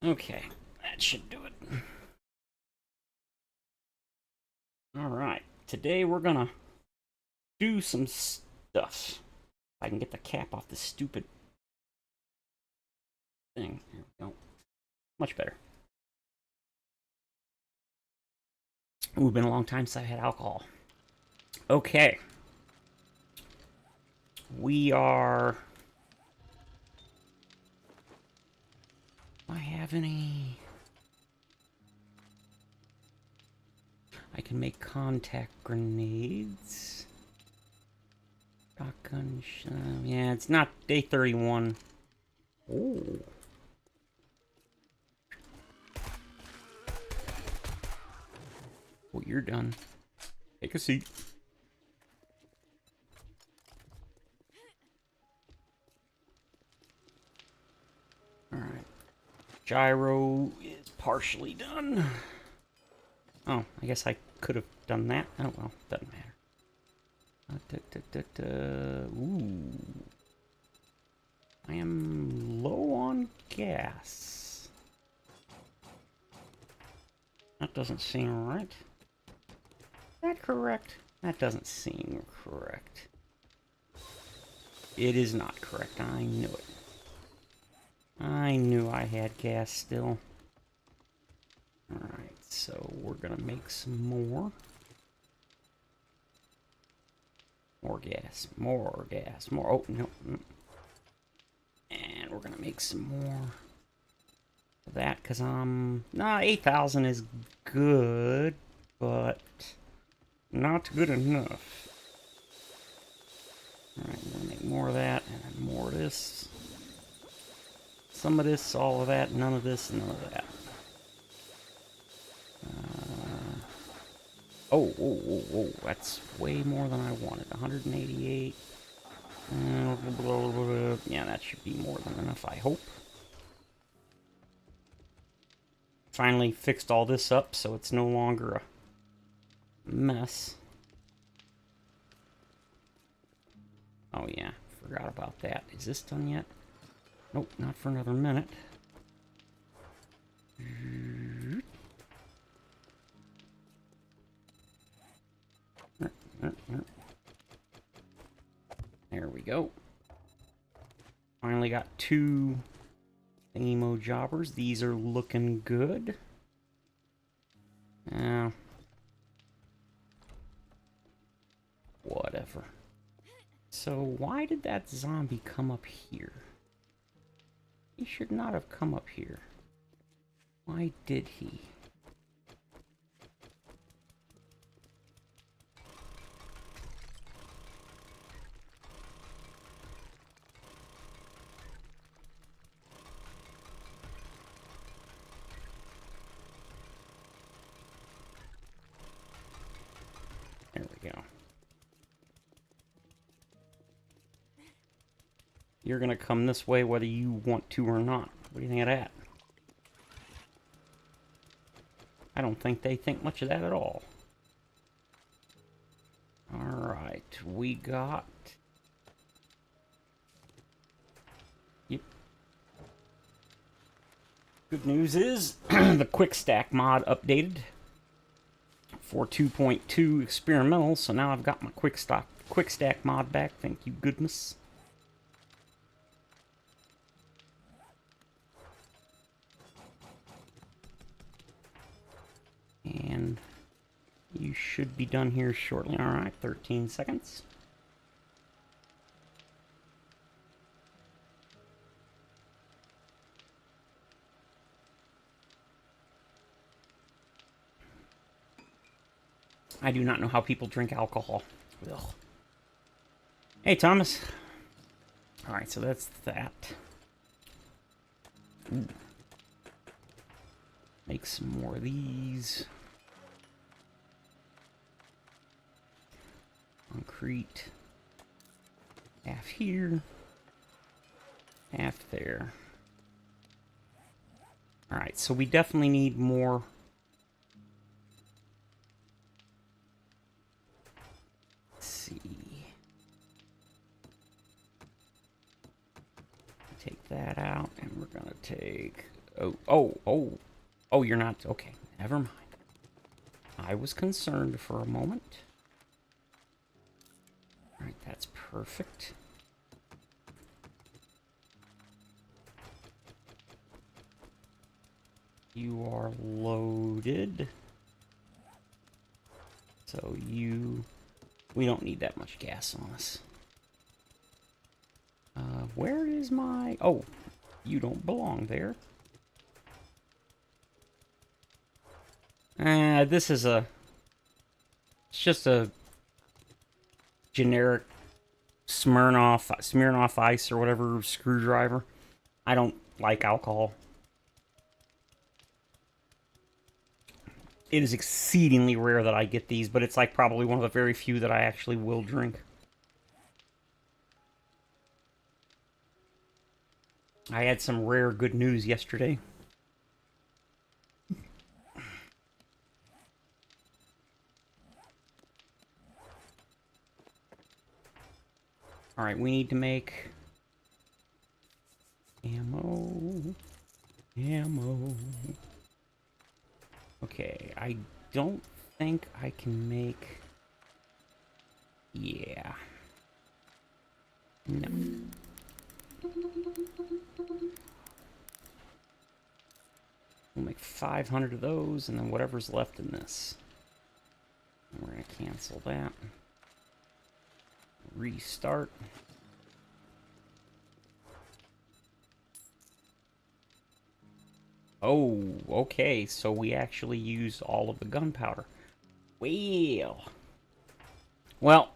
Okay, that should do it. Alright, today we're gonna do some stuff. If I can get the cap off this stupid thing. There we go. Much better. Ooh, been a long time since I've had alcohol. Okay. We are... Do I have any... I can make contact grenades. Shotgun... yeah, it's not day 31. Ooh. Oh, you're done. Take a seat. Alright. Gyro is partially done. Oh, I guess I could have done that. Oh, well, doesn't matter. Ooh. I am low on gas. That doesn't seem right. Is that correct? That doesn't seem correct. It is not correct. I knew it. I knew I had gas still. Alright, so we're gonna make some more. More gas, more gas, more. Oh, no. And we're gonna make some more of that because nah, 8,000 is good, but not good enough. Alright, we're gonna make more of that and then more of this. Some of this, all of that, none of this, none of that. Oh, that's way more than I wanted. 188. Yeah, that should be more than enough, I hope. Finally fixed all this up so it's no longer a mess. Oh yeah, forgot about that. Is this done yet? Nope, not for another minute. There we go. Finally got two emo jobbers. These are looking good. Whatever. So why did that zombie come up here? He should not have come up here. Why did he? There we go. You're gonna come this way whether you want to or not. What do you think of that? I don't think they think much of that at all. Alright, we got... Yep. Good news is, the Quick Stack mod updated for 2.2 experimental, so now I've got my Quick Stack mod back, thank you goodness. And you should be done here shortly. Alright, 13 seconds. I do not know how people drink alcohol. Ugh. Hey, Thomas. Alright, so that's that. Ooh. Make some more of these. Concrete. Half here. Half there. Alright, so we definitely need more. Let's see. Take that out, and we're gonna take Oh, you're not. Okay, never mind. I was concerned for a moment. Alright, that's perfect. You are loaded. So we don't need that much gas on us. Where is my... Oh, you don't belong there. This is a... It's just a generic Smirnoff Ice or whatever screwdriver. I don't like alcohol. It is exceedingly rare that I get these, but it's like probably one of the very few that I actually will drink. I had some rare good news yesterday. Alright, we need to make ammo. Okay, I don't think I can make... Yeah. No. We'll make 500 of those, and then whatever's left in this. We're going to cancel that. Restart. Oh, okay, so we actually use all of the gunpowder. Well,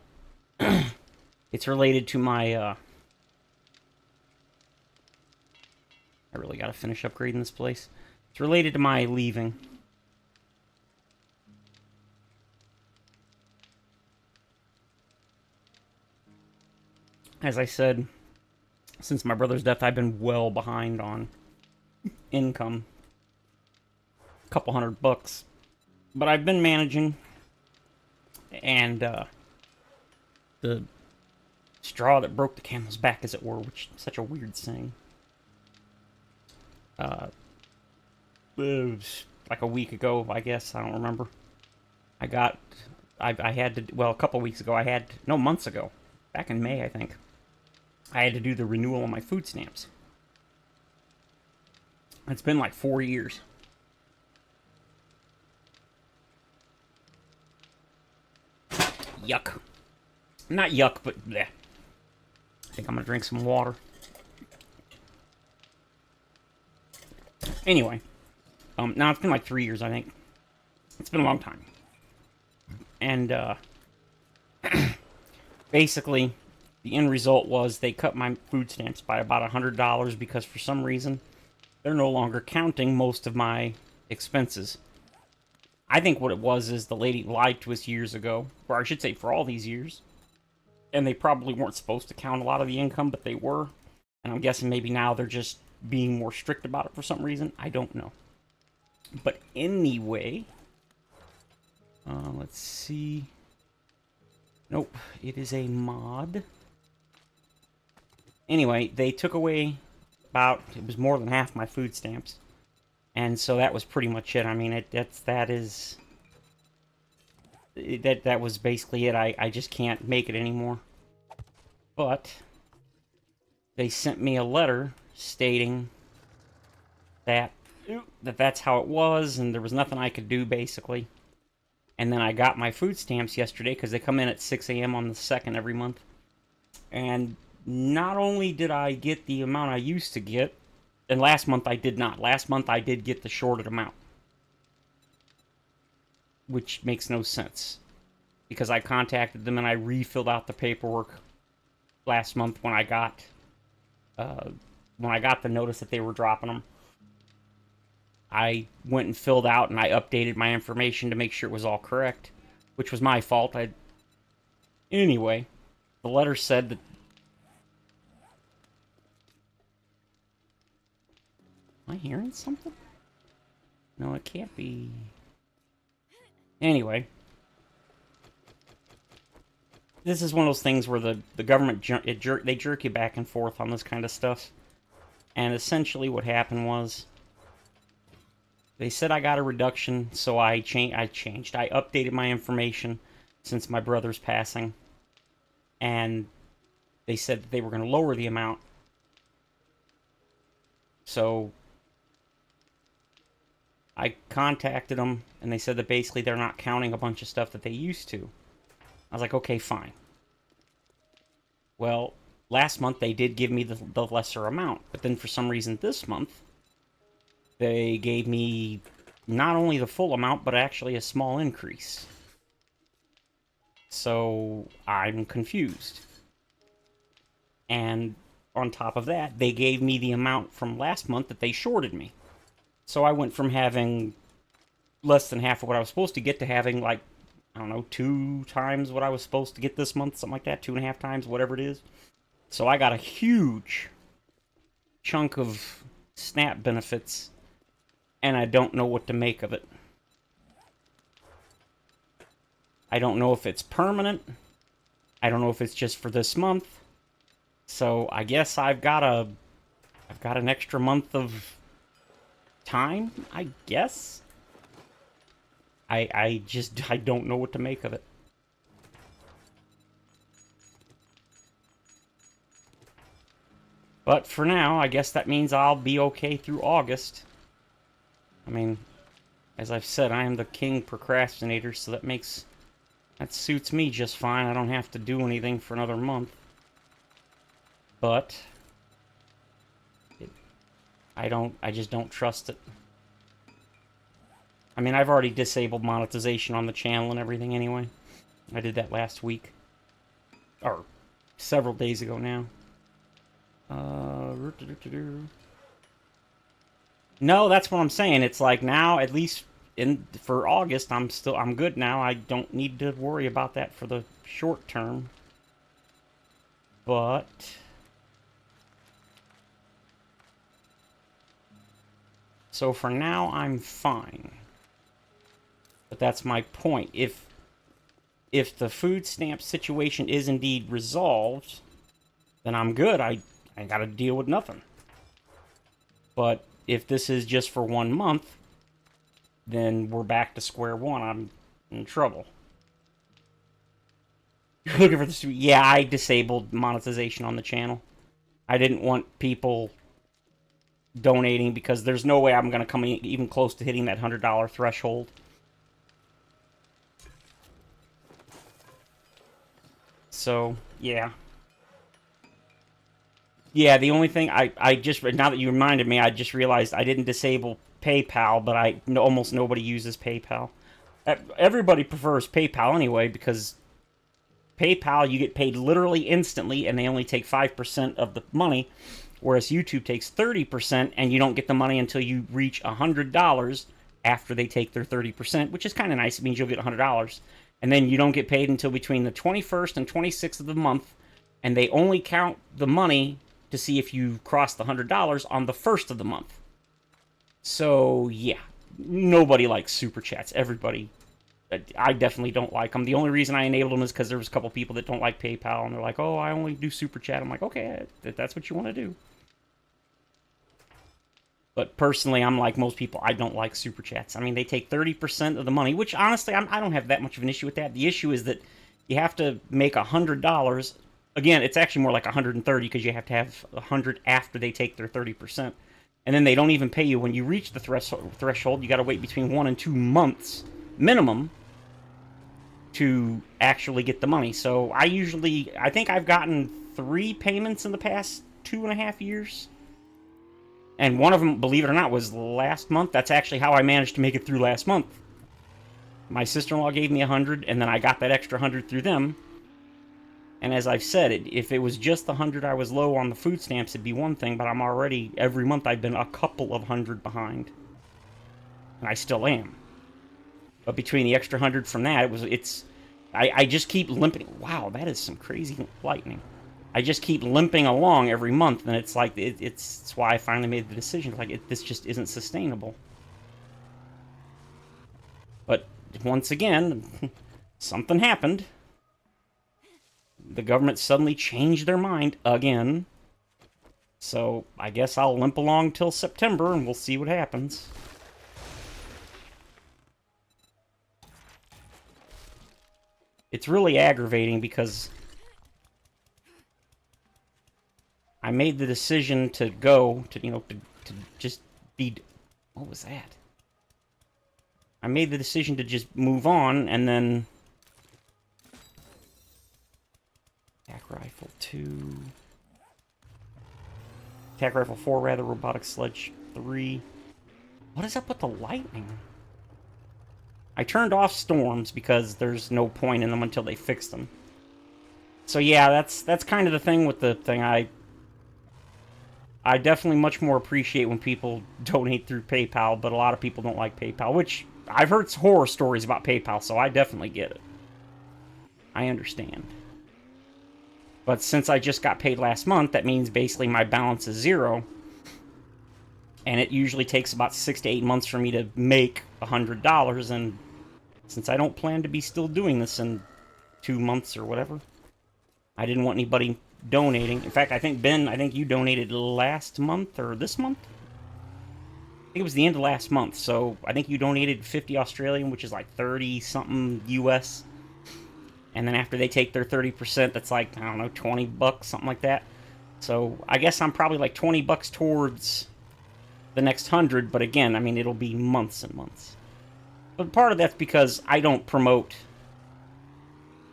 it's related to my, I really gotta finish upgrading this place. It's related to my leaving. As I said, since my brother's death, I've been well behind on income. Couple $100, but I've been managing, and the straw that broke the camel's back, as it were, which is such a weird saying. It was like a week ago, I guess, I don't remember. I had to, well, a couple weeks ago, no, months ago, back in May, I think, I had to do the renewal of my food stamps. It's been like 4 years. Yuck. Not yuck, but bleh. I think I'm gonna drink some water. Anyway. Now it's been like 3 years, I think. It's been a long time. And, basically, the end result was they cut my food stamps by about $100 because for some reason, they're no longer counting most of my expenses. I think what it was is the lady lied to us years ago, or I should say for all these years. And they probably weren't supposed to count a lot of the income, but they were. And I'm guessing maybe now they're just being more strict about it for some reason. I don't know. But anyway, let's see. Nope, it is a mod. Anyway, they took away it was more than half my food stamps. And so that was pretty much it. I mean, that was basically it. I just can't make it anymore. But they sent me a letter stating that's how it was, and there was nothing I could do, basically. And then I got my food stamps yesterday, because they come in at 6 a.m. on the 2nd every month. And not only did I get the amount I used to get, and last month I did not. Last month I did get the shorted amount. Which makes no sense. Because I contacted them and I refilled out the paperwork last month when I got the notice that they were dropping them. I went and filled out and I updated my information to make sure it was all correct. Which was my fault. Anyway, the letter said that... Am I hearing something? No, it can't be. Anyway. This is one of those things where the government, they jerk you back and forth on this kind of stuff. And essentially what happened was, They said I got a reduction, so I changed. I updated my information since my brother's passing, and they said that they were going to lower the amount. So I contacted them, and they said that basically they're not counting a bunch of stuff that they used to. I was like, okay, fine. Well, last month they did give me the lesser amount, but then for some reason this month they gave me not only the full amount, but actually a small increase. So I'm confused. And on top of that, they gave me the amount from last month that they shorted me. So I went from having less than half of what I was supposed to get to having, like, I don't know, 2 times what I was supposed to get this month, something like that, 2.5 times, whatever it is. So I got a huge chunk of SNAP benefits, and I don't know what to make of it. I don't know if it's permanent. I don't know if it's just for this month. So I guess I've got an extra month of time, I guess. I don't know what to make of it. But for now, I guess that means I'll be okay through August. I mean, as I've said, I am the king procrastinator, so that suits me just fine. I don't have to do anything for another month. But I just don't trust it. I mean, I've already disabled monetization on the channel and everything anyway. I did that last week. Or several days ago now. No, that's what I'm saying. It's like now, at least for August, I'm good now. I don't need to worry about that for the short term. But so for now, I'm fine. But that's my point. If the food stamp situation is indeed resolved, then I'm good. I gotta deal with nothing. But if this is just for 1 month, then we're back to square one. I'm in trouble. You're looking for this? Yeah, I disabled monetization on the channel. I didn't want people donating because there's no way I'm gonna come even close to hitting that $100 threshold. So, yeah. Yeah, the only thing I just, now that you reminded me, I just realized I didn't disable PayPal, but almost nobody uses PayPal. Everybody prefers PayPal anyway, because PayPal, you get paid literally instantly, and they only take 5% of the money, whereas YouTube takes 30%, and you don't get the money until you reach $100 after they take their 30%, which is kind of nice. It means you'll get $100. And then you don't get paid until between the 21st and 26th of the month, and they only count the money to see if you cross the $100 on the 1st of the month. So, yeah, nobody likes Super Chats. Everybody, I definitely don't like them. The only reason I enabled them is because there was a couple people that don't like PayPal, and they're like, oh, I only do Super Chat. I'm like, okay, if that's what you want to do. But personally, I'm like most people, I don't like Super Chats. I mean, they take 30% of the money, which honestly, I don't have that much of an issue with that. The issue is that you have to make $100. Again, it's actually more like 130 because you have to have 100 after they take their 30%. And then they don't even pay you when you reach the threshold. You got to wait between 1 and 2 months minimum to actually get the money. So I think I've gotten 3 payments in the past 2.5 years. And one of them, believe it or not, was last month. That's actually how I managed to make it through last month. My sister-in-law gave me 100, and then I got that extra 100 through them. And as I've said, if it was just the 100 I was low on the food stamps, it'd be one thing, but I'm already, every month I've been a couple of 100 behind. And I still am. But between the extra 100 from that, I just keep limping. Wow, that is some crazy lightning. I just keep limping along every month, and it's like, it's why I finally made the decision. Like, this just isn't sustainable. But once again, something happened. The government suddenly changed their mind again. So I guess I'll limp along till September, and we'll see what happens. it's really aggravating because I made the decision to go to, to just be... What was that? I made the decision to just move on, and then... Attack Rifle 2... Attack Rifle 4, rather. Robotic Sledge 3. What is up with the lightning? I turned off storms because there's no point in them until they fix them. So yeah, that's kind of the thing with the thing. I definitely much more appreciate when people donate through PayPal, but a lot of people don't like PayPal, which I've heard horror stories about PayPal, so I definitely get it. I understand. But since I just got paid last month, that means basically my balance is 0. And it usually takes about 6 to 8 months for me to make $100, and since I don't plan to be still doing this in 2 months or whatever, I didn't want anybody donating. In fact, I think, Ben, you donated last month, or this month? I think it was the end of last month, so I think you donated 50 Australian, which is like 30-something US. And then after they take their 30%, that's like, I don't know, 20 bucks, something like that. So I guess I'm probably like 20 bucks towards the next 100, but again, I mean, it'll be months and months. But part of that's because I don't promote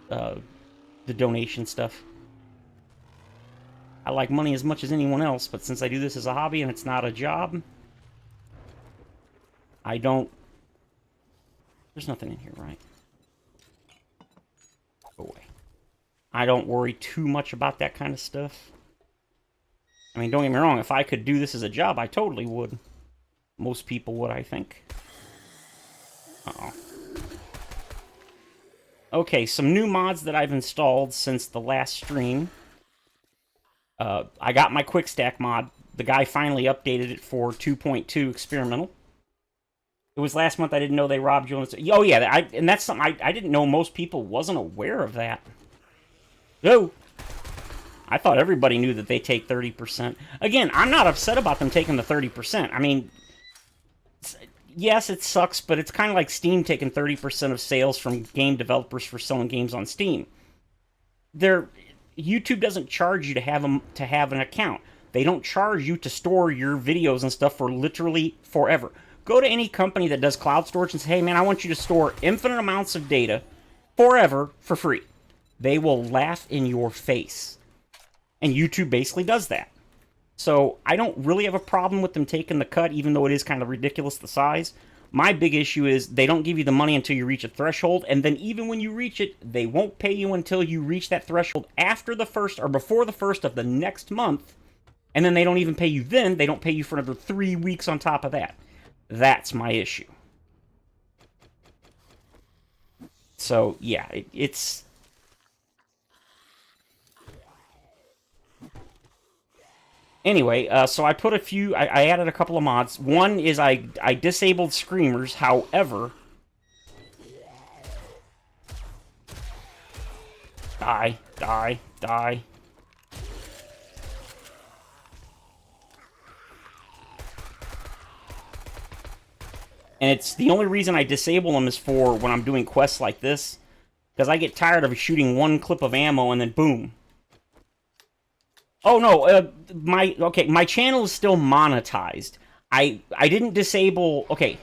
the donation stuff. I like money as much as anyone else, but since I do this as a hobby and it's not a job, I don't... There's nothing in here, right? Go away. I don't worry too much about that kind of stuff. I mean, don't get me wrong, if I could do this as a job, I totally would. Most people would, I think. Uh-oh. Okay, some new mods that I've installed since the last stream. I got my Quick Stack mod. The guy finally updated it for 2.2 experimental. It was last month. I didn't know they robbed you. Oh, yeah, and that's something I didn't know most people wasn't aware of that. No. I thought everybody knew that they take 30%. Again, I'm not upset about them taking the 30%. I mean, yes, it sucks, but it's kind of like Steam taking 30% of sales from game developers for selling games on Steam. YouTube doesn't charge you to have an account. They don't charge you to store your videos and stuff for literally forever. Go to any company that does cloud storage and say, hey man, I want you to store infinite amounts of data forever for free. They will laugh in your face. And YouTube basically does that. So I don't really have a problem with them taking the cut, even though it is kind of ridiculous, the size. My big issue is they don't give you the money until you reach a threshold, and then even when you reach it, they won't pay you until you reach that threshold after the first or before the first of the next month, and then they don't even pay you then. They don't pay you for another 3 weeks on top of that. That's my issue. So, yeah, it's... Anyway, so I put I added a couple of mods. One is I disabled screamers, however... Die, die, die. And it's the only reason I disable them is for when I'm doing quests like this. Because I get tired of shooting one clip of ammo and then boom. Oh no, my channel is still monetized. I didn't disable... Okay.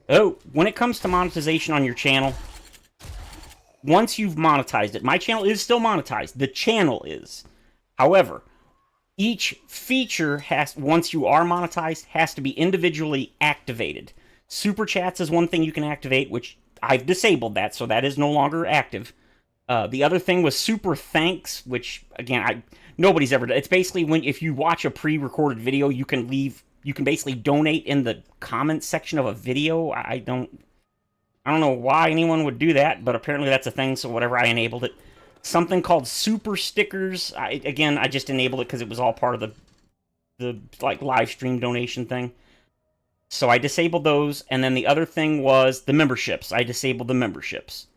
Oh, when it comes to monetization on your channel, once you've monetized it, my channel is still monetized. The channel is. However, each feature once you are monetized, has to be individually activated. Super Chats is one thing you can activate, which I've disabled that, so that is no longer active. The other thing was Super Thanks, which, again, nobody's ever done. It's basically if you watch a pre-recorded video, you can basically donate in the comments section of a video. I don't know why anyone would do that, but apparently that's a thing, so whatever, I enabled it. Something called Super Stickers. I just enabled it because it was all part of the live stream donation thing. So I disabled those, and then the other thing was the memberships. I disabled the memberships.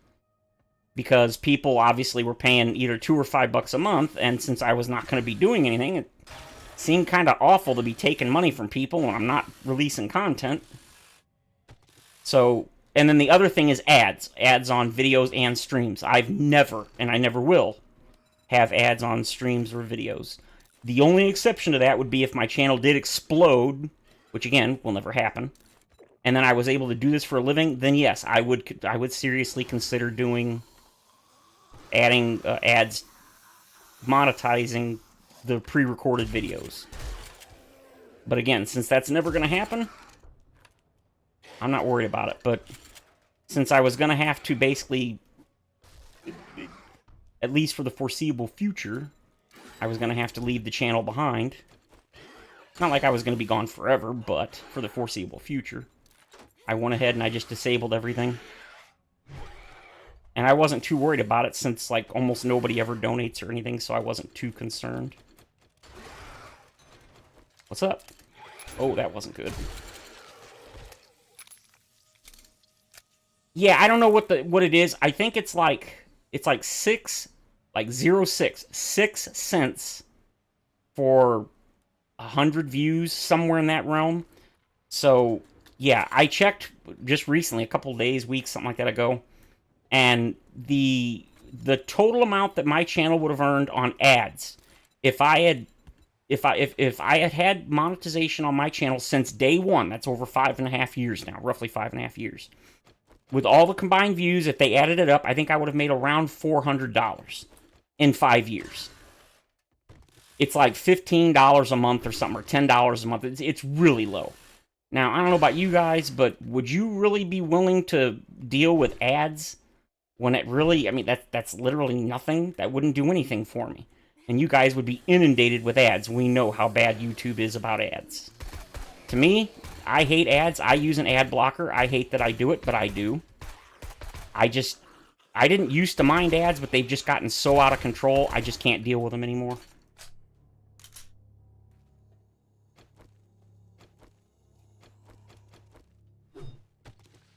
Because people obviously were paying either $2 or $5 a month, and since I was not going to be doing anything, it seemed kind of awful to be taking money from people when I'm not releasing content. So And then the other thing is ads. Ads on videos and streams. I've never, and I never will, have ads on streams or videos. The only exception to that would be if my channel did explode, which again will never happen, and then I was able to do this for a living, then yes, I would seriously consider adding ads, monetizing the pre-recorded videos. But again, since that's never going to happen, I'm not worried about it. But since I was going to have to basically, at least for the foreseeable future, I was going to have to leave the channel behind. Not like I was going to be gone forever, but for the foreseeable future, I went ahead and I just disabled everything. And I wasn't too worried about it since, like, almost nobody ever donates or anything, so I wasn't too concerned. What's up? Oh, that wasn't good. Yeah, I don't know what it is. I think it's like 6 cents for 100 views, somewhere in that realm. So yeah, I checked just recently, a couple days, weeks, something like that ago, and the total amount that my channel would have earned on ads if I had had monetization on my channel since day one, that's over 5.5 years now, roughly 5.5 years. With all the combined views, if they added it up, I think I would have made around $400 in 5 years. It's like $15 a month or something, or $10 a month. It's really low. Now, I don't know about you guys, but would you really be willing to deal with ads when it really, I mean, that's literally nothing? That wouldn't do anything for me. And you guys would be inundated with ads. We know how bad YouTube is about ads. To me, I hate ads. I use an ad blocker. I hate that I do it, but I do. I didn't used to mind ads, but they've just gotten so out of control, I just can't deal with them anymore.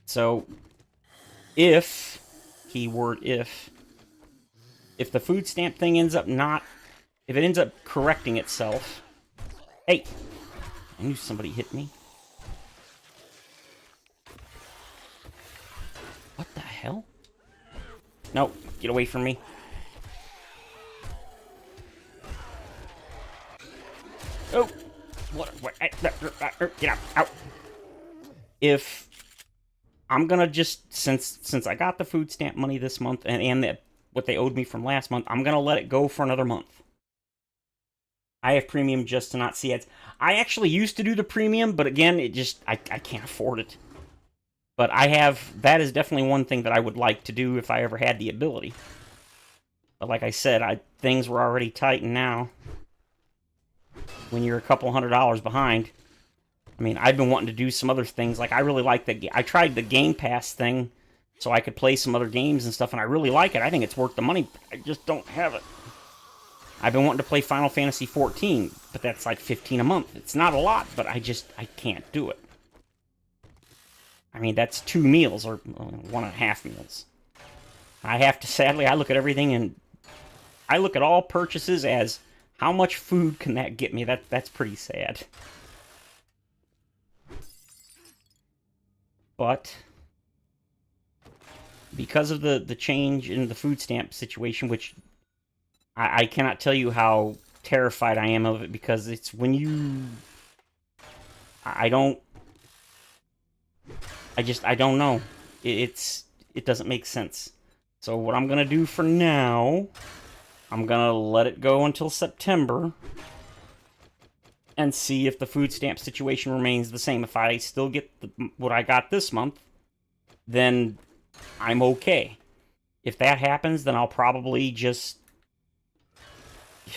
So, keyword if the food stamp thing ends up if it ends up correcting itself... Hey! I knew somebody hit me. What the hell? No, get away from me. Oh! What? Get out! If I'm gonna just, since I got the food stamp money this month, and what they owed me from last month, I'm gonna let it go for another month. I have premium just to not see ads. I actually used to do the premium, but again, I can't afford it. But that is definitely one thing that I would like to do if I ever had the ability. But like I said, things were already tight, and now, when you're a couple $100 behind, I mean, I've been wanting to do some other things. Like, I really like I tried the Game Pass thing, so I could play some other games and stuff, and I really like it. I think it's worth the money, but I just don't have it. I've been wanting to play Final Fantasy XIV, but that's like $15 a month. It's not a lot, but I can't do it. I mean, that's 2 meals, or 1.5 meals. I have to, sadly, I look at everything, and I look at all purchases as, how much food can that get me? That's pretty sad. But because of the change in the food stamp situation, which I cannot tell you how terrified I am of it, because it's when you... I don't know. It doesn't make sense. So what I'm going to do for now, I'm going to let it go until September and see if the food stamp situation remains the same. If I still get what I got this month, then I'm okay. If that happens, then I'll probably just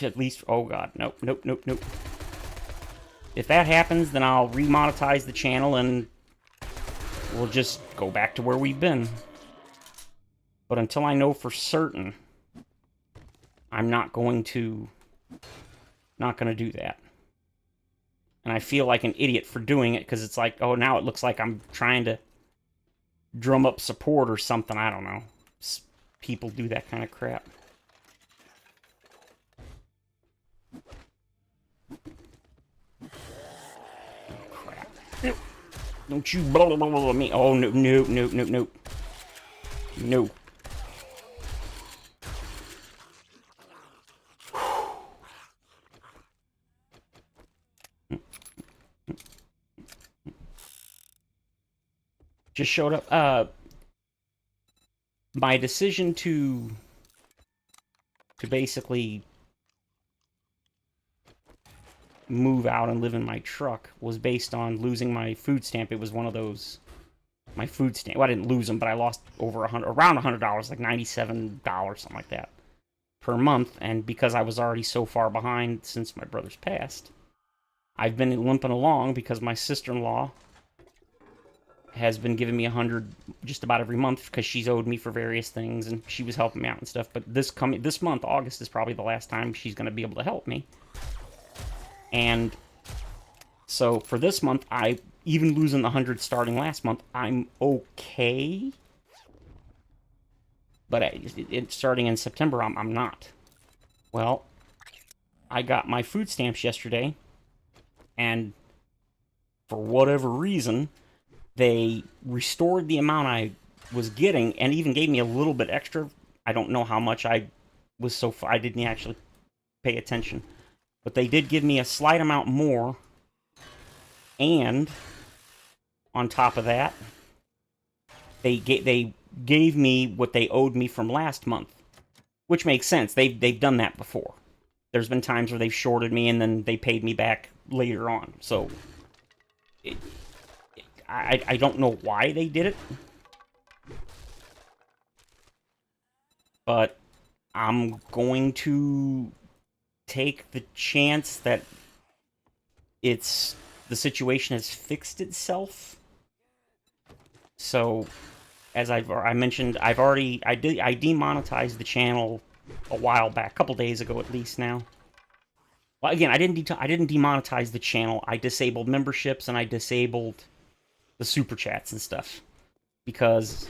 at least... Oh god, nope. If that happens, then I'll remonetize the channel and we'll just go back to where we've been. But until I know for certain, I'm not going to do that. And I feel like an idiot for doing it, because it's like, oh, now it looks like I'm trying to drum up support or something. I don't know. People do that kind of crap. Oh, crap. Don't you blah, blah, blah, blah me. Oh, no, no, no, no, no. No. Just showed up. My decision to basically move out and live in my truck was based on losing my food stamp. It was one of those, my food stamp. Well, I didn't lose them, but I lost over around $100, like $97, something like that, per month. And because I was already so far behind since my brother's passed, I've been limping along because my sister-in-law has been giving me 100 just about every month because she's owed me for various things and she was helping me out and stuff. But this month, August, is probably the last time she's going to be able to help me. And so for this month, even losing the 100 starting last month, I'm okay. But starting in September, I'm not. Well, I got my food stamps yesterday, and for whatever reason, they restored the amount I was getting and even gave me a little bit extra. I don't know how much. I didn't actually pay attention. But they did give me a slight amount more. And on top of that, they gave me what they owed me from last month, which makes sense. They've done that before. There's been times where they've shorted me and then they paid me back later on. So I don't know why they did it, but I'm going to take the chance that the situation has fixed itself. So, as I mentioned, I demonetized the channel a while back, a couple days ago at least now. Well, again, I didn't demonetize the channel. I disabled memberships and I disabled the super chats and stuff because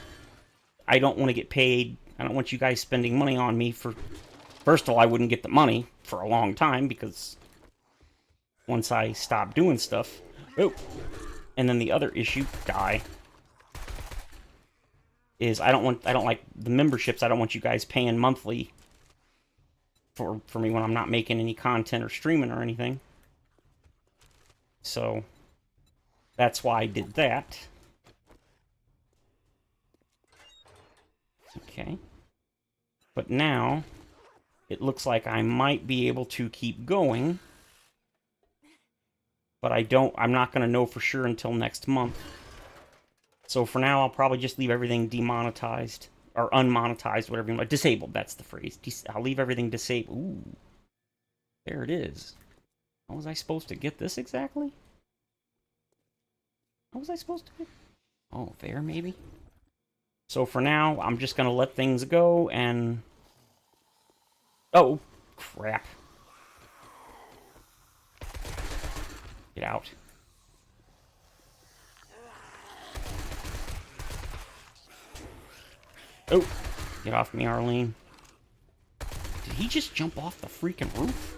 I don't want to get paid. I don't want you guys spending money on me for. First of all, I wouldn't get the money for a long time because once I stop doing stuff. Oh, and then the other issue, is I don't like the memberships. I don't want you guys paying monthly for me when I'm not making any content or streaming or anything. So that's why I did that. Okay. But now it looks like I might be able to keep going. But I'm not going to know for sure until next month. So for now, I'll probably just leave everything demonetized. Or unmonetized, whatever you want. Disabled, that's the phrase. I'll leave everything disabled. Ooh. There it is. How was I supposed to get this exactly? How was I supposed to get... Oh, there maybe? So for now, I'm just going to let things go and... Oh, crap. Get out. Oh, get off me, Arlene. Did he just jump off the freaking roof?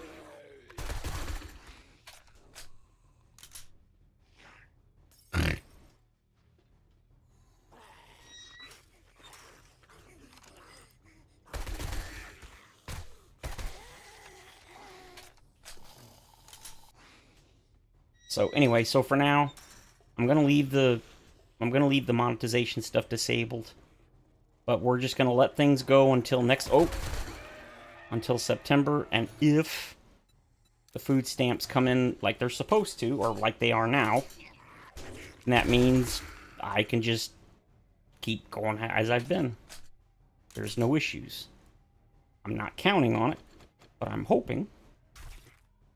So anyway, so for now, I'm gonna leave the monetization stuff disabled. But we're just gonna let things go until until September, and if the food stamps come in like they're supposed to, or like they are now, that means I can just keep going as I've been. There's no issues. I'm not counting on it, but I'm hoping.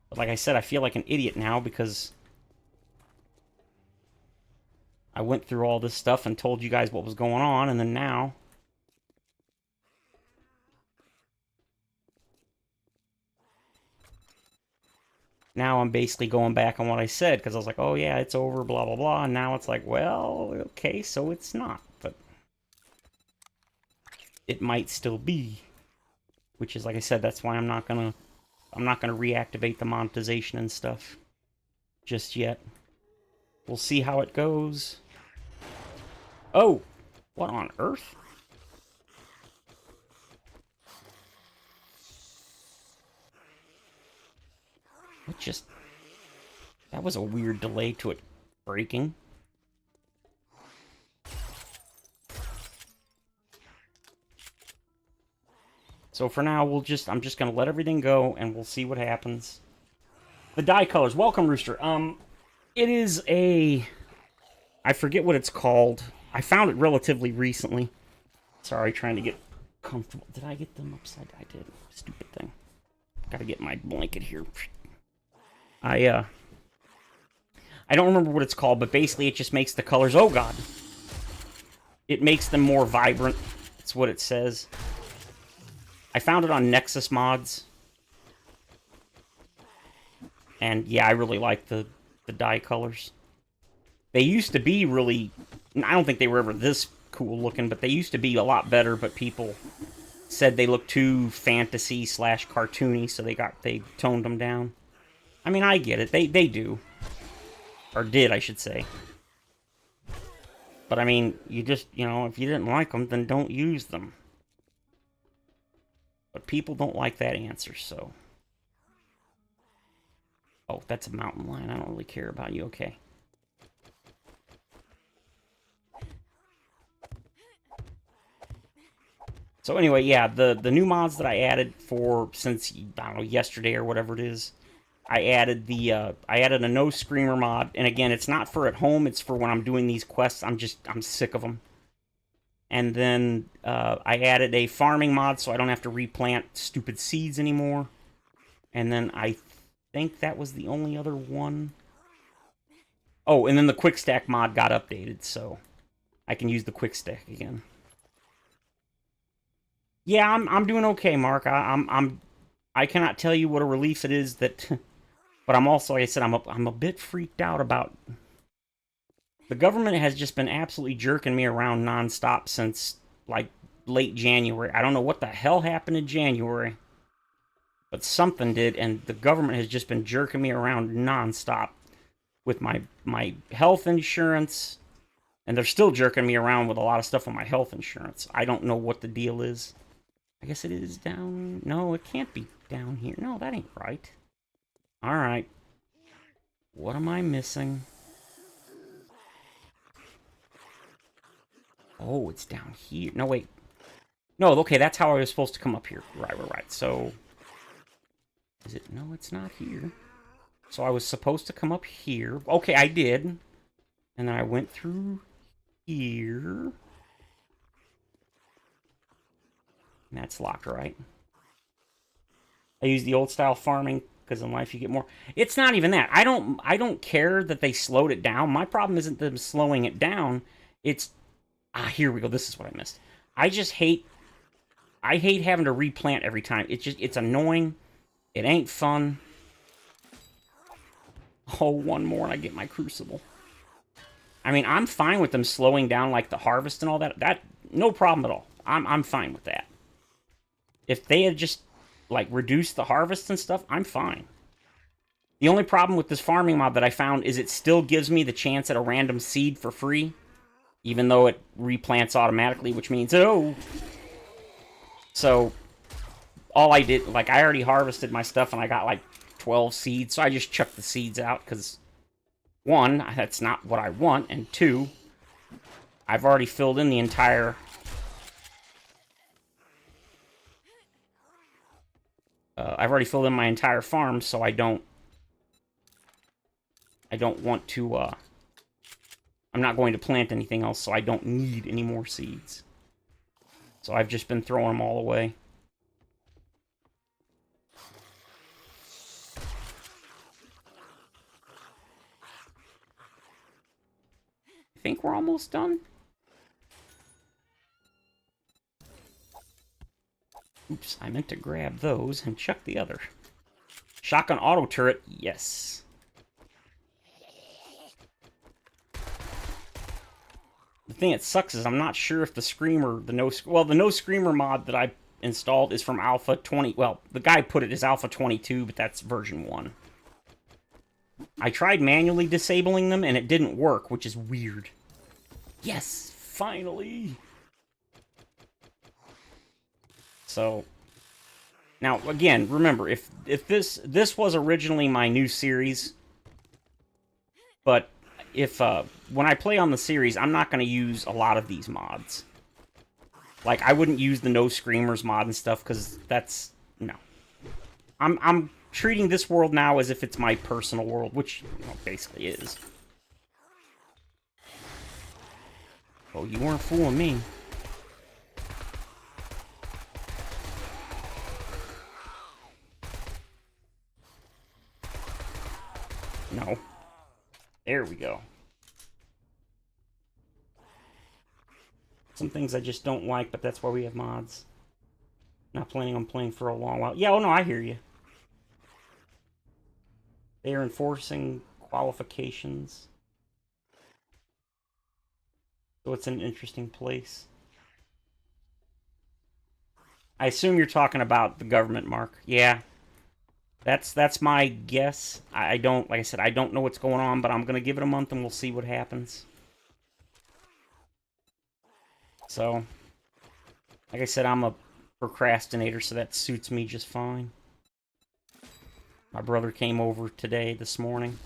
But like I said, I feel like an idiot now because I went through all this stuff and told you guys what was going on, and then now... Now I'm basically going back on what I said, because I was like, oh yeah, it's over, blah, blah, blah, and now it's like, well, okay, so it's not, but it might still be. Which is, like I said, that's why I'm not gonna reactivate the monetization and stuff just yet. We'll see how it goes. Oh, what on earth? What just... That was a weird delay to it breaking. So for now, I'm just gonna let everything go, and we'll see what happens. The dye colors. Welcome, Rooster. It is a... I forget what it's called. I found it relatively recently. Sorry, trying to get comfortable. Did I get them upside down? I did. Stupid thing. Gotta get my blanket here. I don't remember what it's called, but basically it just makes the colors... Oh, God. It makes them more vibrant. That's what it says. I found it on Nexus Mods. And, yeah, I really like the dye colors. They used to be really... I don't think they were ever this cool looking, but they used to be a lot better, but people said they looked too fantasy/cartoony, so they toned them down. I mean, I get it. They do. Or did, I should say. But, I mean, you just, you know, if you didn't like them, then don't use them. But people don't like that answer, so... Oh, that's a mountain lion. I don't really care about you. Okay. So anyway, yeah, the new mods that I added since, I don't know, yesterday or whatever it is, I added a no screamer mod, and again, it's not for at home, it's for when I'm doing these quests. I'm sick of them. And then I added a farming mod so I don't have to replant stupid seeds anymore. And then I think that was the only other one. Oh, and then the quick stack mod got updated, so I can use the quick stack again. Yeah, I'm doing okay, Mark. I cannot tell you what a relief it is that, but I'm also, like I said, I'm a bit freaked out about. The government has just been absolutely jerking me around nonstop since like late January. I don't know what the hell happened in January, but something did, and the government has just been jerking me around nonstop with my health insurance, and they're still jerking me around with a lot of stuff on my health insurance. I don't know what the deal is. I guess it is down... No, it can't be down here. No, that ain't right. Alright. What am I missing? Oh, it's down here. No, wait. No, okay, that's how I was supposed to come up here. Right. So... Is it... No, it's not here. So I was supposed to come up here. Okay, I did. And then I went through here. And that's locked, right? I use the old style farming because in life you get more. It's not even that. I don't care that they slowed it down. My problem isn't them slowing it down. It's here we go. This is what I missed. I hate having to replant every time. It's annoying. It ain't fun. Oh, one more and I get my crucible. I mean, I'm fine with them slowing down like the harvest and all that. That no problem at all. I'm fine with that. If they had just, like, reduced the harvest and stuff, I'm fine. The only problem with this farming mod that I found is it still gives me the chance at a random seed for free, even though it replants automatically, which means, oh! So, all I did, like, I already harvested my stuff and I got, like, 12 seeds, so I just chucked the seeds out, because, one, that's not what I want, and two, I've already filled in the entire... I've already filled in my entire farm, so I don't want to, I'm not going to plant anything else, so I don't need any more seeds. So I've just been throwing them all away. I think we're almost done. Oops, I meant to grab those and chuck the other. Shotgun auto turret, yes. The thing that sucks is I'm not sure if the Screamer, the no Screamer mod that I installed is from Alpha 20. Well, the guy put it as Alpha 22, but that's version 1. I tried manually disabling them, and it didn't work, which is weird. Yes! Finally! So... Now, again, remember, if this was originally my new series, but if, when I play on the series, I'm not going to use a lot of these mods. Like, I wouldn't use the No Screamers mod and stuff, because that's... No. I'm treating this world now as if it's my personal world, which, you know, basically is. Oh, you weren't fooling me. No. There we go. Some things I just don't like, but that's why we have mods. Not planning on playing for a long while. Yeah, oh no, I hear you. They are enforcing qualifications. So it's an interesting place. I assume you're talking about the government, Mark. Yeah. That's my guess. I don't, like I said, I don't know what's going on, but I'm going to give it a month and we'll see what happens. So, like I said, I'm a procrastinator, so that suits me just fine. My brother came over this morning.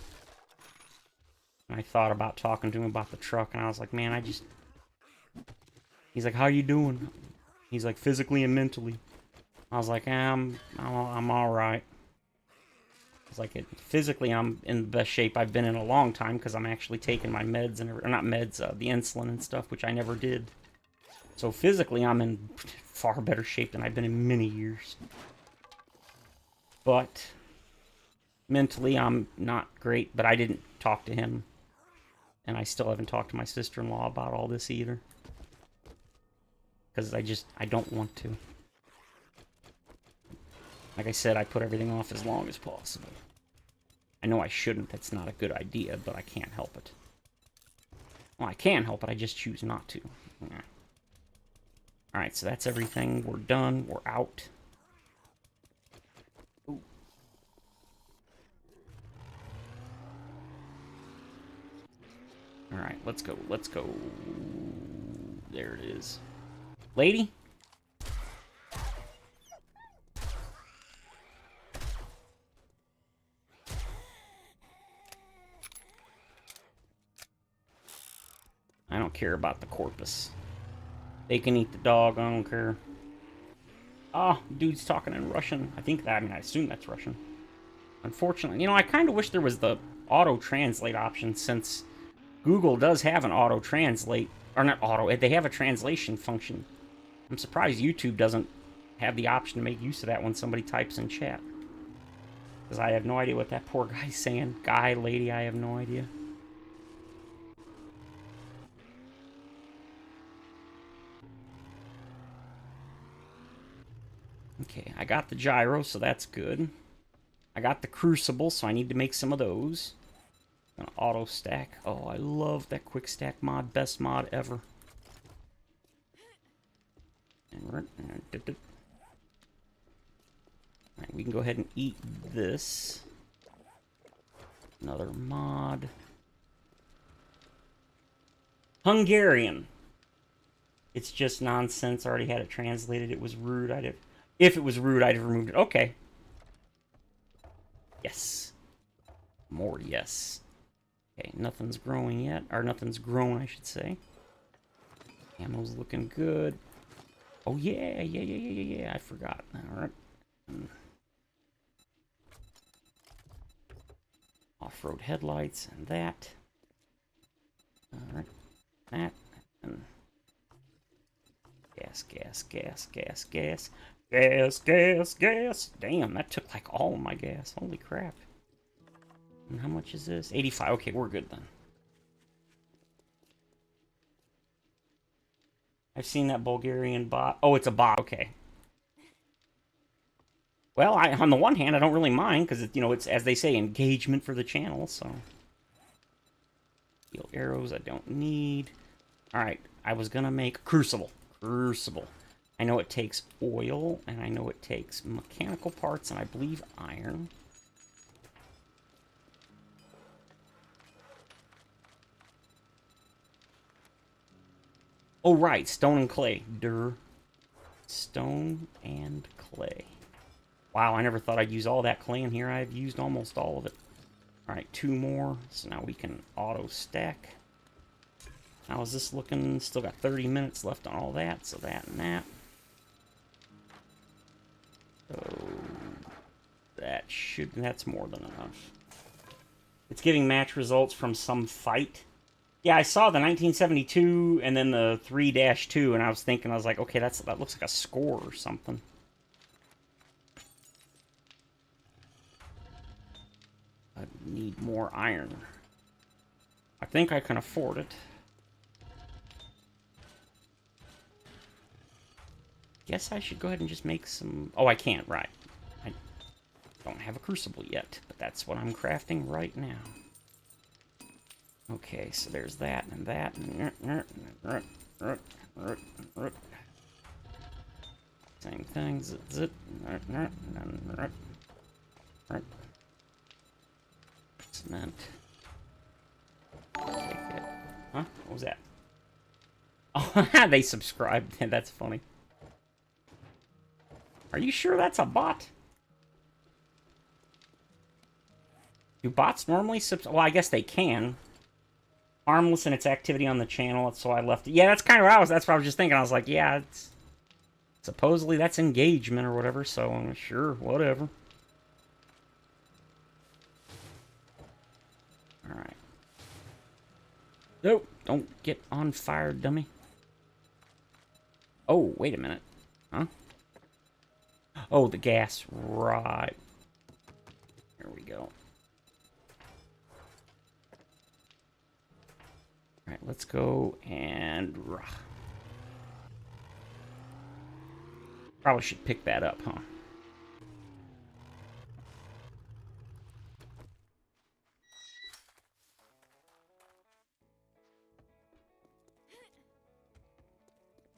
And I thought about talking to him about the truck, and I was like, man, He's like, how you doing? He's like, physically and mentally. I was like, I'm alright. I was like, physically, I'm in the best shape I've been in a long time, because I'm actually taking my meds, or not meds, the insulin and stuff, which I never did. So physically, I'm in far better shape than I've been in many years. But mentally, I'm not great, but I didn't talk to him. And I still haven't talked to my sister-in-law about all this either. Because I don't want to. Like I said, I put everything off as long as possible. I know I shouldn't, that's not a good idea, but I can't help it. Well, I can help it, I just choose not to. Yeah. Alright, so that's everything. We're done. We're out. Ooh. Alright, let's go. Let's go. There it is. Lady? I don't care about the corpus. They can eat the dog, I don't care. Ah, dude's talking in Russian. I assume that's Russian. Unfortunately, you know, I kind of wish there was the auto-translate option, since Google does have an auto-translate, or not auto, they have a translation function. I'm surprised YouTube doesn't have the option to make use of that when somebody types in chat. Because I have no idea what that poor guy's saying. Guy, lady, I have no idea. Okay, I got the gyro, so that's good. I got the crucible, so I need to make some of those. An auto stack. Oh, I love that quick stack mod. Best mod ever. Alright, we can go ahead and eat this. Another mod. Hungarian. It's just nonsense. I already had it translated. It was rude. If it was rude, I'd have removed it. Okay. Yes. More yes. Okay, nothing's growing yet. Or nothing's grown, I should say. Ammo's looking good. Oh, yeah. Yeah. I forgot. Alright. Off-road headlights and that. Alright. That. And gas. Gas. Damn, that took like all of my gas. Holy crap. And how much is this? 85. Okay, we're good then. I've seen that Bulgarian bot. Oh, it's a bot. Okay. Well, on the one hand, I don't really mind, because, you know, it's, as they say, engagement for the channel, so. Steel arrows I don't need. Alright, I was gonna make Crucible. I know it takes oil, and I know it takes mechanical parts, and I believe iron. Oh, right, stone and clay. Stone and clay. Wow, I never thought I'd use all that clay in here. I've used almost all of it. Alright, 2 more. So now we can auto-stack. How is this looking? Still got 30 minutes left on all that, so that and that. So that's more than enough. It's giving match results from some fight. Yeah, I saw the 1972 and then the 3-2, and I was like, okay, that looks like a score or something. I need more iron. I think I can afford it. Guess I should go ahead and just make some... Oh, I can't, right. I don't have a crucible yet, but that's what I'm crafting right now. Okay, so there's that and that. Same thing. Zit. Cement. Take it. Huh? What was that? Oh, they subscribed. That's funny. Are you sure that's a bot? Do bots normally subscribe? Well, I guess they can. Harmless in its activity on the channel, so I left it. Yeah, that's kind of what that's what I was just thinking. I was like, yeah, it's supposedly that's engagement or whatever, so I'm sure, whatever. Alright. Nope, don't get on fire, dummy. Oh, wait a minute. Huh? Oh, the gas. Right. Here we go. Alright, let's go and... Probably should pick that up, huh?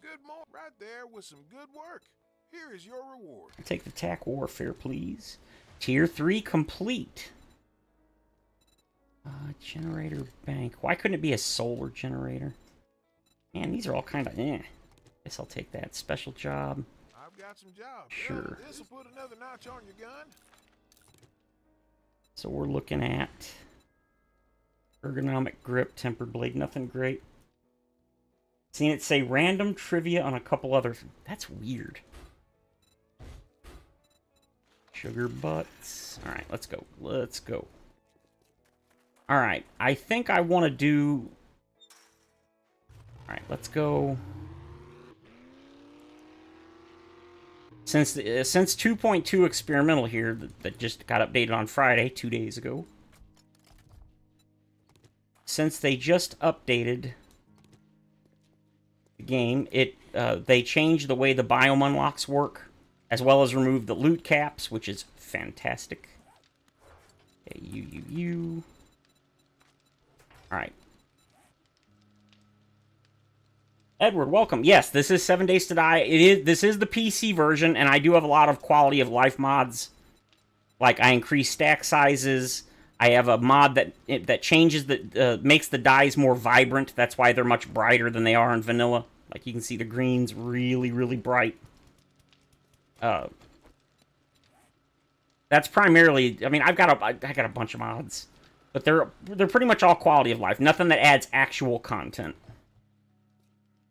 Good morning. Right there with some good work. Here is your reward. Take the TAC Warfare, please. Tier 3 complete. Generator bank. Why couldn't it be a solar generator? Man, these are all kind of Guess I'll take that. Special job. I've got some jobs. Sure. This will put another notch on your gun. So we're looking at ergonomic grip, tempered blade. Nothing great. Seen it say random trivia on a couple others. That's weird. Sugar butts. All right, let's go. Let's go. All right, I think I want to do... All right, let's go... Since 2.2 experimental here, that just got updated on Friday, 2 days ago. Since they just updated the game, they changed the way the biome unlocks work, as well as removed the loot caps, which is fantastic. Okay, you. Alright. Edward, welcome. Yes, this is 7 Days to Die. This is the PC version, and I do have a lot of quality of life mods. Like, I increase stack sizes. I have a mod that changes makes the dyes more vibrant. That's why they're much brighter than they are in vanilla. Like, you can see the green's really, really bright. That's primarily... I mean, I got a bunch of mods. But they're pretty much all quality of life. Nothing that adds actual content.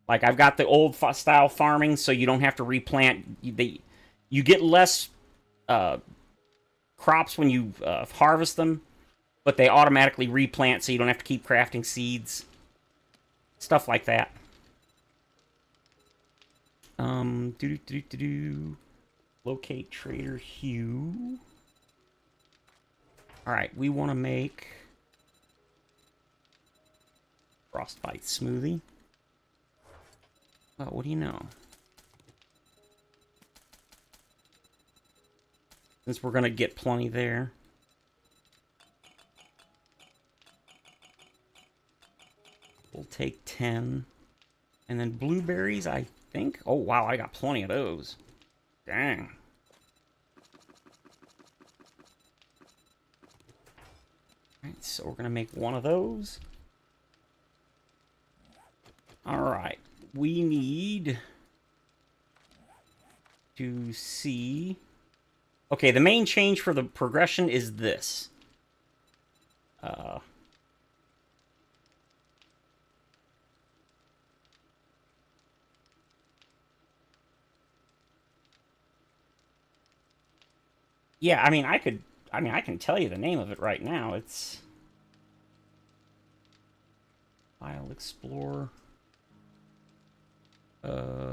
Like, I've got the old style farming, so you don't have to replant. You get less crops when you harvest them, but they automatically replant, so you don't have to keep crafting seeds. Stuff like that. Locate Trader Hugh. Alright, we want to make Frostbite smoothie. Well, what do you know? Since we're going to get plenty there. We'll take 10. And then blueberries, I think. Oh, wow, I got plenty of those. Dang. Alright, so we're going to make one of those. Alright. we need to see... Okay, the main change for the progression is this. Yeah, I mean, I can tell you the name of it right now. It's File Explorer.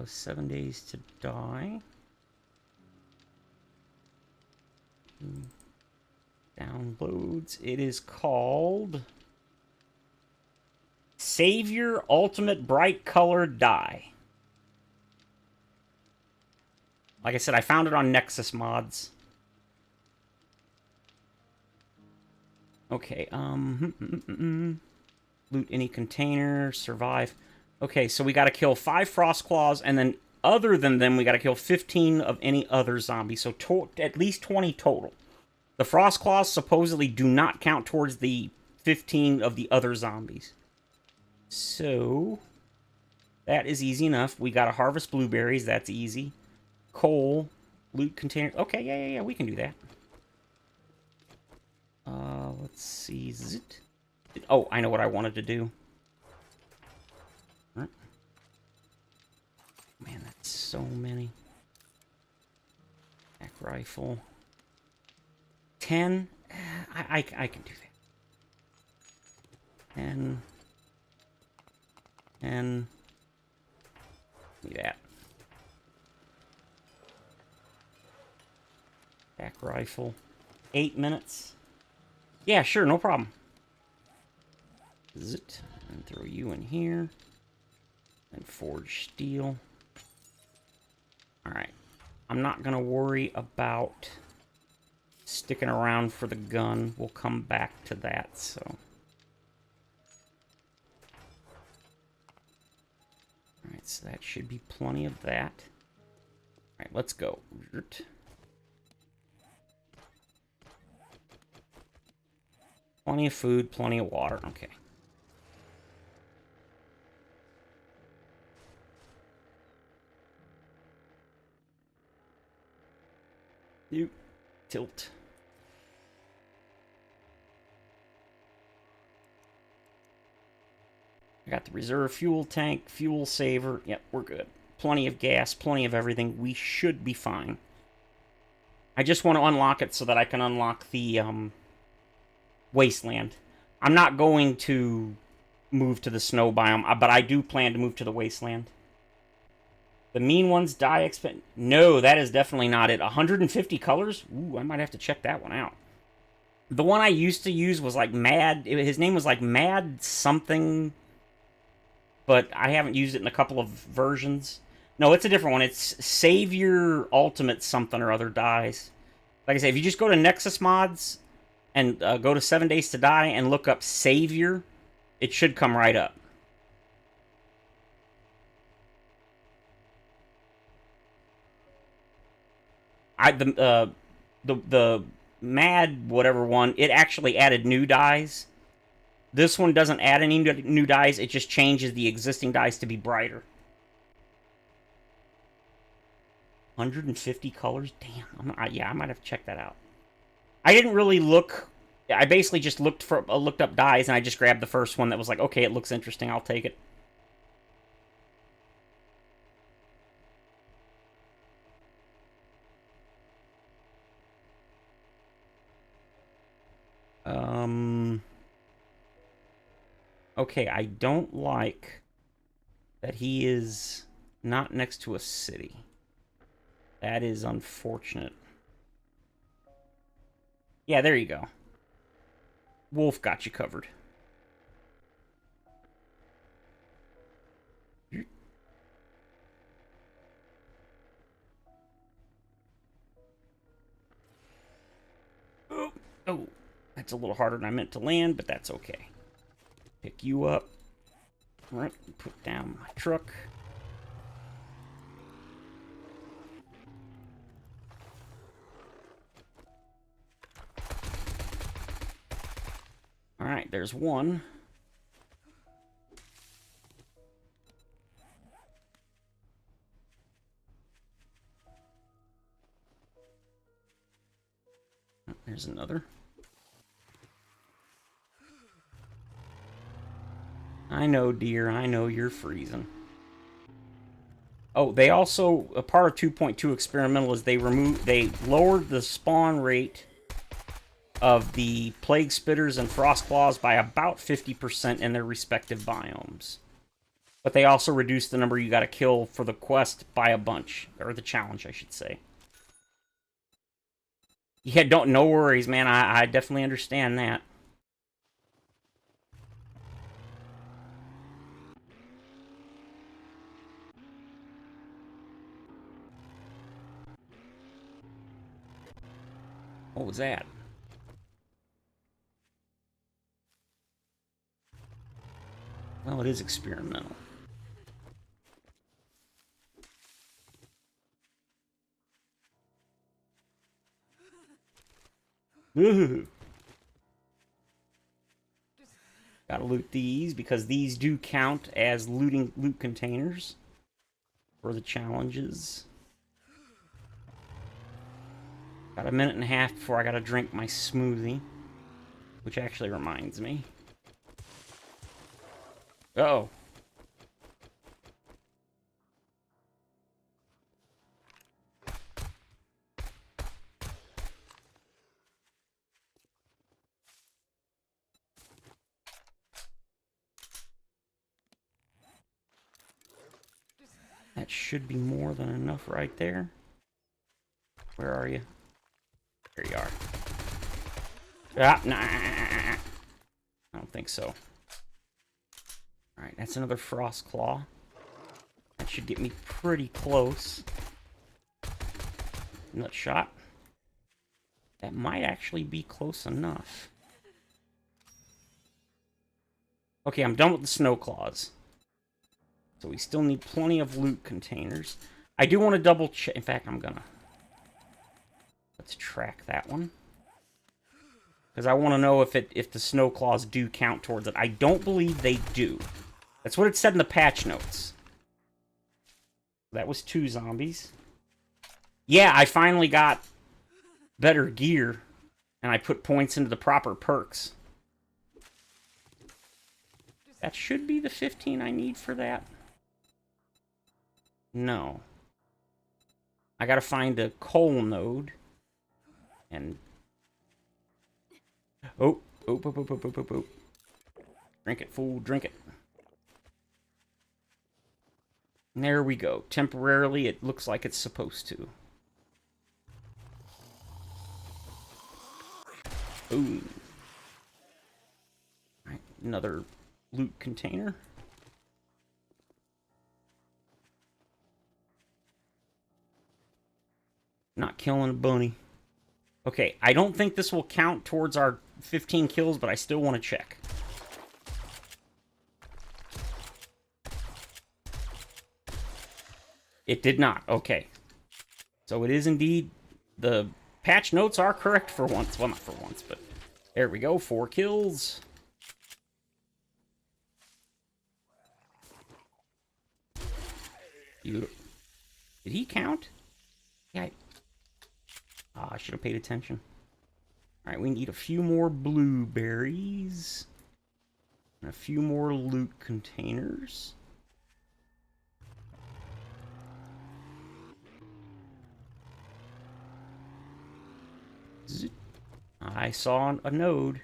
7 Days to Die. Downloads. It is called Savior Ultimate Bright Color Dye. Like I said, I found it on Nexus Mods. Okay, loot any container, survive. Okay, so we gotta kill 5 Frost Claws, and then other than them, we gotta kill 15 of any other zombies. So at least 20 total. The Frost Claws supposedly do not count towards the 15 of the other zombies. So, that is easy enough. We gotta harvest blueberries, that's easy. Coal, loot container. Okay, yeah, we can do that. Let's see. Zit. Oh, I know what I wanted to do. Right. Man, that's so many. Back rifle. 10. I can do that. 10. 10. Give me that. Back rifle. 8 minutes. Yeah, sure, no problem. Zit. And throw you in here. And forge steel. Alright. I'm not going to worry about sticking around for the gun. We'll come back to that, so. Alright, so that should be plenty of that. Alright, let's go. Plenty of food, plenty of water. Okay. You tilt. I got the reserve fuel tank, fuel saver. Yep, we're good. Plenty of gas, plenty of everything. We should be fine. I just want to unlock it so that I can unlock the wasteland. I'm not going to move to the snow biome, but I do plan to move to the wasteland. The mean ones die expensive. No, that is definitely not it. 150 colors? Ooh, I might have to check that one out. The one I used to use was like Mad. His name was like Mad something, but I haven't used it in a couple of versions. No, it's a different one. It's Savior Ultimate something or other dies. Like I say, if you just go to Nexus Mods and go to 7 Days to Die and look up Savior, it should come right up. The Mad whatever one, it actually added new dies. This one doesn't add any new dies, it just changes the existing dies to be brighter. 150 colors? Damn. Yeah, I might have to check that out. I didn't really look. I basically just looked up dies, and I just grabbed the first one that was like, okay, it looks interesting, I'll take it. Okay, I don't like that he is not next to a city. That is unfortunate. Yeah, there you go. Wolf got you covered. Oh, that's a little harder than I meant to land, but that's okay. Pick you up. All right, put down my truck. All right, there's one. There's another. I know, dear. I know you're freezing. Oh, they also, a part of 2.2 experimental is they lowered the spawn rate of the plague spitters and frost claws by about 50% in their respective biomes. But they also reduced the number you gotta kill for the quest by a bunch. Or the challenge, I should say. Yeah, no worries, man. I definitely understand that. What was that? Well, it is experimental. Ooh. Gotta loot these because these do count as loot containers for the challenges. Got a minute and a half before I gotta drink my smoothie, which actually reminds me. Uh-oh. That should be more than enough right there. Where are you? There you are. Ah, nah. I don't think so. Alright, that's another frost claw. That should get me pretty close. Nut shot. That might actually be close enough. Okay, I'm done with the snow claws. So we still need plenty of loot containers. I do want to double check. In fact, I'm gonna... Let's track that one. Because I want to know if the snow claws do count towards it. I don't believe they do. That's what it said in the patch notes. That was 2 zombies. Yeah, I finally got better gear. And I put points into the proper perks. That should be the 15 I need for that. No. I gotta find a coal node. And... Oh. Drink it, fool. Drink it. And there we go. Temporarily, it looks like it's supposed to. Boom. Alright, another loot container. Not killing a bunny. Okay, I don't think this will count towards our 15 kills, but I still want to check. It did not. Okay. So it is indeed... The patch notes are correct for once. Well, not for once, but... There we go. 4 kills. Beautiful. Did he count? Yeah. I should have paid attention. Alright, we need a few more blueberries. And a few more loot containers. I saw a node.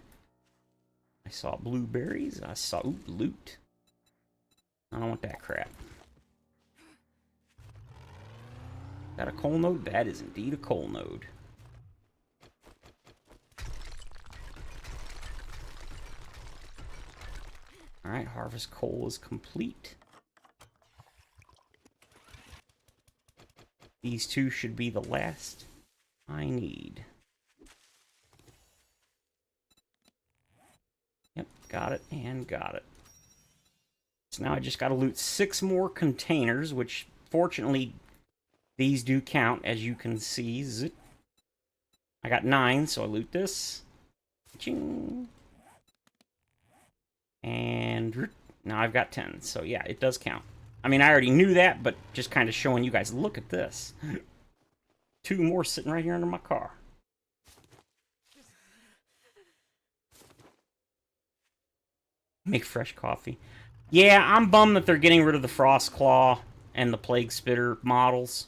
I saw blueberries. I saw loot. I don't want that crap. Is that a coal node? That is indeed a coal node. Alright, harvest coal is complete. These 2 should be the last I need. Yep, got it and got it. So now I just gotta loot 6 more containers, which fortunately these do count, as you can see. Zip. I got 9, so I loot this. Ching. And now I've got 10, so yeah, it does count. I mean, I already knew that, but just kind of showing you guys, look at this. 2 more sitting right here under my car. Make fresh coffee. Yeah, I'm bummed that they're getting rid of the Frost Claw and the Plague Spitter models.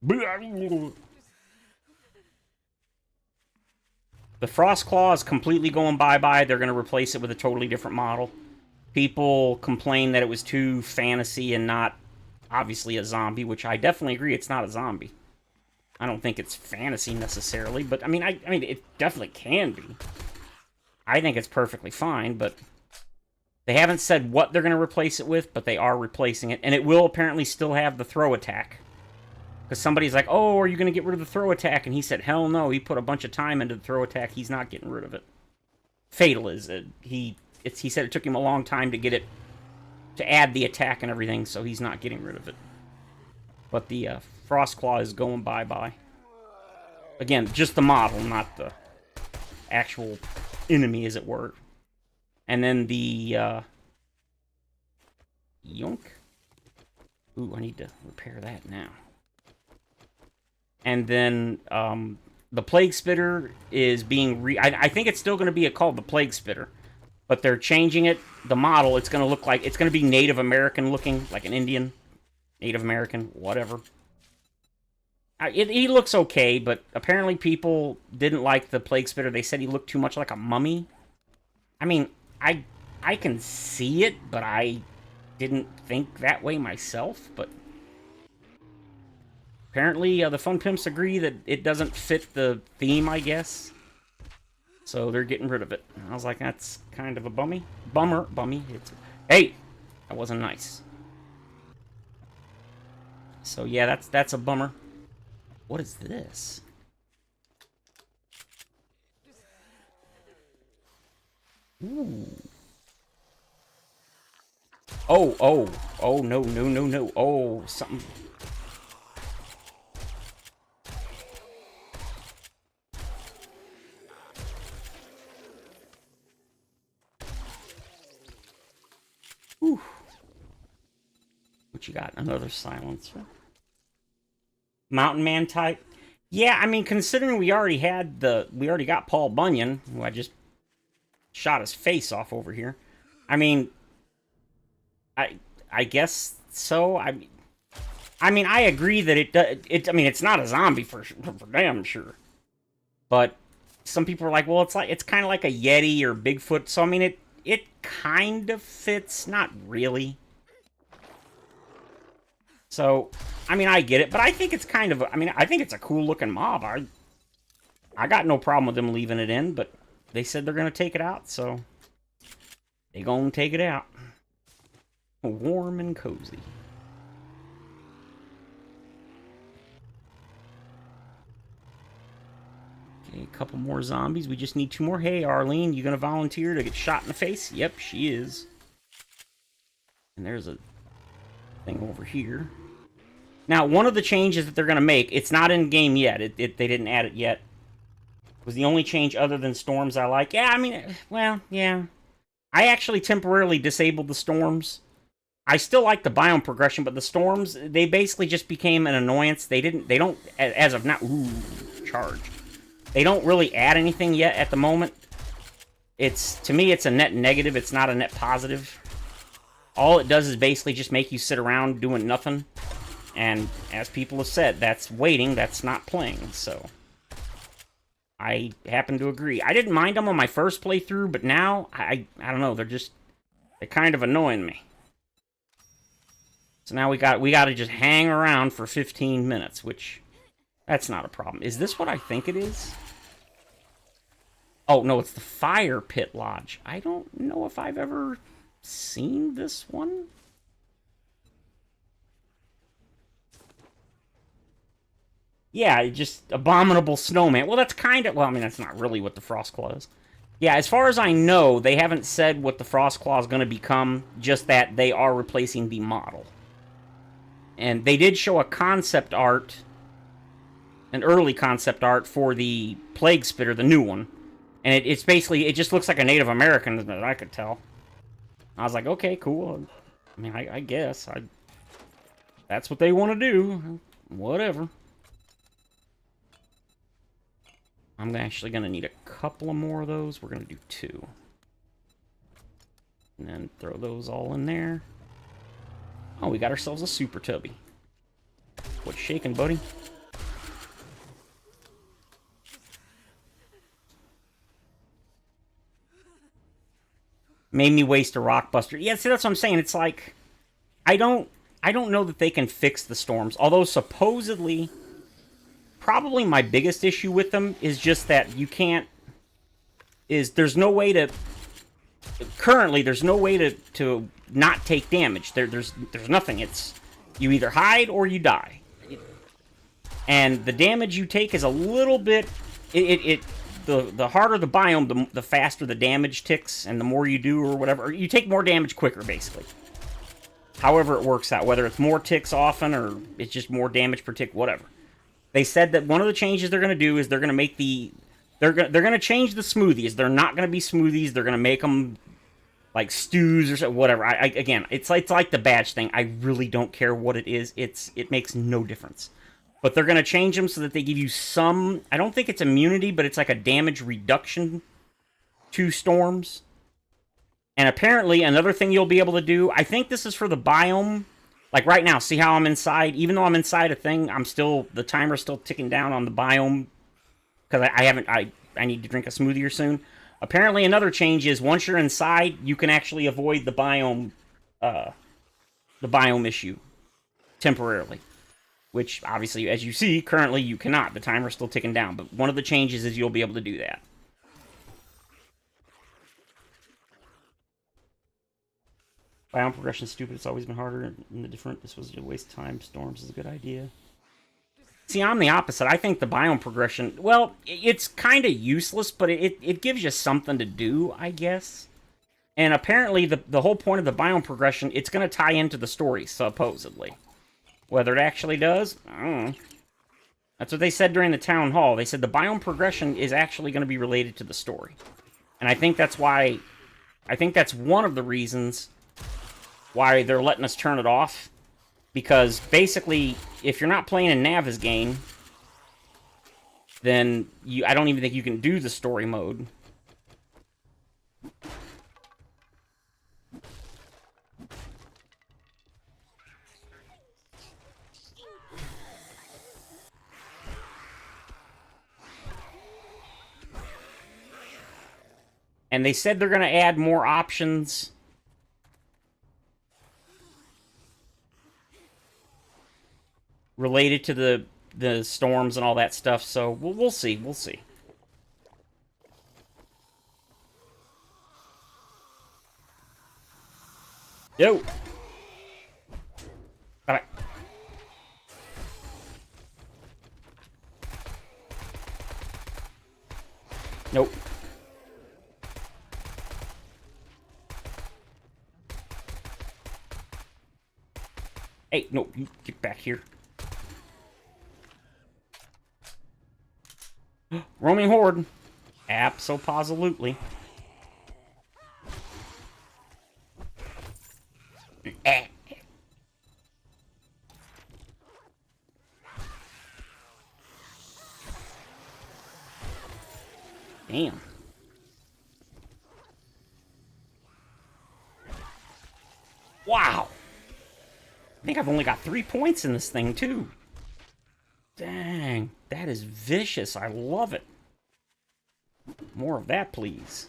The Frost Claw is completely going bye-bye. They're going to replace it with a totally different model. People complain that it was too fantasy and not, obviously, a zombie, which I definitely agree it's not a zombie. I don't think it's fantasy necessarily, but I mean, it definitely can be. I think it's perfectly fine, but they haven't said what they're going to replace it with, but they are replacing it, and it will apparently still have the throw attack. Because somebody's like, oh, are you going to get rid of the throw attack? And he said, hell no, he put a bunch of time into the throw attack, he's not getting rid of it. Fatal is it. He said it took him a long time to get it, to add the attack and everything, so he's not getting rid of it. But the Frostclaw is going bye-bye. Again, just the model, not the actual enemy, as it were. And then the Yonk. Ooh, I need to repair that now. And then the Plague Spitter is being I think it's still going to be called the Plague Spitter, but they're changing it. The model, it's going to look like, it's going to be Native American looking, like an Indian, Native American, whatever. He looks okay, but apparently people didn't like the Plague Spitter. They said he looked too much like a mummy. I mean, I can see it, but I didn't think that way myself, but apparently the Fun Pimps agree that it doesn't fit the theme, I guess. So they're getting rid of it. I was like, that's kind of a bummy. Bummy. Hey! That wasn't nice. So yeah, that's a bummer. What is this? Ooh. Oh, no. Oh, something. Whew. What you got? Another silencer. Mountain Man type? Yeah, I mean, considering we already got Paul Bunyan, who I just shot his face off over here. I mean, I guess so. I mean, I agree that it's not a zombie for damn sure. But some people are like, well, it's kind of like a Yeti or Bigfoot. So I mean, it kind of fits, not really. So, I mean, I get it, but I think it's kind of, I think it's a cool looking mob. I got no problem with them leaving it in, but they said they're going to take it out, so they going to take it out. Warm and cozy. Okay, a couple more zombies. We just need 2 more. Hey, Arlene, you going to volunteer to get shot in the face? Yep, she is. And there's a thing over here. Now, one of the changes that they're going to make, it's not in game yet. They didn't add it yet. It was the only change other than storms I like. Yeah, I mean, well, yeah. I actually temporarily disabled the storms. I still like the biome progression, but the storms, they basically just became an annoyance. They don't, as of now, ooh, charge. They don't really add anything yet at the moment. To me, it's a net negative. It's not a net positive. All it does is basically just make you sit around doing nothing. And as people have said, that's waiting, that's not playing, so I happen to agree. I didn't mind them on my first playthrough, but now, I don't know, they're kind of annoying me. So now we got to just hang around for 15 minutes, which, that's not a problem. Is this what I think it is? Oh, no, it's the Fire Pit Lodge. I don't know if I've ever seen this one. Yeah, just abominable snowman. Well, that's kind of... Well, I mean, that's not really what the Frostclaw is. Yeah, as far as I know, they haven't said what the Frostclaw is going to become, just that they are replacing the model. And they did show a concept art, an early concept art for the Plague Spitter, the new one. And it's basically... It just looks like a Native American, that I could tell. I was like, okay, cool. I mean, I guess. That's what they want to do. Whatever. I'm actually going to need a couple of more of those. We're going to do 2. And then throw those all in there. Oh, we got ourselves a Super Tubby. What's shaking, buddy? Made me waste a Rock Buster. Yeah, see, that's what I'm saying. It's like, I don't know that they can fix the storms. Although, supposedly, probably my biggest issue with them is just that you can't... there's no way to... Currently, there's no way to not take damage. There's nothing. It's... You either hide or you die. And the damage you take is a little bit... The harder the biome, the faster the damage ticks, and the more you do or whatever. You take more damage quicker, basically. However it works out, whether it's more ticks often or it's just more damage per tick, whatever. They said that one of the changes they're going to do is they're going to make the... They're going to change the smoothies. They're not going to be smoothies. They're going to make them like stews or something, whatever. Again, it's like the badge thing. I really don't care what it is. It makes no difference. But they're going to change them so that they give you some... I don't think it's immunity, but it's like a damage reduction to storms. And apparently, another thing you'll be able to do... I think this is for the biome. Like right now, see how I'm inside? Even though I'm inside a thing, I'm still... The timer's still ticking down on the biome. Because I need to drink a smoothie soon. Apparently, another change is once you're inside, you can actually avoid the biome issue. Temporarily. Which, obviously, as you see, currently you cannot. The timer's still ticking down. But one of the changes is you'll be able to do that. Biome progression is stupid. It's always been harder in the different. This was a waste of time. Storms is a good idea. See, I'm the opposite. I think the biome progression... Well, it's kind of useless, but it gives you something to do, I guess. And apparently, the whole point of the biome progression, it's going to tie into the story, supposedly. Whether it actually does, I don't know. That's what they said during the town hall. They said the biome progression is actually going to be related to the story. And I think that's why... I think that's one of the reasons why they're letting us turn it off. Because, basically, if you're not playing in Navezgane, then I don't even think you can do the story mode. And they said they're going to add more options. Related to the storms and all that stuff. So we'll see. We'll see. Yo. Bye-bye. Nope. Hey, no, you get back here. Roaming Horde. Abso-positively. Damn. Wow. I think I've only got 3 points in this thing, too. Dang. That is vicious. I love it. More of that, please.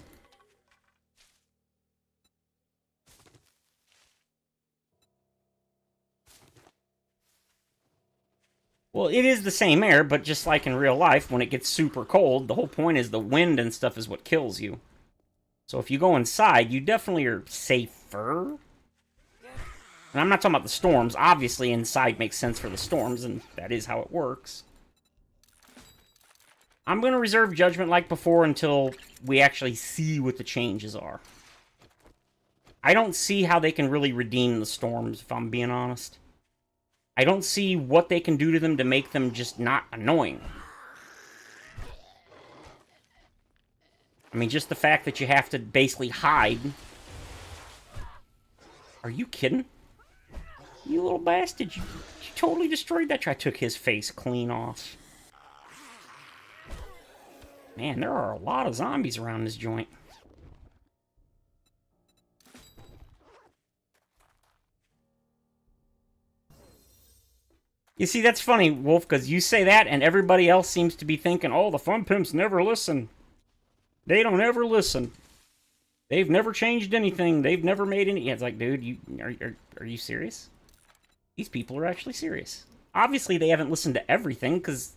Well, it is the same air, but just like in real life, when it gets super cold, the whole point is the wind and stuff is what kills you. So if you go inside, you definitely are safer. And I'm not talking about the storms. Obviously, inside makes sense for the storms, and that is how it works. I'm going to reserve judgment like before until we actually see what the changes are. I don't see how they can really redeem the storms, if I'm being honest. I don't see what they can do to them to make them just not annoying. I mean, just the fact that you have to basically hide. Are you kidding? You little bastard. You totally destroyed that. I took his face clean off. Man, there are a lot of zombies around this joint. You see, that's funny, Wolf, because you say that, and everybody else seems to be thinking, oh, the Fun Pimps never listen. They don't ever listen. They've never changed anything. They've never made any... Yeah, it's like, dude, are you serious? These people are actually serious. Obviously, they haven't listened to everything, because...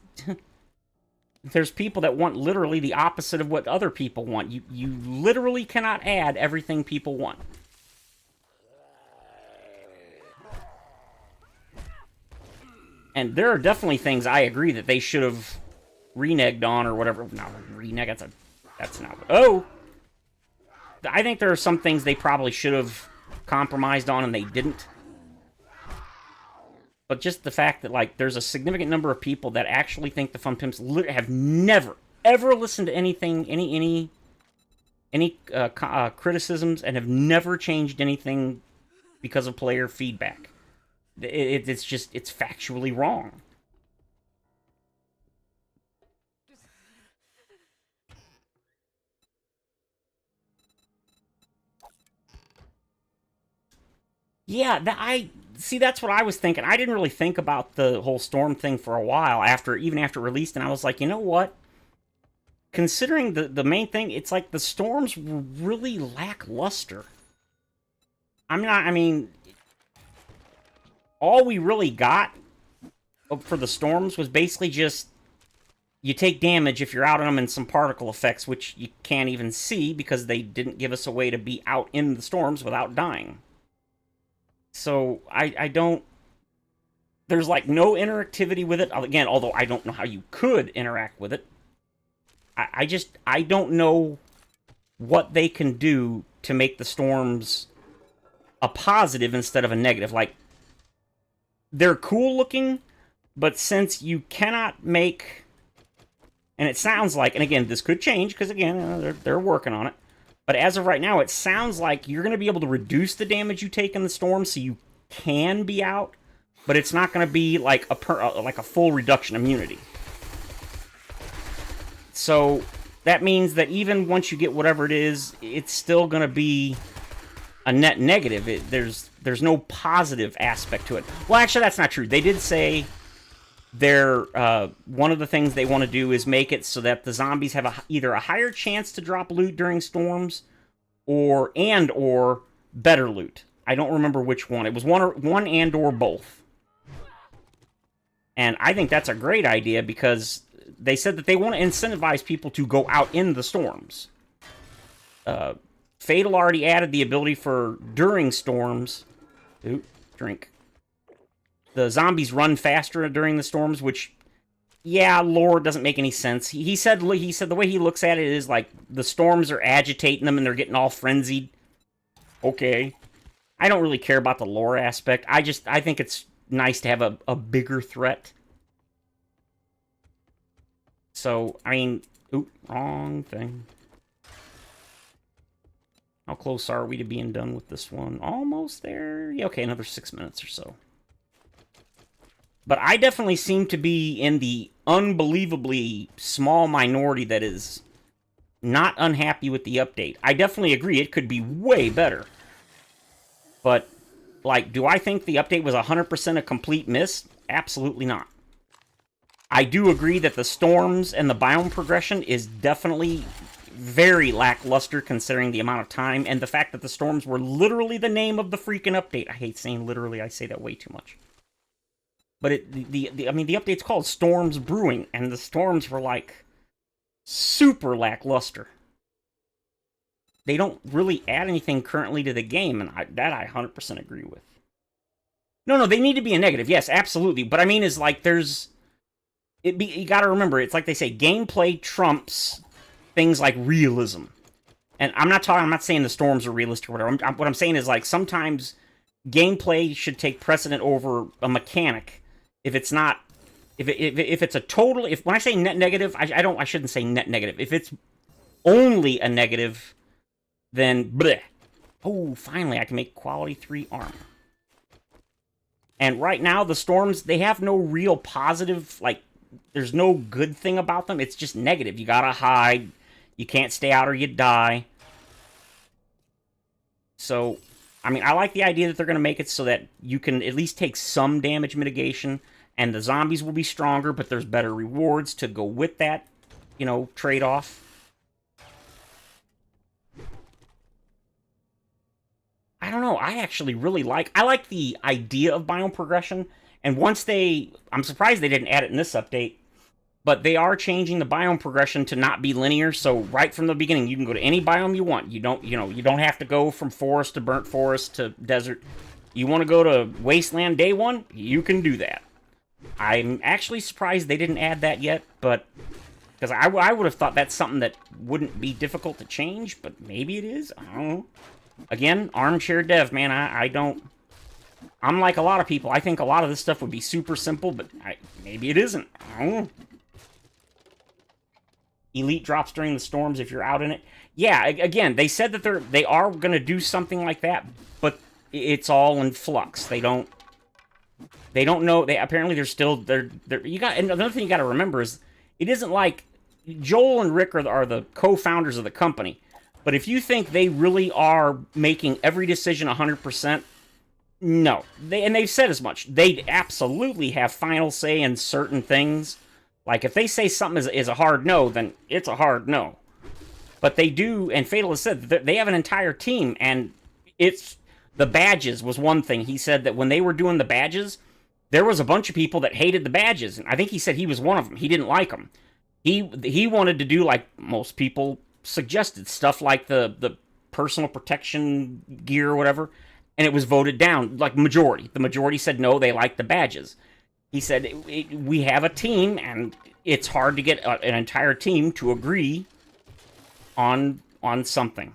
there's people that want literally the opposite of what other people want. You literally cannot add everything people want. And there are definitely things I agree that they should have reneged on or whatever. No, renege, that's not what... Oh! I think there are some things they probably should have compromised on and they didn't. But just the fact that, like, there's a significant number of people that actually think the Fun Pimps have never, ever listened to anything, any criticisms, and have never changed anything because of player feedback. It's just, it's factually wrong. Yeah, see, that's what I was thinking. I didn't really think about the whole Storm thing for a while, even after it released, and I was like, you know what? Considering the main thing, it's like the Storms were really lackluster. I mean, all we really got for the Storms was basically just, you take damage if you're out on them and some particle effects, which you can't even see because they didn't give us a way to be out in the Storms without dying. So, I don't... There's, like, no interactivity with it. Again, although I don't know how you could interact with it. I don't know what they can do to make the Storms a positive instead of a negative. Like, they're cool looking, but since you cannot make... And it sounds like... And again, this could change, because again, they're working on it. But as of right now, it sounds like you're going to be able to reduce the damage you take in the storm so you can be out, but it's not going to be like a full reduction immunity. So that means that even once you get whatever it is, it's still going to be a net negative. There's no positive aspect to it. Well, actually, that's not true. They did say one of the things they want to do is make it so that the zombies have either a higher chance to drop loot during storms or better loot. I don't remember which one. It was one and or both. And I think that's a great idea because they said that they want to incentivize people to go out in the storms. Fatal already added the ability for during storms. Ooh, drink. The zombies run faster during the storms, which, yeah, lore doesn't make any sense. He said the way he looks at it is like the storms are agitating them and they're getting all frenzied. Okay. I don't really care about the lore aspect. I think it's nice to have a bigger threat. So, I mean, oop, wrong thing. How close are we to being done with this one? Almost there. Yeah, okay, another 6 minutes or so. But I definitely seem to be in the unbelievably small minority that is not unhappy with the update. I definitely agree it could be way better. But, like, do I think the update was 100% a complete miss? Absolutely not. I do agree that the storms and the biome progression is definitely very lackluster considering the amount of time and the fact that the storms were literally the name of the freaking update. I hate saying literally, I say that way too much. But I mean, the update's called Storms Brewing, and the storms were, like, super lackluster. They don't really add anything currently to the game, and I 100% agree with. No, they need to be a negative, yes, absolutely. But I mean, is like, you gotta remember, it's like they say, gameplay trumps things like realism. And I'm not saying the storms are realistic or whatever. What I'm saying is, like, sometimes gameplay should take precedent over a mechanic. If it's not, if it's a total, when I say net negative, I shouldn't say net negative. If it's only a negative, then bleh. Oh, finally, I can make quality 3 armor. And right now, the storms, they have no real positive, like, there's no good thing about them. It's just negative. You gotta hide. You can't stay out or you die. So, I mean, I like the idea that they're going to make it so that you can at least take some damage mitigation, and the zombies will be stronger, but there's better rewards to go with that, you know, trade-off. I don't know, I actually really I like the idea of biome progression, and I'm surprised they didn't add it in this update, but they are changing the biome progression to not be linear, so right from the beginning, you can go to any biome you want. You don't have to go from forest to burnt forest to desert. You want to go to wasteland day one? You can do that. I'm actually surprised they didn't add that yet, but because I would have thought that's something that wouldn't be difficult to change, but maybe it is. I don't know. Again, armchair dev, man. I'm like a lot of people. I think a lot of this stuff would be super simple, but maybe it isn't. I don't know. Elite drops during the storms if you're out in it. Yeah, again, they said that they are going to do something like that, but it's all in flux. They don't know. Apparently they're still another thing you got to remember is it isn't like Joel and Rick are the co-founders of the company. But if you think they really are making every decision 100%, no. They've said as much. They absolutely have final say in certain things. Like, if they say something is a hard no, then it's a hard no. But they do, and Fatal has said, they have an entire team, and the badges was one thing. He said that when they were doing the badges, there was a bunch of people that hated the badges. And I think he said he was one of them. He didn't like them. He wanted to do, like most people suggested, stuff like the personal protection gear or whatever, and it was voted down, like majority. The majority said no, they like the badges. He said, we have a team, and it's hard to get an entire team to agree on something.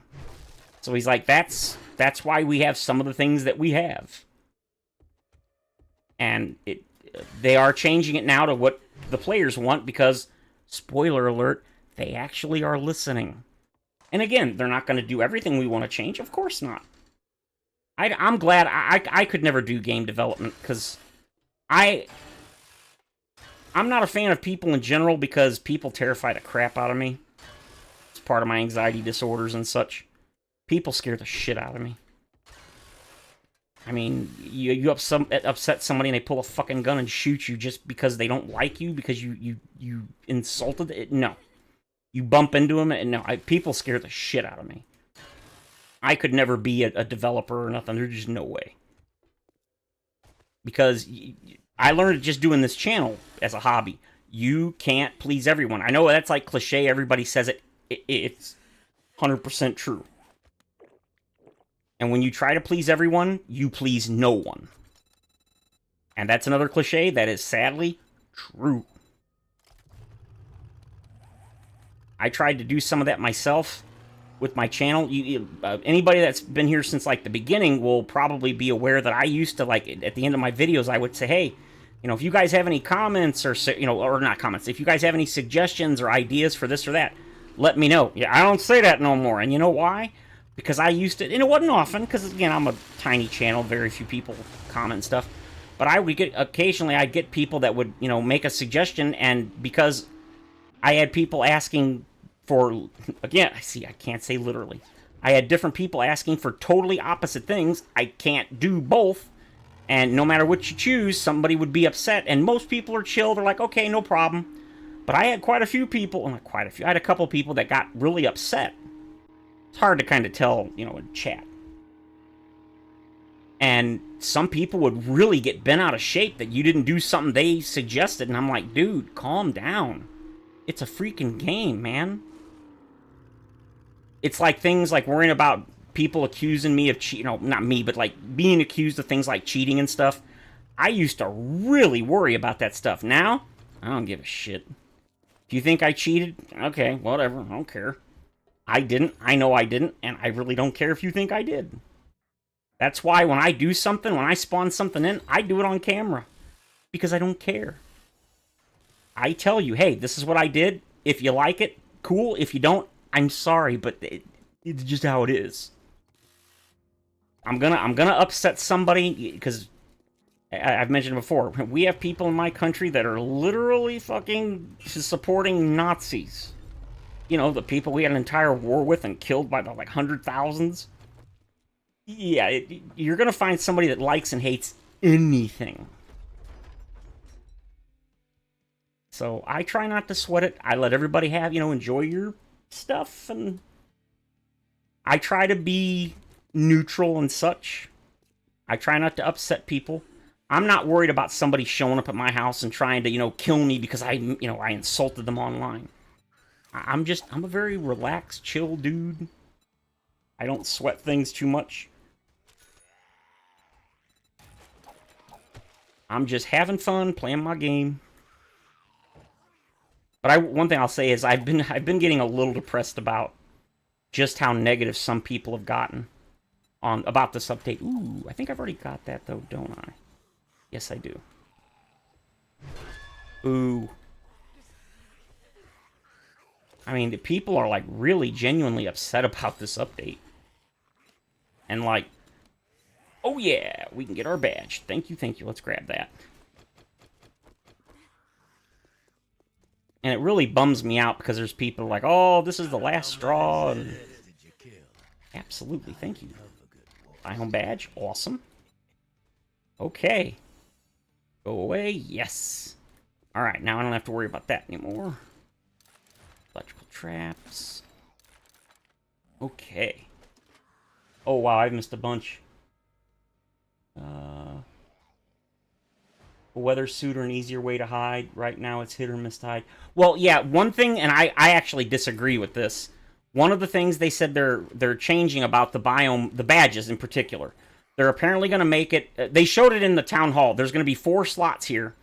So he's like, that's why we have some of the things that we have. And they are changing it now to what the players want, because, spoiler alert, they actually are listening. And again, they're not going to do everything we want to change. Of course not. I'm glad I could never do game development, because I'm not a fan of people in general, because people terrify the crap out of me. It's part of my anxiety disorders and such. People scare the shit out of me. I mean, you upset somebody and they pull a fucking gun and shoot you just because they don't like you, because you insulted it? No. You bump into them, and no, people scare the shit out of me. I could never be a developer or nothing. There's just no way. Because I learned just doing this channel as a hobby. You can't please everyone. I know that's like cliche. Everybody says it. It's 100% true. And when you try to please everyone, you please no one. And that's another cliche that is sadly true. I tried to do some of that myself with my channel. Anybody that's been here since like the beginning will probably be aware that I used to, like, at the end of my videos, I would say, hey, if you guys have any comments or not comments, if you guys have any suggestions or ideas for this or that, let me know. Yeah, I don't say that no more. And you know why? Because I used to, and it wasn't often, because again, I'm a tiny channel, very few people comment and stuff. But I would occasionally I'd get people that would, make a suggestion, and because I had people asking for, again, I can't say literally. I had different people asking for totally opposite things. I can't do both. And no matter what you choose, somebody would be upset. And most people are chill. They're like, okay, no problem. But I had quite a few people, well, not quite a few, I had a couple people that got really upset. It's hard to kind of tell, in chat. And some people would really get bent out of shape that you didn't do something they suggested. And I'm like, dude, calm down. It's a freaking game, man. It's like things like worrying about people accusing me of cheating. Not me, but like being accused of things like cheating and stuff. I used to really worry about that stuff. Now, I don't give a shit. If you think I cheated, okay, whatever. I don't care. I didn't. I know I didn't. And I really don't care if you think I did. That's why when I do something, when I spawn something in, I do it on camera. Because I don't care. I tell you, hey, this is what I did. If you like it, cool. If you don't, I'm sorry, but it's just how it is. I'm gonna upset somebody, because I've mentioned before, we have people in my country that are literally fucking supporting Nazis. You know, the people we had an entire war with and killed by the like hundred thousands. Yeah, you're gonna find somebody that likes and hates anything. So I try not to sweat it. I let everybody have, enjoy your stuff, and I try to be neutral and such. I try not to upset people. I'm not worried about somebody showing up at my house and trying to, kill me because I insulted them online. I'm a very relaxed, chill dude. I don't sweat things too much. I'm just having fun, playing my game. But one thing I'll say is I've been getting a little depressed about just how negative some people have gotten about this update. Ooh, I think I've already got that though, don't I? Yes, I do. Ooh. I mean, the people are like really genuinely upset about this update. And like, oh yeah, we can get our badge. Thank you, thank you. Let's grab that. And it really bums me out because there's people like, oh, this is the last straw. And... Absolutely, thank you. Biome badge, awesome. Okay. Go away, yes. Alright, now I don't have to worry about that anymore. Electrical traps. Okay. Oh wow, I've missed a bunch. A weather suit or an easier way to hide. Right now it's hit or miss to hide. Well, yeah, one thing, and I actually disagree with this. One of the things they said they're changing about the biome, the badges in particular. They're apparently going to make it... They showed it in the town hall. There's going to be 4 slots here.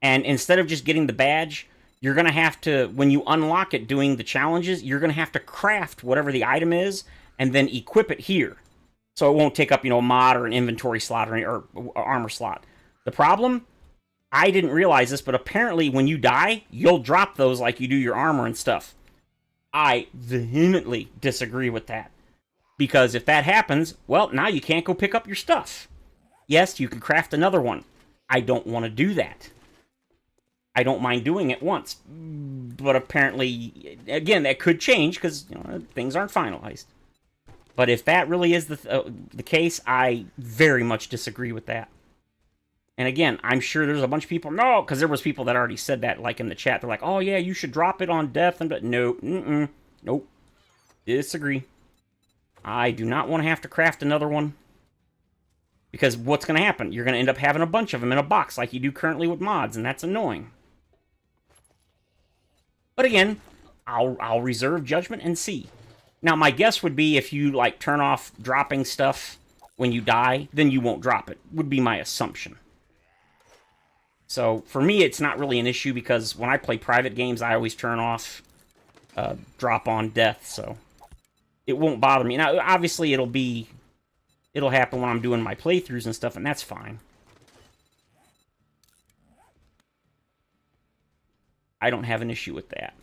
And instead of just getting the badge, you're going to have to... When you unlock it doing the challenges, you're going to have to craft whatever the item is and then equip it here. So it won't take up, a mod or an inventory slot or armor slot. The problem... I didn't realize this, but apparently when you die, you'll drop those like you do your armor and stuff. I vehemently disagree with that. Because if that happens, well, now you can't go pick up your stuff. Yes, you can craft another one. I don't want to do that. I don't mind doing it once. But apparently, again, that could change because things aren't finalized. But if that really is the case, I very much disagree with that. And again, I'm sure there's a bunch of people, no, because there was people that already said that, like in the chat. They're like, oh yeah, you should drop it on death. And no, nope, disagree. I do not want to have to craft another one. Because what's going to happen? You're going to end up having a bunch of them in a box like you do currently with mods, and that's annoying. But again, I'll reserve judgment and see. Now, my guess would be if you, like, turn off dropping stuff when you die, then you won't drop it, would be my assumption. So, for me, it's not really an issue because when I play private games, I always turn off drop on death, so it won't bother me. Now, obviously, it'll happen when I'm doing my playthroughs and stuff, and that's fine. I don't have an issue with that.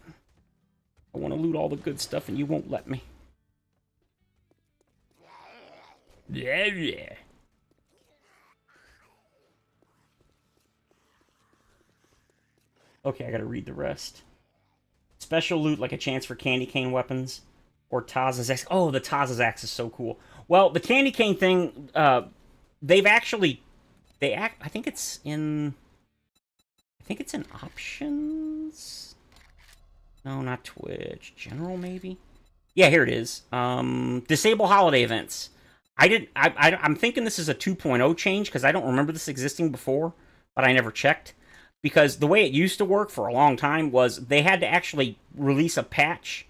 I want to loot all the good stuff, and you won't let me. Yeah. Okay, I gotta read the rest. Special loot like a chance for candy cane weapons. Or Taz's axe. Oh, the Taz's axe is so cool. Well, the candy cane thing, they've actually... I think it's in options? No, not Twitch. General, maybe? Yeah, here it is. Disable holiday events. I'm thinking this is a 2.0 change, because I don't remember this existing before, but I never checked. Because the way it used to work for a long time was they had to actually release a patch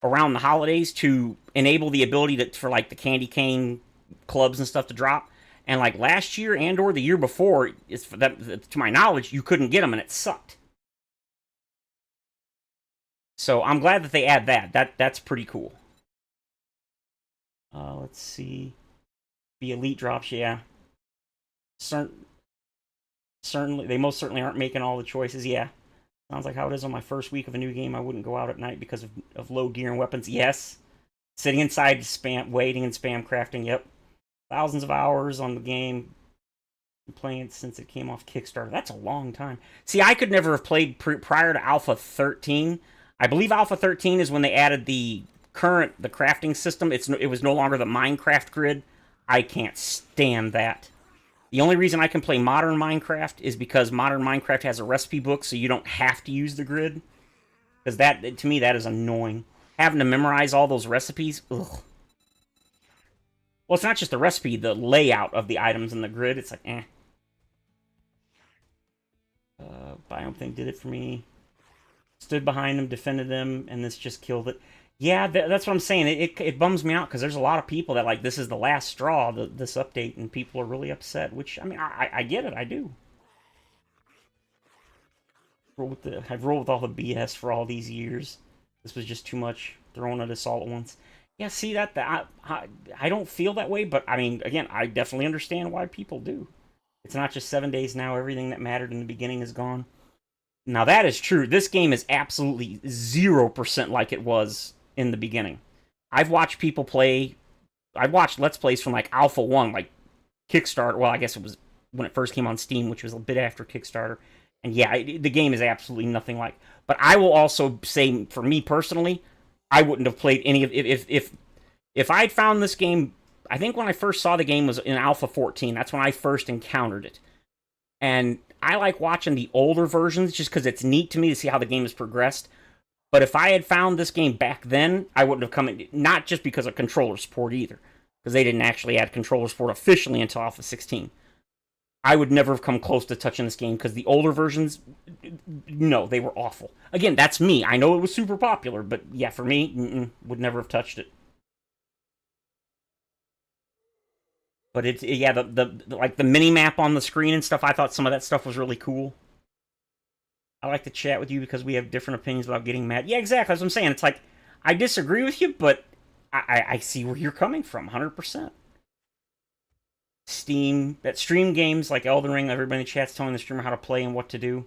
around the holidays to enable the ability for like the candy cane clubs and stuff to drop. And like last year and or the year before, to my knowledge, you couldn't get them and it sucked. So I'm glad that they add that. That's pretty cool. Let's see. The elite drops, yeah. Certainly, they most certainly aren't making all the choices. Yeah, sounds like how it is on my first week of a new game. I wouldn't go out at night because of low gear and weapons. Yes, sitting inside, waiting and spam crafting. Yep, thousands of hours on the game. I'm playing it since it came off Kickstarter. That's a long time. See, I could never have played prior to Alpha 13. I believe Alpha 13 is when they added the crafting system. It was no longer the Minecraft grid. I can't stand that. The only reason I can play modern Minecraft is because modern Minecraft has a recipe book, so you don't have to use the grid. Because that, to me, that is annoying. Having to memorize all those recipes, ugh. Well, it's not just the recipe, the layout of the items in the grid. It's like, eh. Biome thing did it for me. Stood behind them, defended them, and this just killed it. Yeah, that's what I'm saying. It bums me out because there's a lot of people that, like, this is the last straw, this update, and people are really upset, which, I mean, I get it, I do. I've rolled with all the BS for all these years. This was just too much, throwing at us all at once. Yeah, see, I don't feel that way, but, I mean, again, I definitely understand why people do. It's not just 7 days now, everything that mattered in the beginning is gone. Now, that is true. This game is absolutely 0% like it was in the beginning. I've watched people play... I've watched Let's Plays from, like, Alpha 1, like, Kickstarter. Well, I guess it was when it first came on Steam, which was a bit after Kickstarter. And, yeah, the game is absolutely nothing like... But I will also say, for me personally, I wouldn't have played any of... If I'd found this game... I think when I first saw the game was in Alpha 14. That's when I first encountered it. And I like watching the older versions just because it's neat to me to see how the game has progressed. But if I had found this game back then, I wouldn't have come in, not just because of controller support either, because they didn't actually add controller support officially until Alpha 16. I would never have come close to touching this game because the older versions, no, they were awful. Again, that's me. I know it was super popular, but yeah, for me, would never have touched it. But it's, yeah, like the mini map on the screen and stuff, I thought some of that stuff was really cool. I like to chat with you because we have different opinions about getting mad. Yeah, exactly. That's what I'm saying. It's like, I disagree with you, but I see where you're coming from, 100%. Steam, that stream games like Elden Ring, everybody in the chat's telling the streamer how to play and what to do.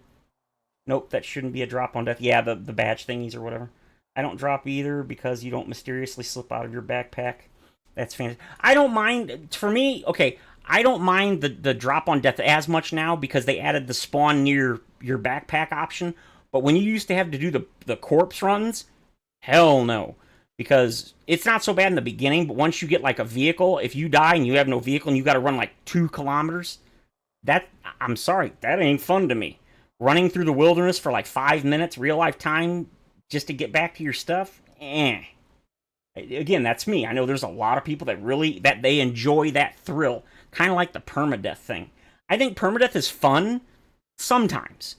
Nope, that shouldn't be a drop on death. Yeah, the badge thingies or whatever. I don't drop either because you don't mysteriously slip out of your backpack. That's fantastic. I don't mind, for me, okay, I don't mind the drop on death as much now because they added the spawn near your backpack option. But when you used to have to do the corpse runs, hell no. Because it's not so bad in the beginning, but once you get like a vehicle, if you die and you have no vehicle and you got to run like 2 kilometers, I'm sorry, that ain't fun to me. Running through the wilderness for like 5 minutes, real life time, just to get back to your stuff, Again, that's me. I know there's a lot of people that they enjoy that thrill. Kind of like the permadeath thing. I think permadeath is fun sometimes,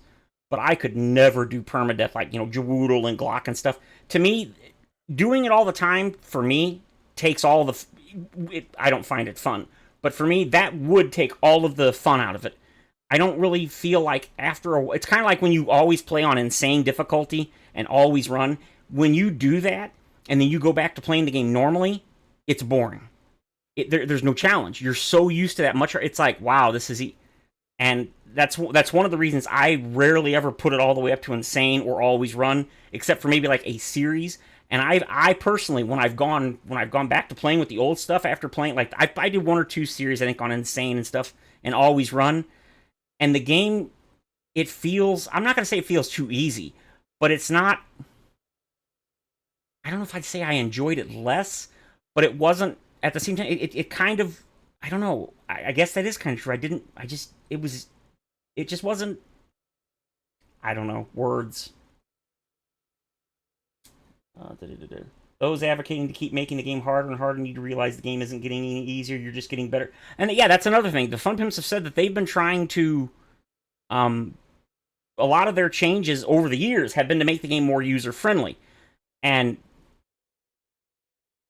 but I could never do permadeath like, Jawoodle and Glock and stuff. To me, doing it all the time, for me, takes all I don't find it fun. But for me, that would take all of the fun out of it. I don't really feel like it's kind of like when you always play on insane difficulty and always run. When you do that, and then you go back to playing the game normally, it's boring. There's no challenge. You're so used to that much. It's like, wow, this is... And that's one of the reasons I rarely ever put it all the way up to insane or always run, except for maybe like a series. And I personally, when I've gone back to playing with the old stuff after playing, like I did 1 or 2 series, I think, on insane and stuff, and always run. And the game, it feels... I'm not going to say it feels too easy, but it's not... I don't know if I'd say I enjoyed it less, but it wasn't, at the same time, it kind of, I don't know, I guess that is kind of true. It just wasn't, I don't know, words. Those advocating to keep making the game harder and harder need to realize the game isn't getting any easier, you're just getting better. And yeah, that's another thing. The Fun Pimps have said that they've been trying to, a lot of their changes over the years have been to make the game more user-friendly. And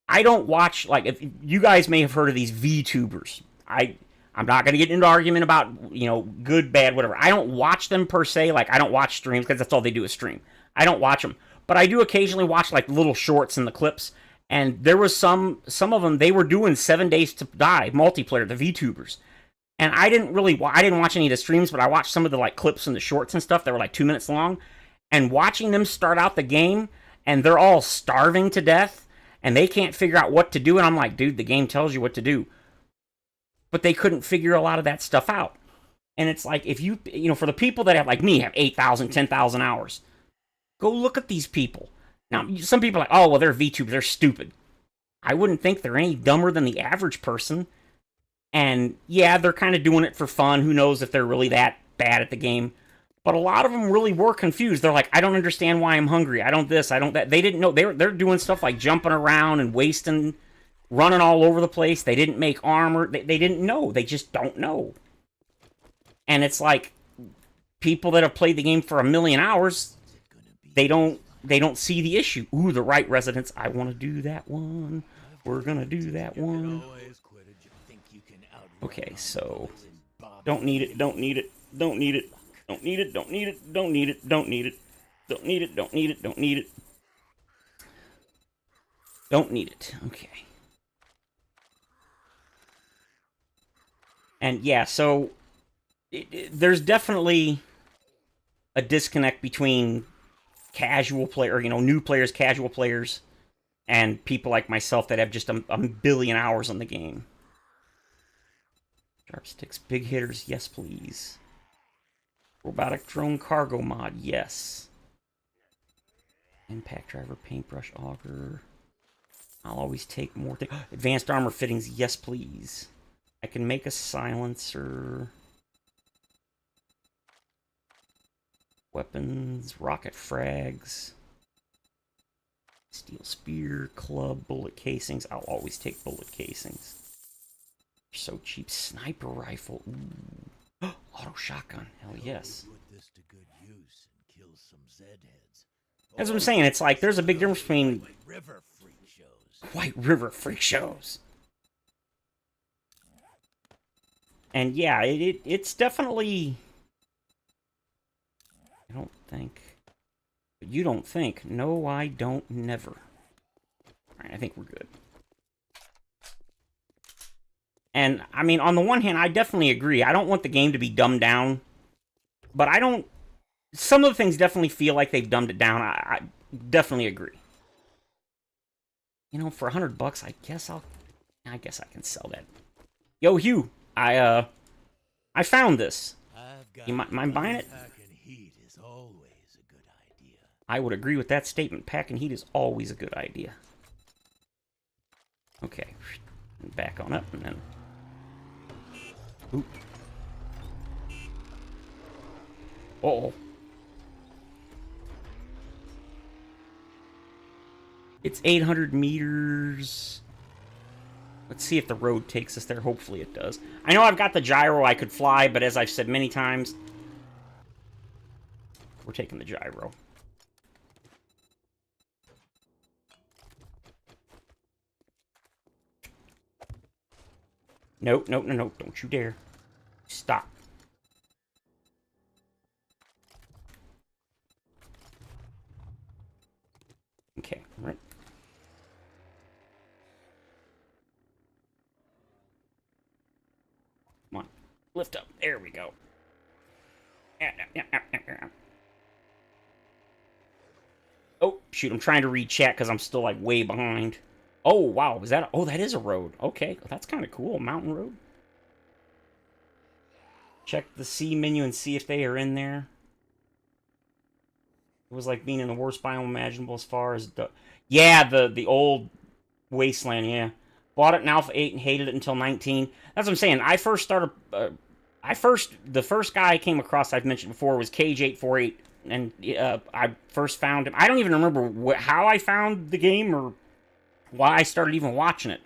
I don't watch, like, if you guys may have heard of these VTubers. I'm not going to get into an argument about, good, bad, whatever. I don't watch them per se. Like, I don't watch streams because that's all they do is stream. I don't watch them. But I do occasionally watch, like, little shorts and the clips. And there was some of them, they were doing 7 Days to Die multiplayer, the VTubers. And I didn't watch any of the streams, but I watched some of the, like, clips and the shorts and stuff that were, like, 2 minutes long. And watching them start out the game, and they're all starving to death, and they can't figure out what to do, and I'm like, dude, the game tells you what to do. But they couldn't figure a lot of that stuff out. And it's like, if you know, for the people that have, like me, have 8,000, 10,000 hours, go look at these people. Now, some people are like, oh, well, they're VTubers, they're stupid. I wouldn't think they're any dumber than the average person. And yeah, they're kind of doing it for fun. Who knows if they're really that bad at the game. But a lot of them really were confused. They're like, I don't understand why I'm hungry. I don't this, I don't that. They didn't know. They're doing stuff like jumping around and wasting, running all over the place. They didn't make armor. They didn't know. They just don't know. And it's like, people that have played the game for 1,000,000 hours, they don't see the issue. Ooh, the right residence. I want to do that one. We're gonna do that one. Okay, so don't need it. Don't need it. Don't need it. Don't need it. Don't need it. Don't need it. Don't need it. Don't need it. Don't need it. Don't need it. Don't need it. Okay. And yeah, so there's definitely a disconnect between casual player, you know, new players, casual players, and people like myself that have just a billion hours on the game. Sharp sticks, big hitters, yes please. Robotic drone cargo mod, yes. Impact driver, paintbrush, auger. I'll always take more things. Advanced armor fittings, yes please. I can make a silencer. Weapons, rocket frags. Steel spear, club, bullet casings. I'll always take bullet casings. They're so cheap. Sniper rifle. Ooh. Auto shotgun. Hell yes. That's what I'm saying. It's like there's a big difference between White River freak shows. And yeah, it's definitely. I don't think. But you don't think. No, I don't never. Alright, I think we're good. And, I mean, on the one hand, I definitely agree. I don't want the game to be dumbed down. But I don't... Some of the things definitely feel like they've dumbed it down. I definitely agree. You know, for $100, I guess I can sell that. Yo, Hugh! I found this. You mind buying it? I would agree with that statement. Pack and heat is always a good idea. Okay. Back on up and then... Oop. Uh-oh. It's 800 meters. Let's see if the road takes us there. Hopefully it does. I know I've got the gyro I could fly, but as I've said many times, we're taking the gyro. Nope, nope, no, no, don't you dare. Stop. Okay, right. Come on, lift up. There we go. Oh, shoot, I'm trying to read chat because I'm still, like, way behind. Oh, wow, is that... Oh, that is a road. Okay, that's kind of cool. Mountain road. Check the C menu and see if they are in there. It was like being in the worst biome imaginable as far as... Yeah, the old wasteland, yeah. Bought it in Alpha 8 and hated it until 19. That's what I'm saying. I first started... the first guy I came across I've mentioned before was Cage848. And I first found him... I don't even remember how I found the game or... why I started even watching it.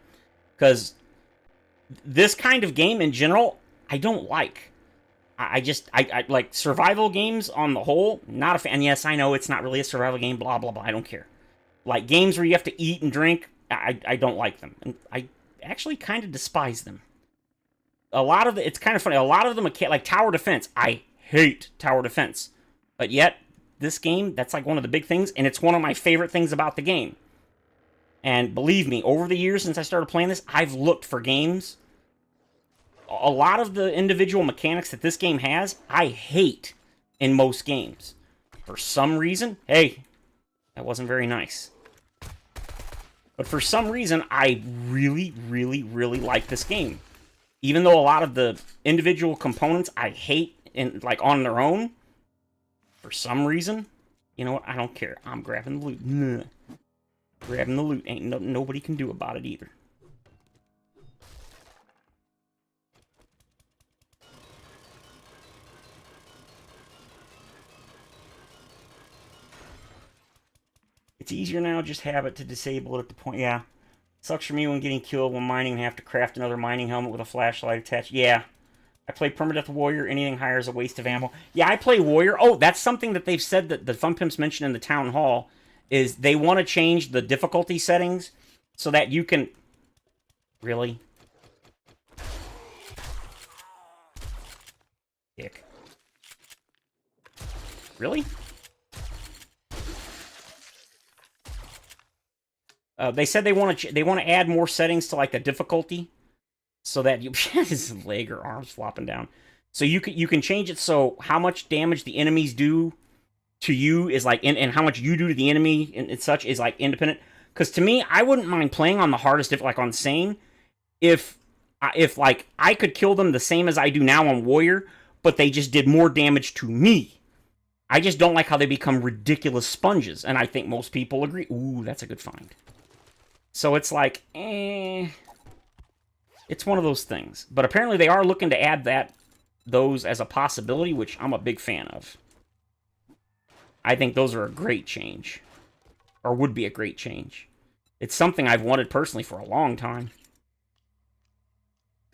Because this kind of game in general, I don't like. I like survival games on the whole, not a fan. And yes, I know it's not really a survival game, blah, blah, blah. I don't care. Like games where you have to eat and drink, I don't like them. And I actually kind of despise them. A lot of it's kind of funny. A lot of them, like tower defense, I hate tower defense. But yet, this game, that's like one of the big things, and it's one of my favorite things about the game. And believe me, over the years since I started playing this, I've looked for games. A lot of the individual mechanics that this game has, I hate in most games. For some reason, hey, that wasn't very nice. But for some reason, I really, really, really like this game. Even though a lot of the individual components I hate in like on their own, for some reason, you know what? I don't care. I'm grabbing the loot. Nah. Grabbing the loot. Ain't nobody can do about it either. It's easier now, just have it to disable it at the point. Yeah. Sucks for me when getting killed when mining and have to craft another mining helmet with a flashlight attached. Yeah. I play Permadeath Warrior. Anything higher is a waste of ammo. Yeah, I play Warrior. Oh, that's something that they've said that the Fun Pimps mentioned in the town hall is they want to change the difficulty settings so that you can... Really? Dick. Really? They said they want to add more settings to like the difficulty, so that you his leg or arms flopping down, so you can change it so how much damage the enemies do to you is like and how much you do to the enemy and such is like independent. Because to me, I wouldn't mind playing on the hardest like on Sane, if like I could kill them the same as I do now on Warrior, but they just did more damage to me. I just don't like how they become ridiculous sponges, and I think most people agree. Ooh, that's a good find. So it's like, it's one of those things. But apparently they are looking to add those as a possibility, which I'm a big fan of. I think those are a great change. Or would be a great change. It's something I've wanted personally for a long time.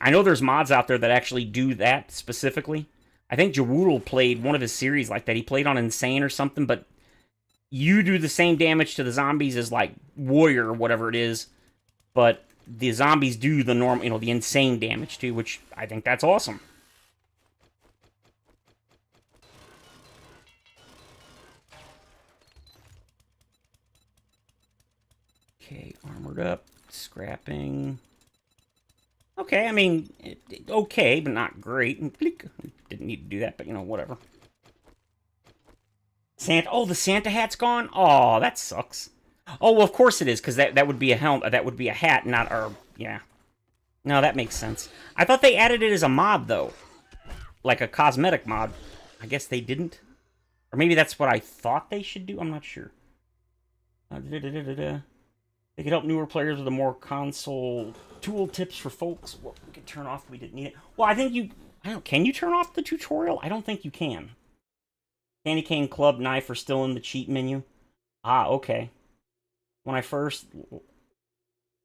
I know there's mods out there that actually do that specifically. I think Jawoodle played one of his series like that. He played on Insane or something, but you do the same damage to the zombies as, like, Warrior or whatever it is, but the zombies do the normal, you know, the insane damage too, which I think that's awesome. Okay, armored up, scrapping. Okay, I mean, okay, but not great. Didn't need to do that, but, you know, whatever. Santa. Oh, the Santa hat's gone? Oh, that sucks. Oh, well, of course it is, because that would be a helmet. That would be a hat, not our... Yeah. No, that makes sense. I thought they added it as a mod, though. Like a cosmetic mod. I guess they didn't. Or maybe that's what I thought they should do. I'm not sure. They could help newer players with a more console tool tips for folks. Well, we could turn off. We didn't need it. Well, I think you... I don't... Can you turn off the tutorial? I don't think you can. Candy cane, club, knife are still in the cheat menu. Ah, okay. When I first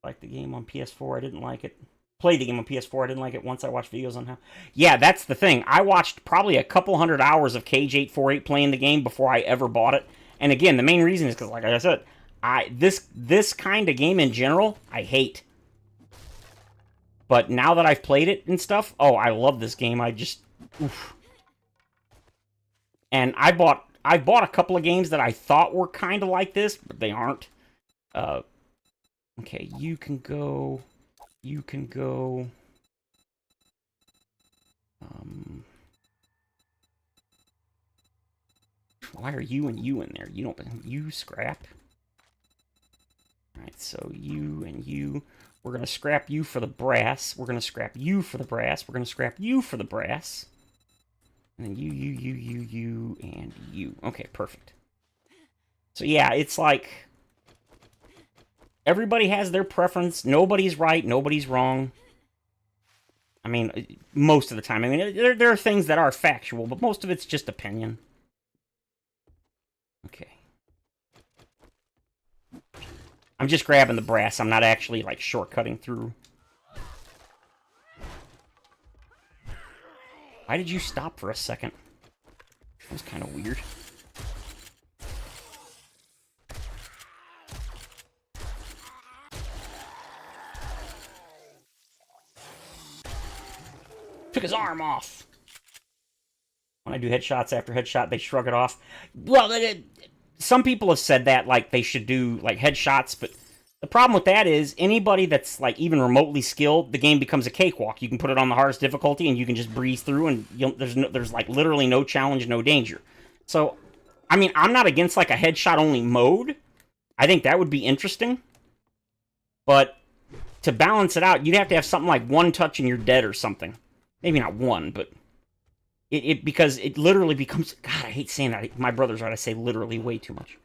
liked the game on PS4, I didn't like it. Played the game on PS4, I didn't like it once I watched videos on how... Yeah, that's the thing. I watched probably a couple hundred hours of Cage848 playing the game before I ever bought it. And again, the main reason is because, like I said, this kind of game in general, I hate. But now that I've played it and stuff, oh, I love this game. I just... Oof. And I bought a couple of games that I thought were kind of like this, but they aren't. Okay, you can go. Why are you and you in there? You don't. You scrap. All right, so you and you. We're gonna scrap you for the brass. We're gonna scrap you for the brass. We're gonna scrap you for the brass. And then you, and you. Okay, perfect. So yeah, it's like... Everybody has their preference. Nobody's right, nobody's wrong. I mean, most of the time. I mean, there are things that are factual, but most of it's just opinion. Okay. I'm just grabbing the brass. I'm not actually, like, shortcutting through. Why did you stop for a second? That was kind of weird. Took his arm off. When I do headshots after headshot, they shrug it off. Well, some people have said that, like, they should do, like, headshots, but the problem with that is anybody that's, like, even remotely skilled, the game becomes a cakewalk. You can put it on the hardest difficulty, and you can just breeze through, and there's like, literally no challenge, no danger. So, I mean, I'm not against, like, a headshot-only mode. I think that would be interesting. But to balance it out, you'd have to have something like one touch and you're dead or something. Maybe not one, but because it literally becomes... God, I hate saying that. My brother's right, I say literally way too much.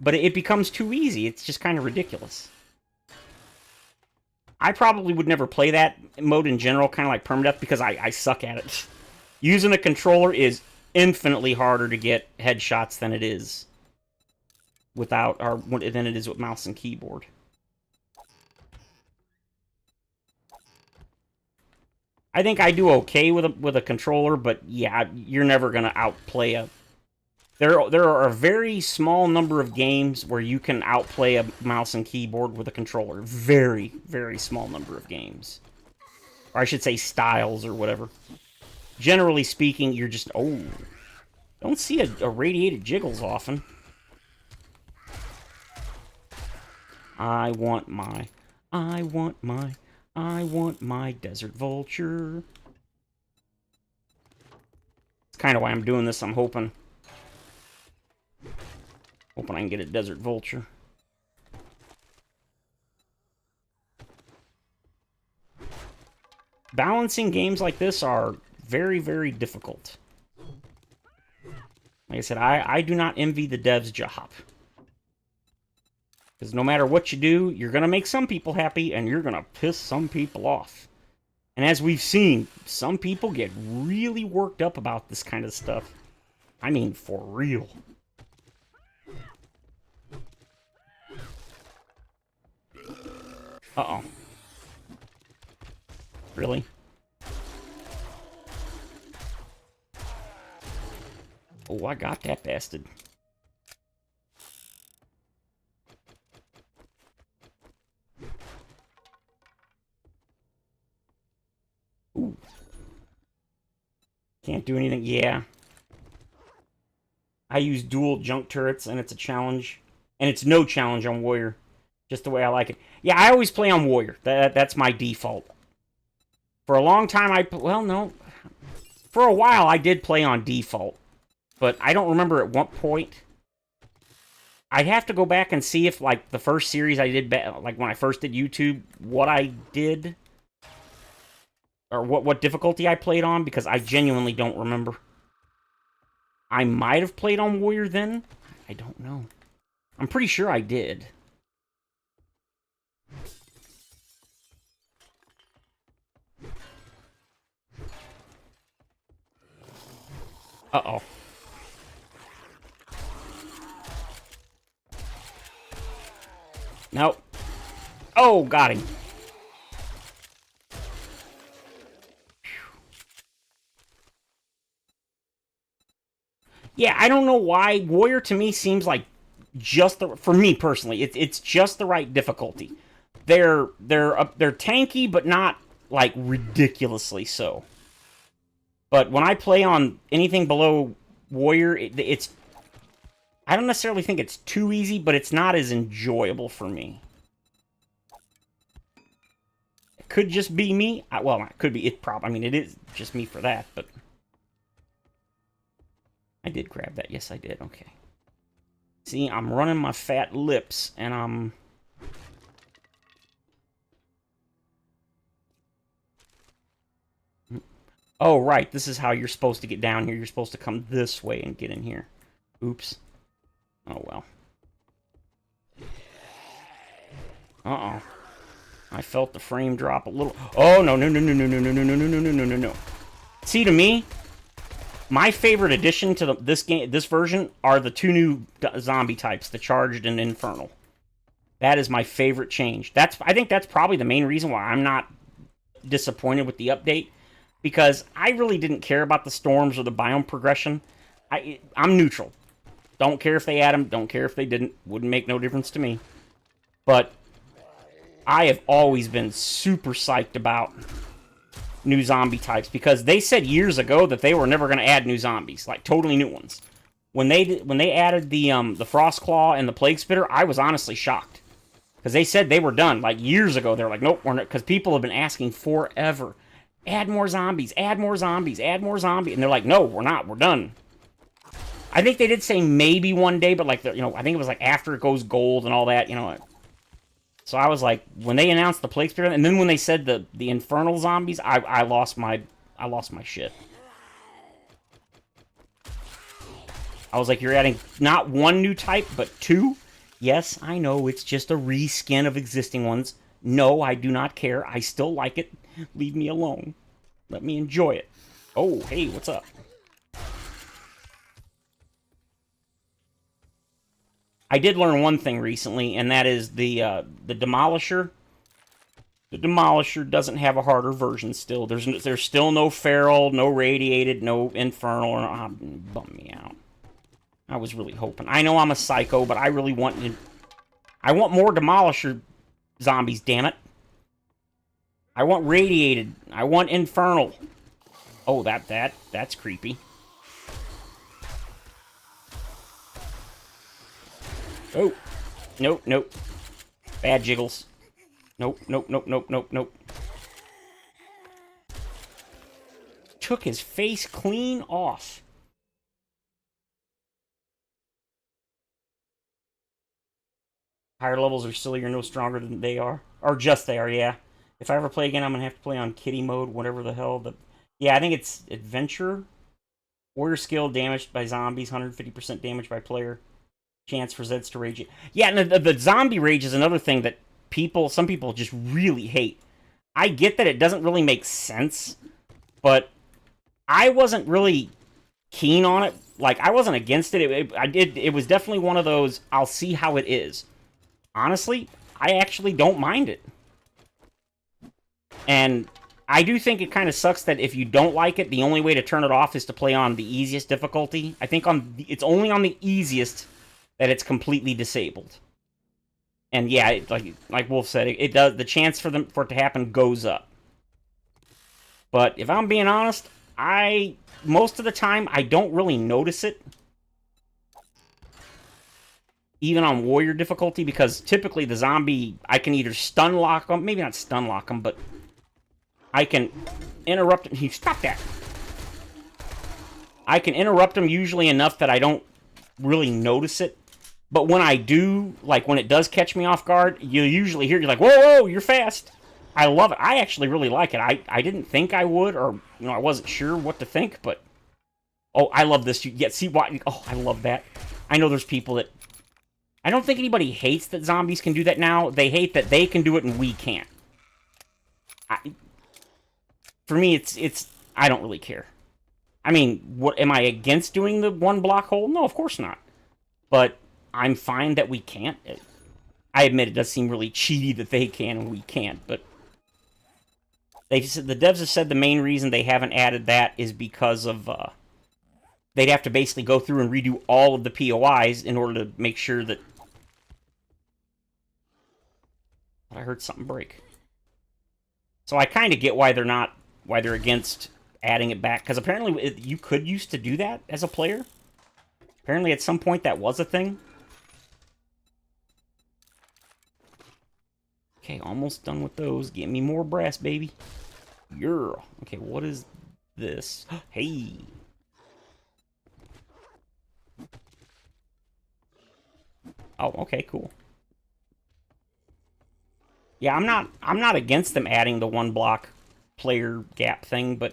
But it becomes too easy. It's just kind of ridiculous. I probably would never play that mode in general, kind of like permadeath, because I suck at it. Using a controller is infinitely harder to get headshots than it is than it is with mouse and keyboard. I think I do okay with a controller, but yeah, you're never gonna outplay a... There are a very small number of games where you can outplay a mouse and keyboard with a controller. Very, very small number of games. Or I should say styles or whatever. Generally speaking, you're just... Oh, don't see a radiated Jiggles often. I want my Desert Vulture. It's kind of why I'm doing this. I'm hoping I can get a Desert Vulture. Balancing games like this are very, very difficult. Like I said, I do not envy the devs' job. Because no matter what you do, you're going to make some people happy, and you're going to piss some people off. And as we've seen, some people get really worked up about this kind of stuff. I mean, for real. Uh-oh. Really? Oh, I got that bastard. Ooh. Can't do anything. Yeah. I use dual junk turrets, and it's a challenge. And it's no challenge on Warrior. Just the way I like it. Yeah, I always play on Warrior. That's my default. For a long time, well, no. For a while, I did play on default. But I don't remember at what point. I'd have to go back and see if, like, the first series I did, like, when I first did YouTube, what I did. Or what difficulty I played on, because I genuinely don't remember. I might have played on Warrior then. I don't know. I'm pretty sure I did. Uh-oh. Nope. Oh, got him. Yeah, I don't know why. Warrior to me seems like just for me personally, it's just the right difficulty. They're tanky, but not like ridiculously so. But when I play on anything below Warrior, it's... I don't necessarily think it's too easy, but it's not as enjoyable for me. It could just be me. Well, it could be... I mean, it is just me for that, but... I did grab that. Yes, I did. Okay. See, I'm running my fat lips, and I'm... Oh, right. This is how you're supposed to get down here. You're supposed to come this way and get in here. Oops. Oh, well. Uh-oh. I felt the frame drop a little. Oh, no, no, no, no, no, no, no, no, no, no, no, no, no, no. See, to me, my favorite addition to this version are the two new zombie types, the Charged and Infernal. That is my favorite change. I think that's probably the main reason why I'm not disappointed with the update. Because I really didn't care about the storms or the biome progression. I'm neutral. Don't care if they add them. Don't care if they didn't. Wouldn't make no difference to me. But I have always been super psyched about new zombie types. Because they said years ago that they were never going to add new zombies. Like, totally new ones. When they added the Frostclaw and the Plague Spitter, I was honestly shocked. Because they said they were done. Like, years ago, they were like, nope, we're not. Because people have been asking forever. Add more zombies, add more zombies, add more zombies. And they're like, no, we're not, we're done. I think they did say maybe one day, but like, I think it was like after it goes gold and all that, So I was like, when they announced the plague spear, and then when they said the infernal zombies, I lost my shit. I was like, you're adding not one new type, but two? Yes, I know, it's just a reskin of existing ones. No, I do not care. I still like it. Leave me alone. Let me enjoy it. Oh, hey, what's up? I did learn one thing recently, and that is the Demolisher. The Demolisher doesn't have a harder version still. There's still no Feral, no Radiated, no Infernal. Bum me out. I was really hoping. I know I'm a psycho, but I really want more Demolisher zombies, damn it. I want Radiated. I want Infernal. Oh, that's creepy. Oh. Nope, nope. Bad jiggles. Nope, nope, nope, nope, nope, nope. Took his face clean off. Higher levels are sillier, no stronger than they are. Or just they are, yeah. If I ever play again, I'm going to have to play on kitty mode, whatever the hell. Yeah, I think it's Adventure. Warrior skill, damaged by zombies, 150% damage by player. Chance for Zeds to rage. Yeah, and the zombie rage is another thing that some people just really hate. I get that it doesn't really make sense, but I wasn't really keen on it. Like, I wasn't against it. It was definitely one of those, I'll see how it is. Honestly, I actually don't mind it. And I do think it kind of sucks that if you don't like it, the only way to turn it off is to play on the easiest difficulty. I think it's only on the easiest that it's completely disabled. And yeah, like Wolf said, it does. The chance for it to happen goes up. But if I'm being honest, most of the time I don't really notice it, even on warrior difficulty, because typically the zombie, I can either stun lock them, maybe not stun lock them, but I can interrupt him. Stop that! I can interrupt him usually enough that I don't really notice it. But when I do, like when it does catch me off guard, you usually hear, you're like, whoa, whoa, you're fast. I love it. I actually really like it. I didn't think I would, or, I wasn't sure what to think, but, oh, I love this. Yeah, see why? Oh, I love that. I know there's people that, I don't think anybody hates that zombies can do that now. They hate that they can do it and we can't. For me, I don't really care. I mean, what, am I against doing the one block hole? No, of course not. But I'm fine that we can't. I admit it does seem really cheaty that they can and we can't, but the devs have said the main reason they haven't added that is because of they'd have to basically go through and redo all of the POIs in order to make sure that. I heard something break. So I kind of get why they're against adding it back, because apparently you could used to do that as a player. Apparently at some point that was a thing. Okay, almost done with those. Get me more brass, baby. Okay, what is this? Hey. Oh, okay, cool. Yeah, I'm not against them adding the one block player gap thing, but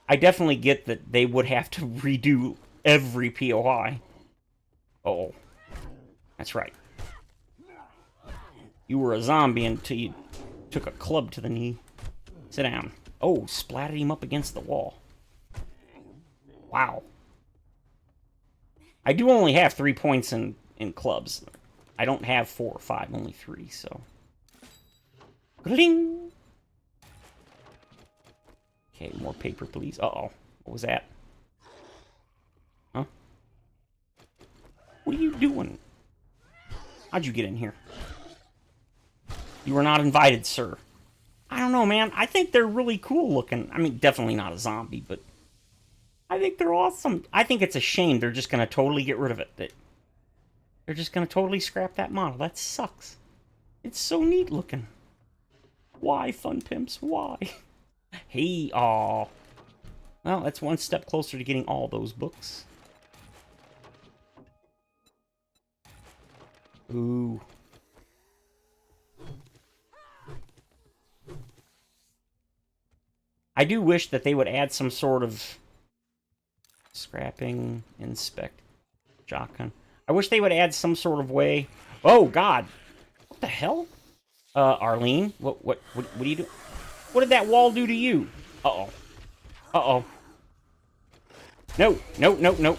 I definitely get that they would have to redo every POI. Uh-oh. That's right. You were a zombie until you took a club to the knee. Sit down. Oh, splatted him up against the wall. Wow. I do only have 3 points in clubs. I don't have 4 or 5, only 3, so. Gling! Okay, more paper, please. Uh-oh. What was that? Huh? What are you doing? How'd you get in here? You were not invited, sir. I don't know, man. I think they're really cool looking. I mean, definitely not a zombie, but I think they're awesome. I think it's a shame they're just going to totally get rid of it. They're just going to totally scrap that model. That sucks. It's so neat looking. Why, Fun Pimps? Why? Hey, aw. Well, that's one step closer to getting all those books. Ooh. I do wish that they would add some sort of scrapping, inspect, shotgun. I wish they would add some sort of way. Oh God, what the hell? Arlene, what do you do? What did that wall do to you? Uh-oh. Uh-oh. No, no, no, no.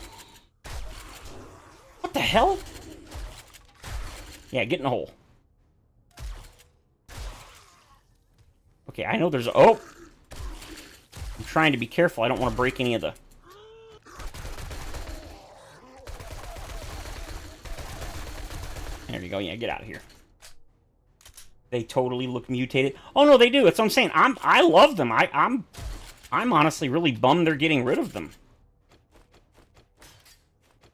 What the hell? Yeah, get in the hole. Okay, I know there's... Oh! I'm trying to be careful. I don't want to break any of the... There you go. Yeah, get out of here. They totally look mutated. Oh, no, they do. That's what I'm saying. I love them. I'm honestly really bummed they're getting rid of them.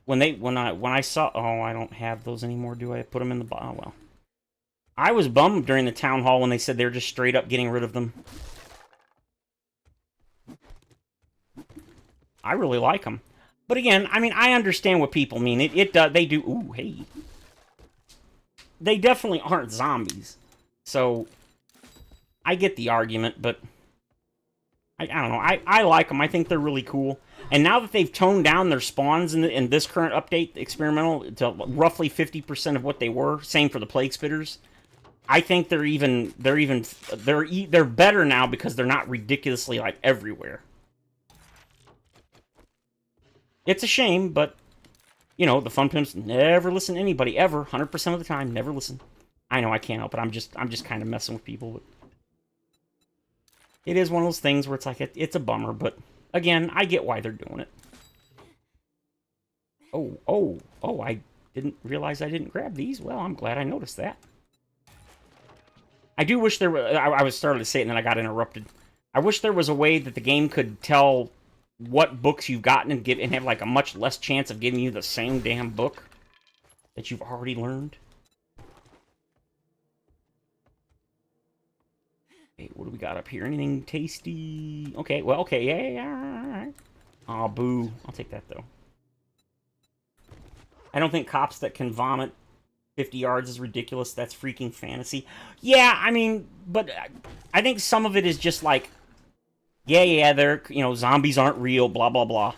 When I saw... Oh, I don't have those anymore, do I? Put them in the... Oh, well. I was bummed during the town hall when they said they're just straight up getting rid of them. I really like them. But again, I mean, I understand what people mean. They do... Ooh, hey. They definitely aren't zombies. So, I get the argument, but... I don't know. I like them. I think they're really cool. And now that they've toned down their spawns in this current update, experimental, to roughly 50% of what they were, same for the Plague Spitters, I think they're better now because they're not ridiculously, like, everywhere. It's a shame, but, you know, the Fun Pimps never listen to anybody, ever, 100% of the time, never listen. I know I can't help it, I'm just kind of messing with people, but... It is one of those things where it's like, it's a bummer, but, again, I get why they're doing it. Oh, I didn't realize I didn't grab these. Well, I'm glad I noticed that. I do wish there were... I was starting to say it, and then I got interrupted. I wish there was a way that the game could tell what books you've gotten and have, like, a much less chance of giving you the same damn book that you've already learned. Okay, what do we got up here? Anything tasty? Okay, well, okay, yeah, alright. Aw, boo. I'll take that, though. I don't think cops that can vomit 50 yards is ridiculous. That's freaking fantasy. Yeah, I mean, but I think some of it is just like, yeah, they're, you know, zombies aren't real, blah, blah, blah.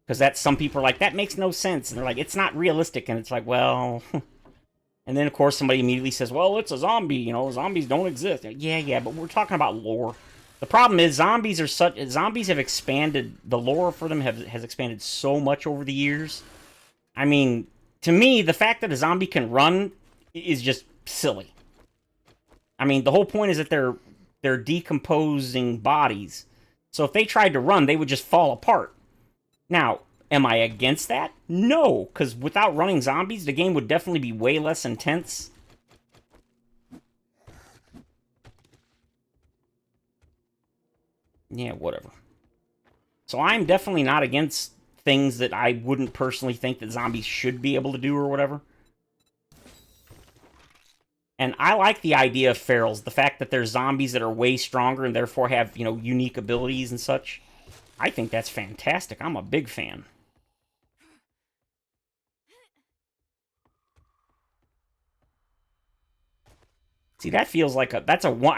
Because that's, some people are like, that makes no sense. And they're like, it's not realistic. And it's like, well... And then, of course, somebody immediately says, well, it's a zombie, you know, zombies don't exist. Yeah, but we're talking about lore. The problem is, zombies have expanded, the lore for them has expanded so much over the years. I mean, to me, the fact that a zombie can run is just silly. I mean, the whole point is that they're decomposing bodies. So if they tried to run, they would just fall apart. Now, am I against that? No, because without running zombies, the game would definitely be way less intense. Yeah, whatever. So I'm definitely not against things that I wouldn't personally think that zombies should be able to do or whatever. And I like the idea of ferals, the fact that there's zombies that are way stronger and therefore have, you know, unique abilities and such. I think that's fantastic. I'm a big fan. See, that feels like I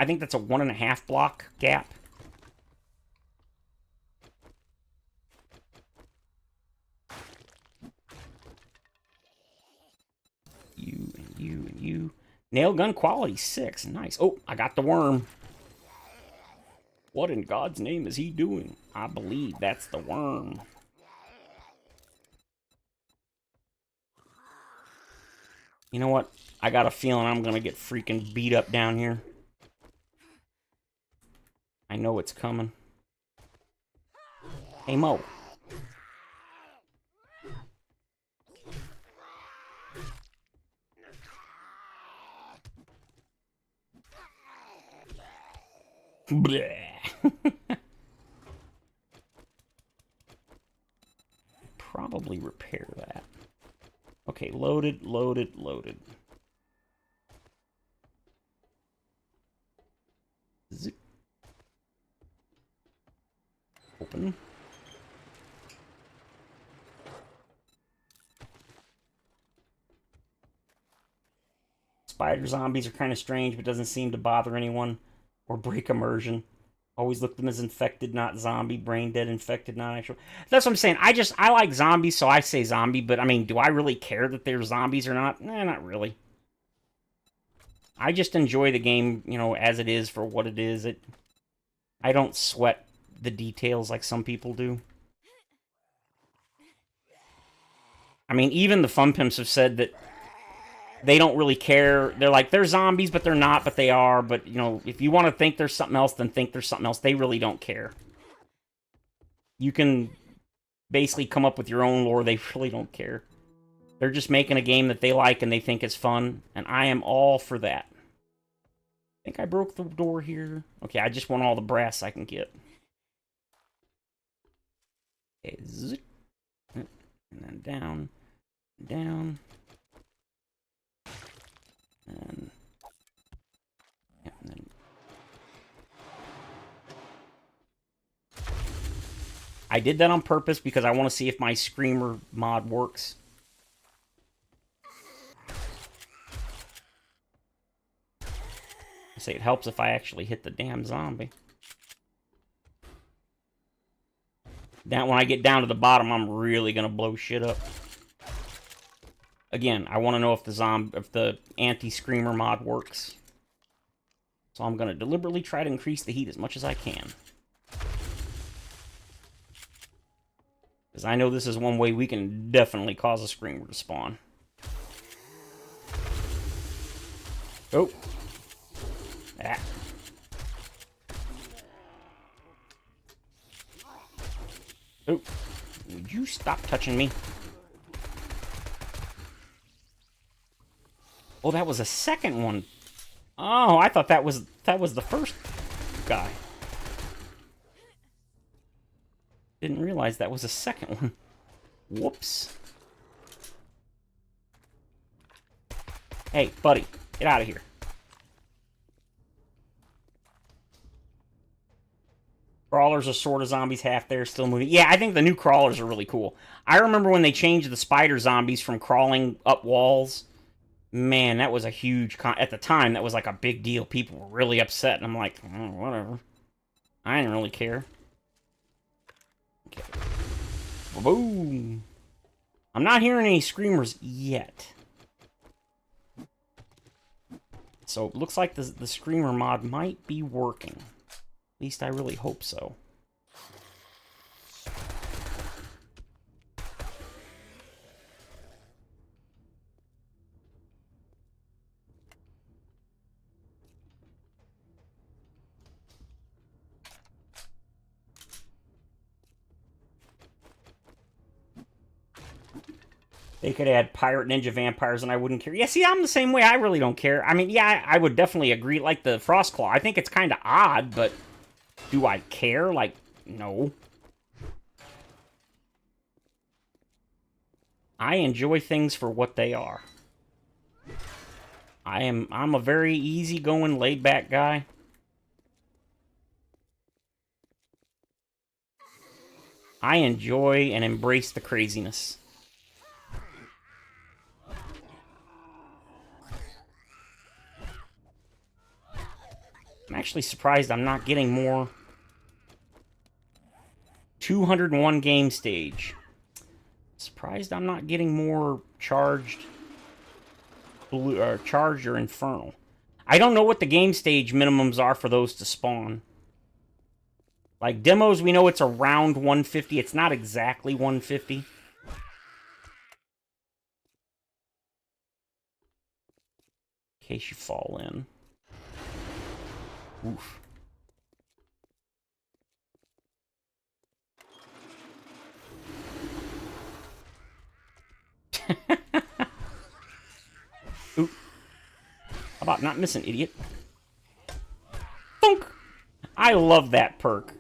think that's a 1.5 block gap. You, and you, and you. Nail gun quality, 6. Nice. Oh, I got the worm. What in God's name is he doing? I believe that's the worm. You know what? I got a feeling I'm gonna get freaking beat up down here. I know it's coming. Hey, Mo. Probably repair that. Okay, loaded. Zip. Open. Spider zombies are kind of strange, but doesn't seem to bother anyone or break immersion. Always look at them as infected, not zombie. Brain dead, infected, not actual. That's what I'm saying. I like zombies, so I say zombie. But I mean, do I really care that they're zombies or not? Not really. I just enjoy the game, you know, as it is for what it is. I don't sweat the details like some people do. I mean, even the Fun Pimps have said that they don't really care. They're like, they're zombies, but they're not, but they are. But, you know, if you want to think there's something else, then think there's something else. They really don't care. You can basically come up with your own lore. They really don't care. They're just making a game that they like and they think is fun, and I am all for that. I think I broke the door here. Okay, I just want all the brass I can get. Okay, zip. And then down, down. And, yeah, and then I did that on purpose because I want to see if my Screamer mod works. I say it helps if I actually hit the damn zombie. Now, when I get down to the bottom, I'm really gonna blow shit up. Again, I want to know if the anti-screamer mod works. So I'm gonna deliberately try to increase the heat as much as I can. Because I know this is one way we can definitely cause a screamer to spawn. Oh. Ah. Oh. Would you stop touching me? Oh, that was a second one. Oh, I thought that was the first guy. Didn't realize that was a second one. Whoops. Hey, buddy, get out of here. Crawlers are sort of zombies, half there, still moving. Yeah, I think the new crawlers are really cool. I remember when they changed the spider zombies from crawling up walls. Man, that was a huge... At the time, that was like a big deal. People were really upset, and I'm like, oh, whatever. I didn't really care. Okay. Boom. I'm not hearing any screamers yet. So it looks like the screamer mod might be working. At least I really hope so. They could add pirate ninja vampires and I wouldn't care. Yeah, see, I'm the same way. I really don't care. I mean, yeah, I would definitely agree. Like the Frostclaw, I think it's kind of odd, but do I care? Like, no. I enjoy things for what they are. I'm a very easygoing, laid-back guy. I enjoy and embrace the craziness. I'm actually surprised I'm not getting more. 201 game stage. Surprised I'm not getting more charged blue or charged or infernal. I don't know what the game stage minimums are for those to spawn. Like demos, we know it's around 150. It's not exactly 150. In case you fall in. Oof. Oop. How about not missing, idiot? Thunk! I love that perk.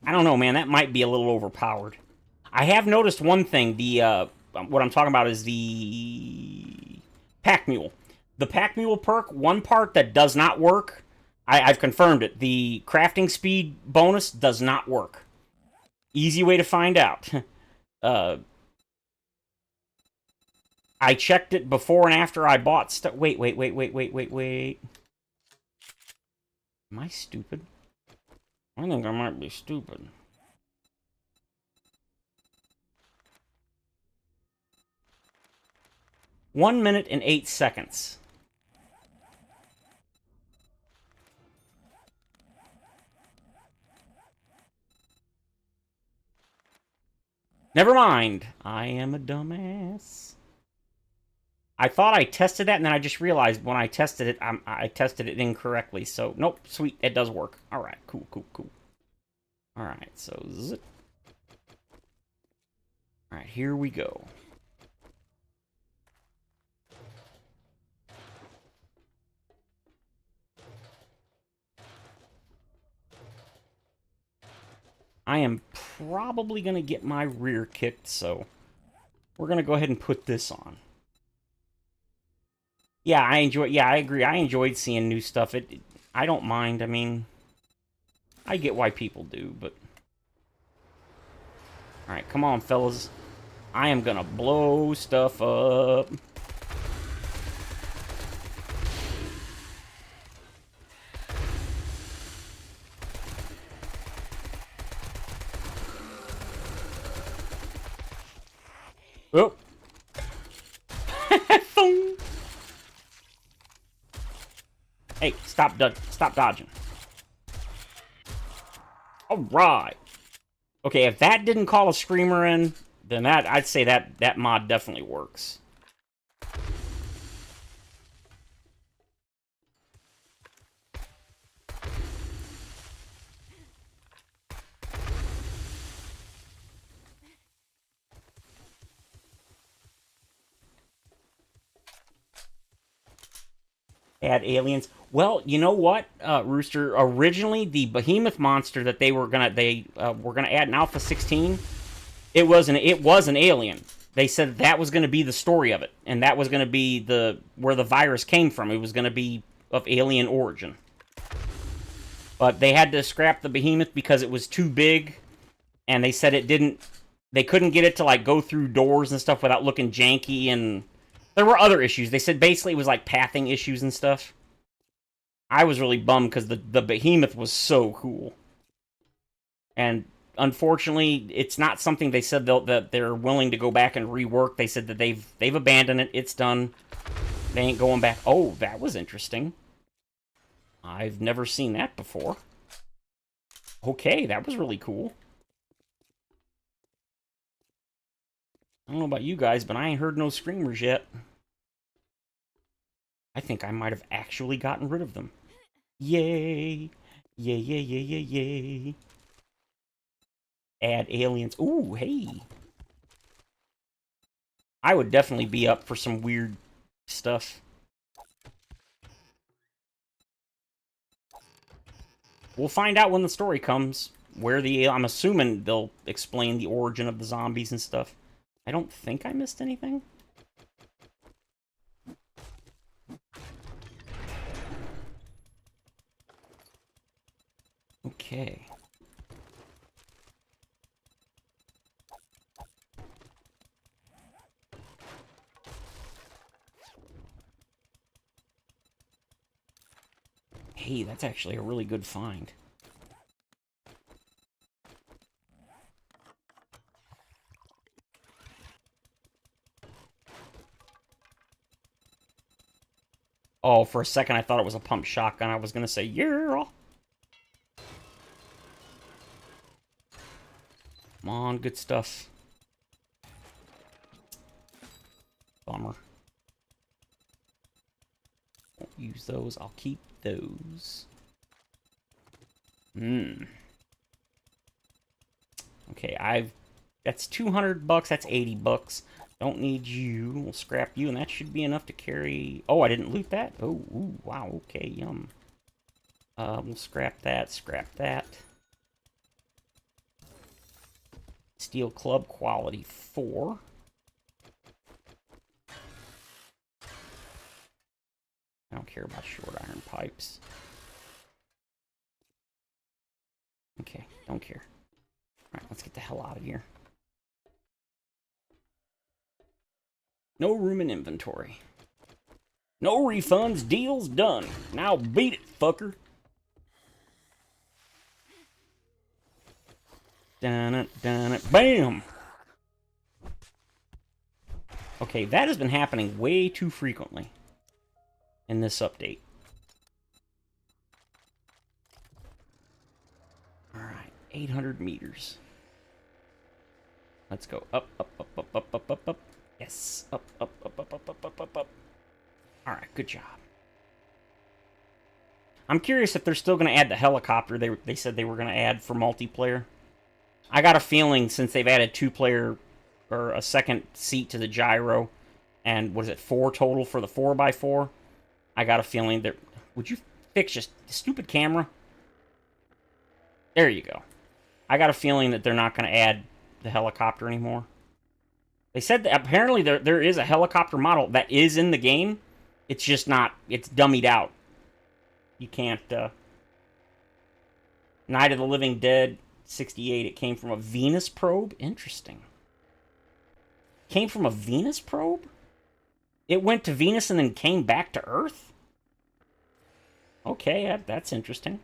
I don't know, man. That might be a little overpowered. I have noticed one thing. What I'm talking about is the Pack Mule. The Pack Mule perk, one part that does not work, I've confirmed it. The crafting speed bonus does not work. Easy way to find out. I checked it before and after I bought stuff. Wait. Am I stupid? I think I might be stupid. One minute and 8 seconds. Never mind. I am a dumbass. I thought I tested that, and then I just realized when I tested it, I tested it incorrectly. So, nope, sweet, it does work. All right, cool. All right, so zip. All right, here we go. I am probably going to get my rear kicked, so we're going to go ahead and put this on. Yeah, I agree. I enjoyed seeing new stuff. I don't mind. I mean, I get why people do, but... Alright, come on, fellas. I am gonna blow stuff up. Oh. Hey, stop dodging. Alright. Okay, if that didn't call a screamer in, then I'd say that mod definitely works. Add aliens. Well, you know what, Rooster? Originally, the behemoth monster that they were gonna add in Alpha 16, it was an alien. They said that was gonna be the story of it, and that was gonna be where the virus came from. It was gonna be of alien origin. But they had to scrap the behemoth because it was too big, and they said they couldn't get it to like go through doors and stuff without looking janky, and there were other issues. They said basically it was like pathing issues and stuff. I was really bummed because the behemoth was so cool. And unfortunately, it's not something they said that they're willing to go back and rework. They said that they've abandoned it. It's done. They ain't going back. Oh, that was interesting. I've never seen that before. Okay, that was really cool. I don't know about you guys, but I ain't heard no screamers yet. I think I might have actually gotten rid of them. Yay! Yay! Add aliens. Ooh, hey! I would definitely be up for some weird stuff. We'll find out when the story comes. I'm assuming they'll explain the origin of the zombies and stuff. I don't think I missed anything. Okay. Hey, that's actually a really good find. Oh, for a second I thought it was a pump shotgun. I was gonna say, yeah. Come on, good stuff. Bummer. Won't use those. I'll keep those. Okay, that's $200. That's $80. Don't need you. We'll scrap you, and that should be enough to carry. Oh, I didn't loot that. Oh, ooh, wow. Okay, yum. We'll scrap that. Scrap that. Steel club quality 4. I don't care about short iron pipes. Okay, don't care. Alright, let's get the hell out of here. No room in inventory. No refunds, deals done. Now beat it, fucker. Dun it, dun it. Bam! Okay, that has been happening way too frequently in this update. Alright, 800 meters. Let's go up, up, up, up, up, up, up, up. Yes, up, up, up, up, up, up, up, up, up. Alright, good job. I'm curious if they're still going to add the helicopter they said they were going to add for multiplayer. I got a feeling since they've added 2-player or a second seat to the gyro, and what is it, 4 total for the 4x4? I got a feeling that... Would you fix your stupid camera? There you go. I got a feeling that they're not going to add the helicopter anymore. They said that apparently there is a helicopter model that is in the game. It's just not... It's dummied out. You can't... Night of the Living Dead 68. It came from a Venus probe? Interesting. Came from a Venus probe? It went to Venus and then came back to Earth? Okay, that's interesting.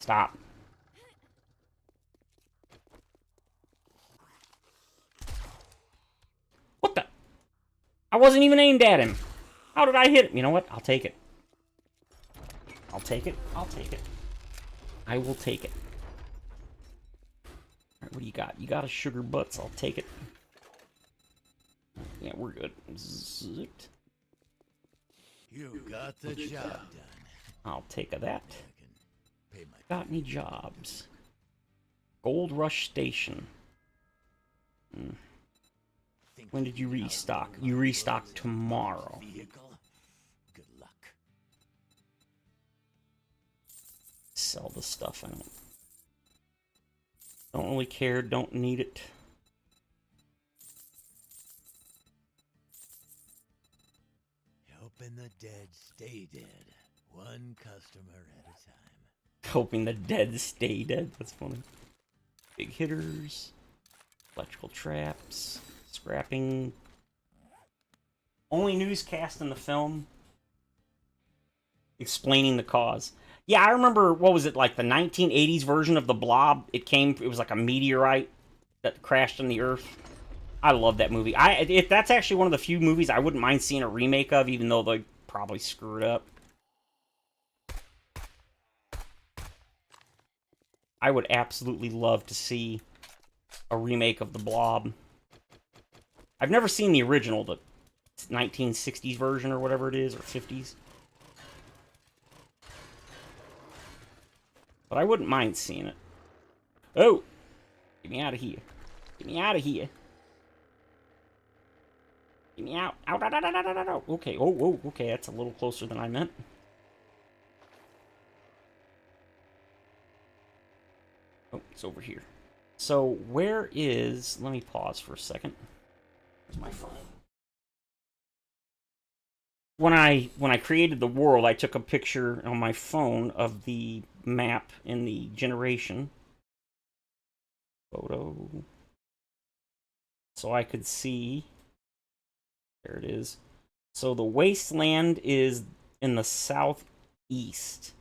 Stop. What the? I wasn't even aimed at him. How did I hit him? You know what? I'll take it. I'll take it. I'll take it. I will take it. Alright, what do you got? You got a sugar butts. I'll take it. Yeah, we're good. Zoot. You got the job done. I'll take that. I can pay my Got any jobs? Gold Rush Station. When did you restock? You restock tomorrow. vehicle. Good luck. Sell the stuff. I don't really care. Don't need it. Helping the dead stay dead. One customer at a time. Hoping the dead stay dead. That's funny. Big hitters. Electrical traps. Scrapping. Only newscast in the film explaining the cause. Yeah, I remember, what was it, like the 1980s version of the Blob? It was like a meteorite that crashed on the Earth. I love that movie. If that's actually one of the few movies I wouldn't mind seeing a remake of, even though they probably screw it up. I would absolutely love to see a remake of the Blob. I've never seen the original, the 1960s version or whatever it is, or 50s. But I wouldn't mind seeing it. Oh! Get me out of here. Get me out of here. Get me out. Out, out, out, out, out, out, out. Okay, oh, okay, that's a little closer than I meant. Oh, it's over here. So, where is... Let me pause for a second. Where's my phone? When I created the world, I took a picture on my phone of the map in the generation photo, so I could see. There it is. So the wasteland is in the southeast.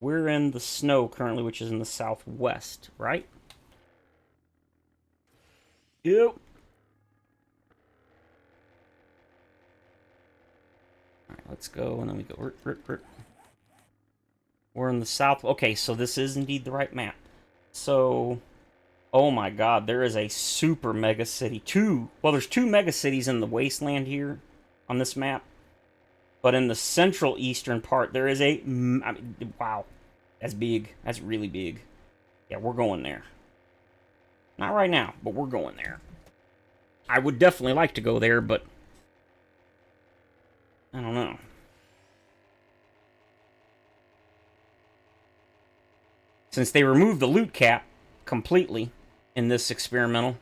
We're in the snow currently, which is in the southwest, right? Yep. Alright, let's go, and then we go... We're in the south... Okay, so this is indeed the right map. So... Oh my god, there is a super mega city. Well, there's 2 mega cities in the wasteland here on this map. But in the central eastern part, there is a... I mean, wow. That's big. That's really big. Yeah, we're going there. Not right now, but we're going there. I would definitely like to go there, but... I don't know. Since they removed the loot cap completely in this experimental,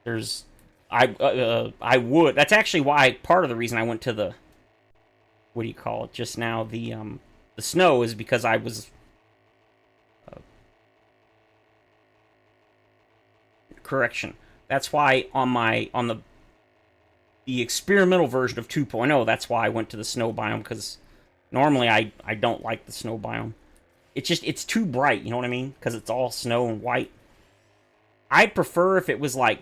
there's... I would... That's actually why... Part of the reason I went to the... What do you call it? Just now, the snow is because I was... correction. That's why on the experimental version of 2.0, that's why I went to the snow biome, because normally I don't like the snow biome. it's too bright, you know what I mean? Because it's all snow and white. I'd prefer if it was like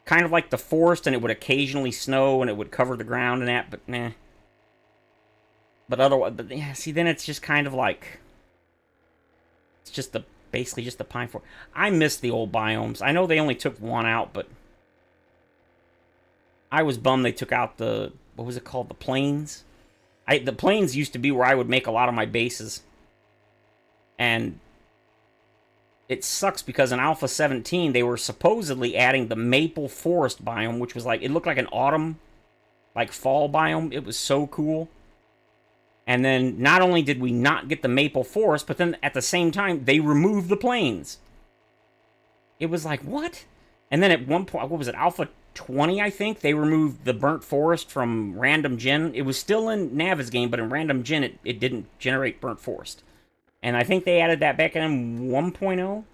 kind of like the forest and it would occasionally snow and it would cover the ground and that, but nah. But otherwise, but yeah, see, then it's just kind of like it's just basically just the pine forest. I miss the old biomes. I know they only took one out, but I was bummed they took out the, what was it called, the plains. The plains used to be where I would make a lot of my bases, and it sucks because in Alpha 17 they were supposedly adding the maple forest biome, which was like, it looked like an autumn, like fall biome. It was so cool. And then not only did we not get the maple forest, but then at the same time they removed the plains. It was like, what? And then at one point, what was it, Alpha 20, I think, they removed the burnt forest from Random Gen. It was still in Navis game, but in Random Gen it didn't generate burnt forest. And I think they added that back in 1.0.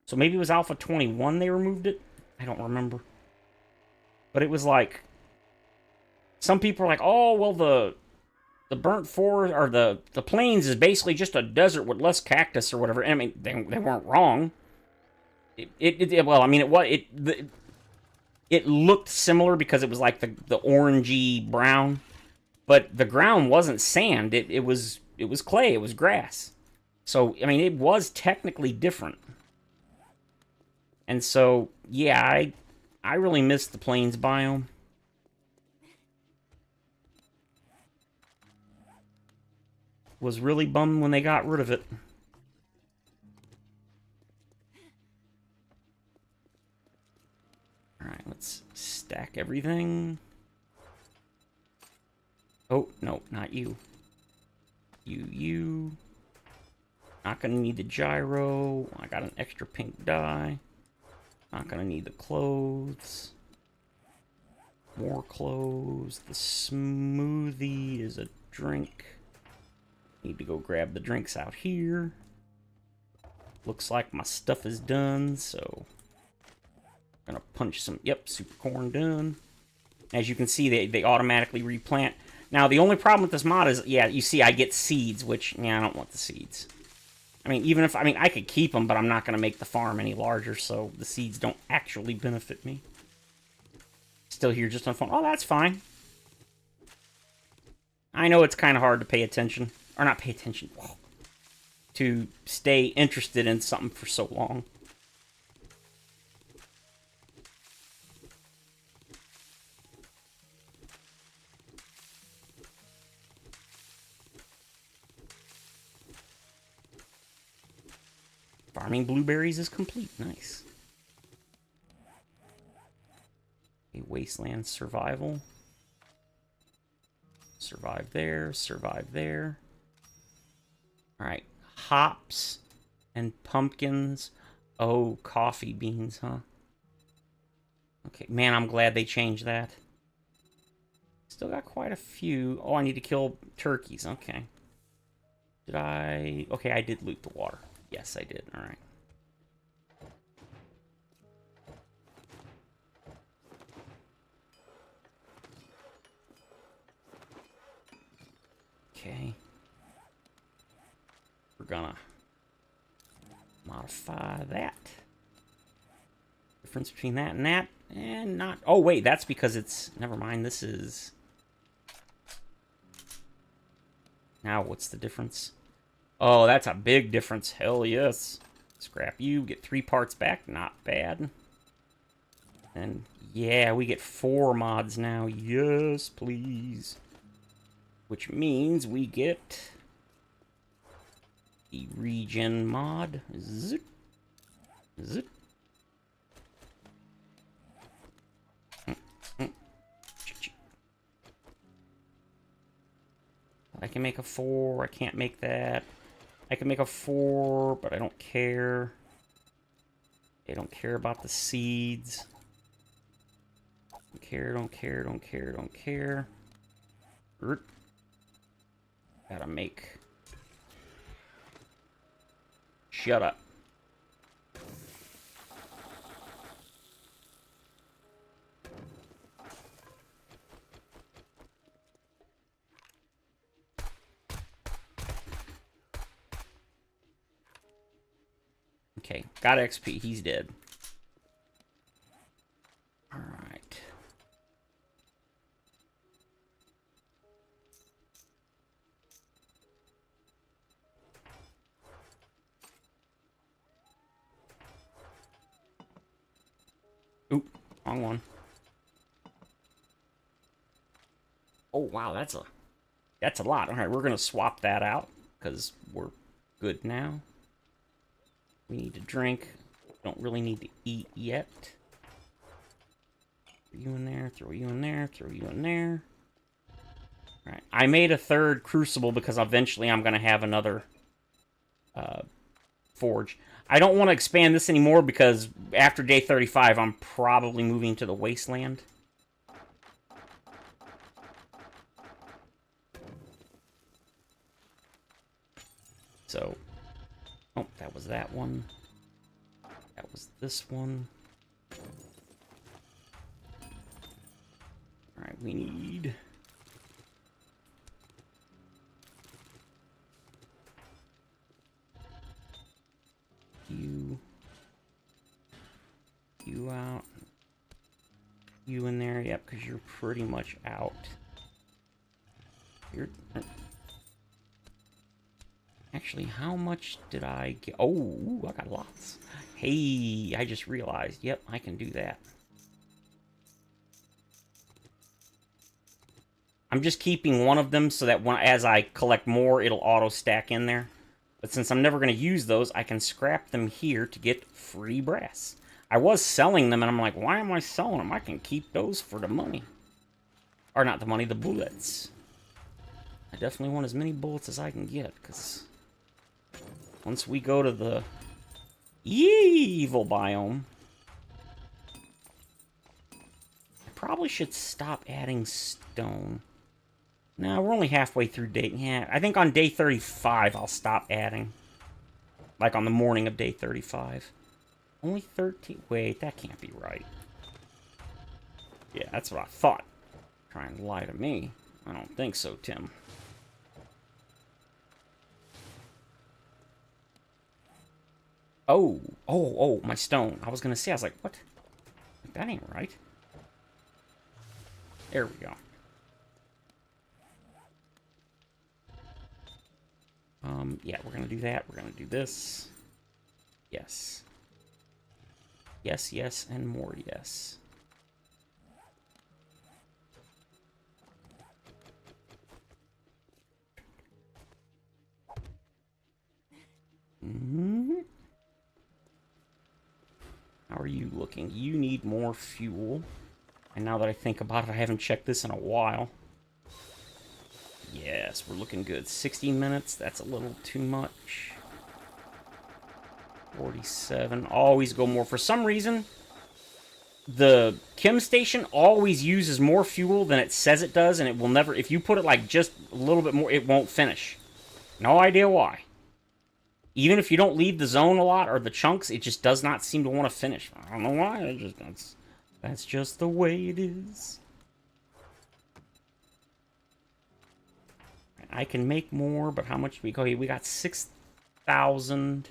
So maybe it was Alpha 21 they removed it. I don't remember. But it was like, some people are like, oh, well, the burnt forest, or the plains is basically just a desert with less cactus or whatever. And I mean, they weren't wrong. Well, I mean, it looked similar because it was like the orangey brown, but the ground wasn't sand. It was clay. It was grass. So I mean, it was technically different. And so yeah, I really miss the plains biome. Was really bummed when they got rid of it. Alright, let's stack everything. Oh, no, not you. You. Not gonna need the gyro. I got an extra pink dye. Not gonna need the clothes. More clothes. The smoothie is a drink. Need to go grab the drinks out here. Looks like my stuff is done, so gonna punch some. Yep, super corn done. As you can see, they automatically replant. Now the only problem with this mod is, yeah, you see I get seeds, which, yeah, I don't want the seeds. I mean, even if, I mean, I could keep them, but I'm not gonna make the farm any larger, so the seeds don't actually benefit me. Still here just on phone. Oh, that's fine. I know it's kind of hard to pay attention, or not pay attention, to stay interested in something for so long. Farming blueberries is complete. Nice. A wasteland survival. Survive there. Survive there. Alright. Hops and pumpkins. Oh, coffee beans, huh? Okay, man, I'm glad they changed that. Still got quite a few. Oh, I need to kill turkeys. Okay. Did I... Okay, I did loot the water. Yes, I did. Alright. Okay. We're gonna modify that. Difference between that and not... Oh, wait, that's because it's... Never mind, this is... Now, what's the difference? Oh, that's a big difference. Hell yes. Scrap you. Get 3 parts back. Not bad. And yeah, we get 4 mods now. Yes, please. Which means we get the regen mod. Zip. Zip. I can make a 4. I can't make that. I can make a 4, but I don't care. I don't care about the seeds. Don't care, don't care, don't care, don't care. Gotta make... Shut up. Okay, got XP. He's dead. Alright. Oop, wrong one. Oh wow, that's a lot. Alright, we're gonna swap that out, because we're good now. We need to drink. Don't really need to eat yet. Throw you in there, throw you in there, throw you in there. Alright, I made a third crucible because eventually I'm going to have another forge. I don't want to expand this anymore because after day 35 I'm probably moving to the wasteland. So, oh, that was that one. That was this one. Alright, we need... You out. You in there, yep, because you're pretty much out. You're... Actually, how much did I get? Oh, I got lots. Hey, I just realized. Yep, I can do that. I'm just keeping one of them so that as I collect more, it'll auto-stack in there. But since I'm never going to use those, I can scrap them here to get free brass. I was selling them, and I'm like, why am I selling them? I can keep those for the money. Or not the money, the bullets. I definitely want as many bullets as I can get, because... once we go to the evil biome, I probably should stop adding stone. No, we're only halfway through day... yeah, I think on day 35 I'll stop adding. Like on the morning of day 35. Only 13... wait, that can't be right. Yeah, that's what I thought. Trying to lie to me. I don't think so, Tim. Oh, my stone. I was gonna say, I was like, what? That ain't right. There we go. Yeah, we're gonna do that. We're gonna do this. Yes. Yes, yes, and more yes. How are you looking? You need more fuel. And now that I think about it, I haven't checked this in a while. Yes, we're looking good. 60 minutes, that's a little too much. 47, always go more. For some reason, the chem station always uses more fuel than it says it does, and it will never, if you put it like just a little bit more, it won't finish. No idea why. Even if you don't leave the zone a lot, or the chunks, it just does not seem to want to finish. I don't know why, that's just the way it is. I can make more, but how much do we go? We got 6,000.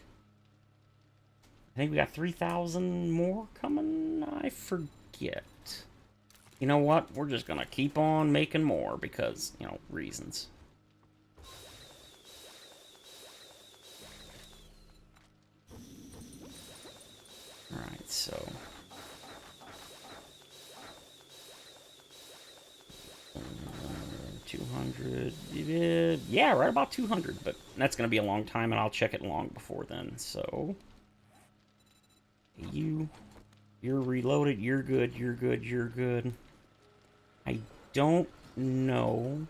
I think we got 3,000 more coming. I forget. You know what? We're just gonna keep on making more because, you know, reasons. Alright, so... 200, yeah, right about 200, but that's going to be a long time, and I'll check it long before then, so... You're reloaded, you're good, you're good, you're good. I don't know...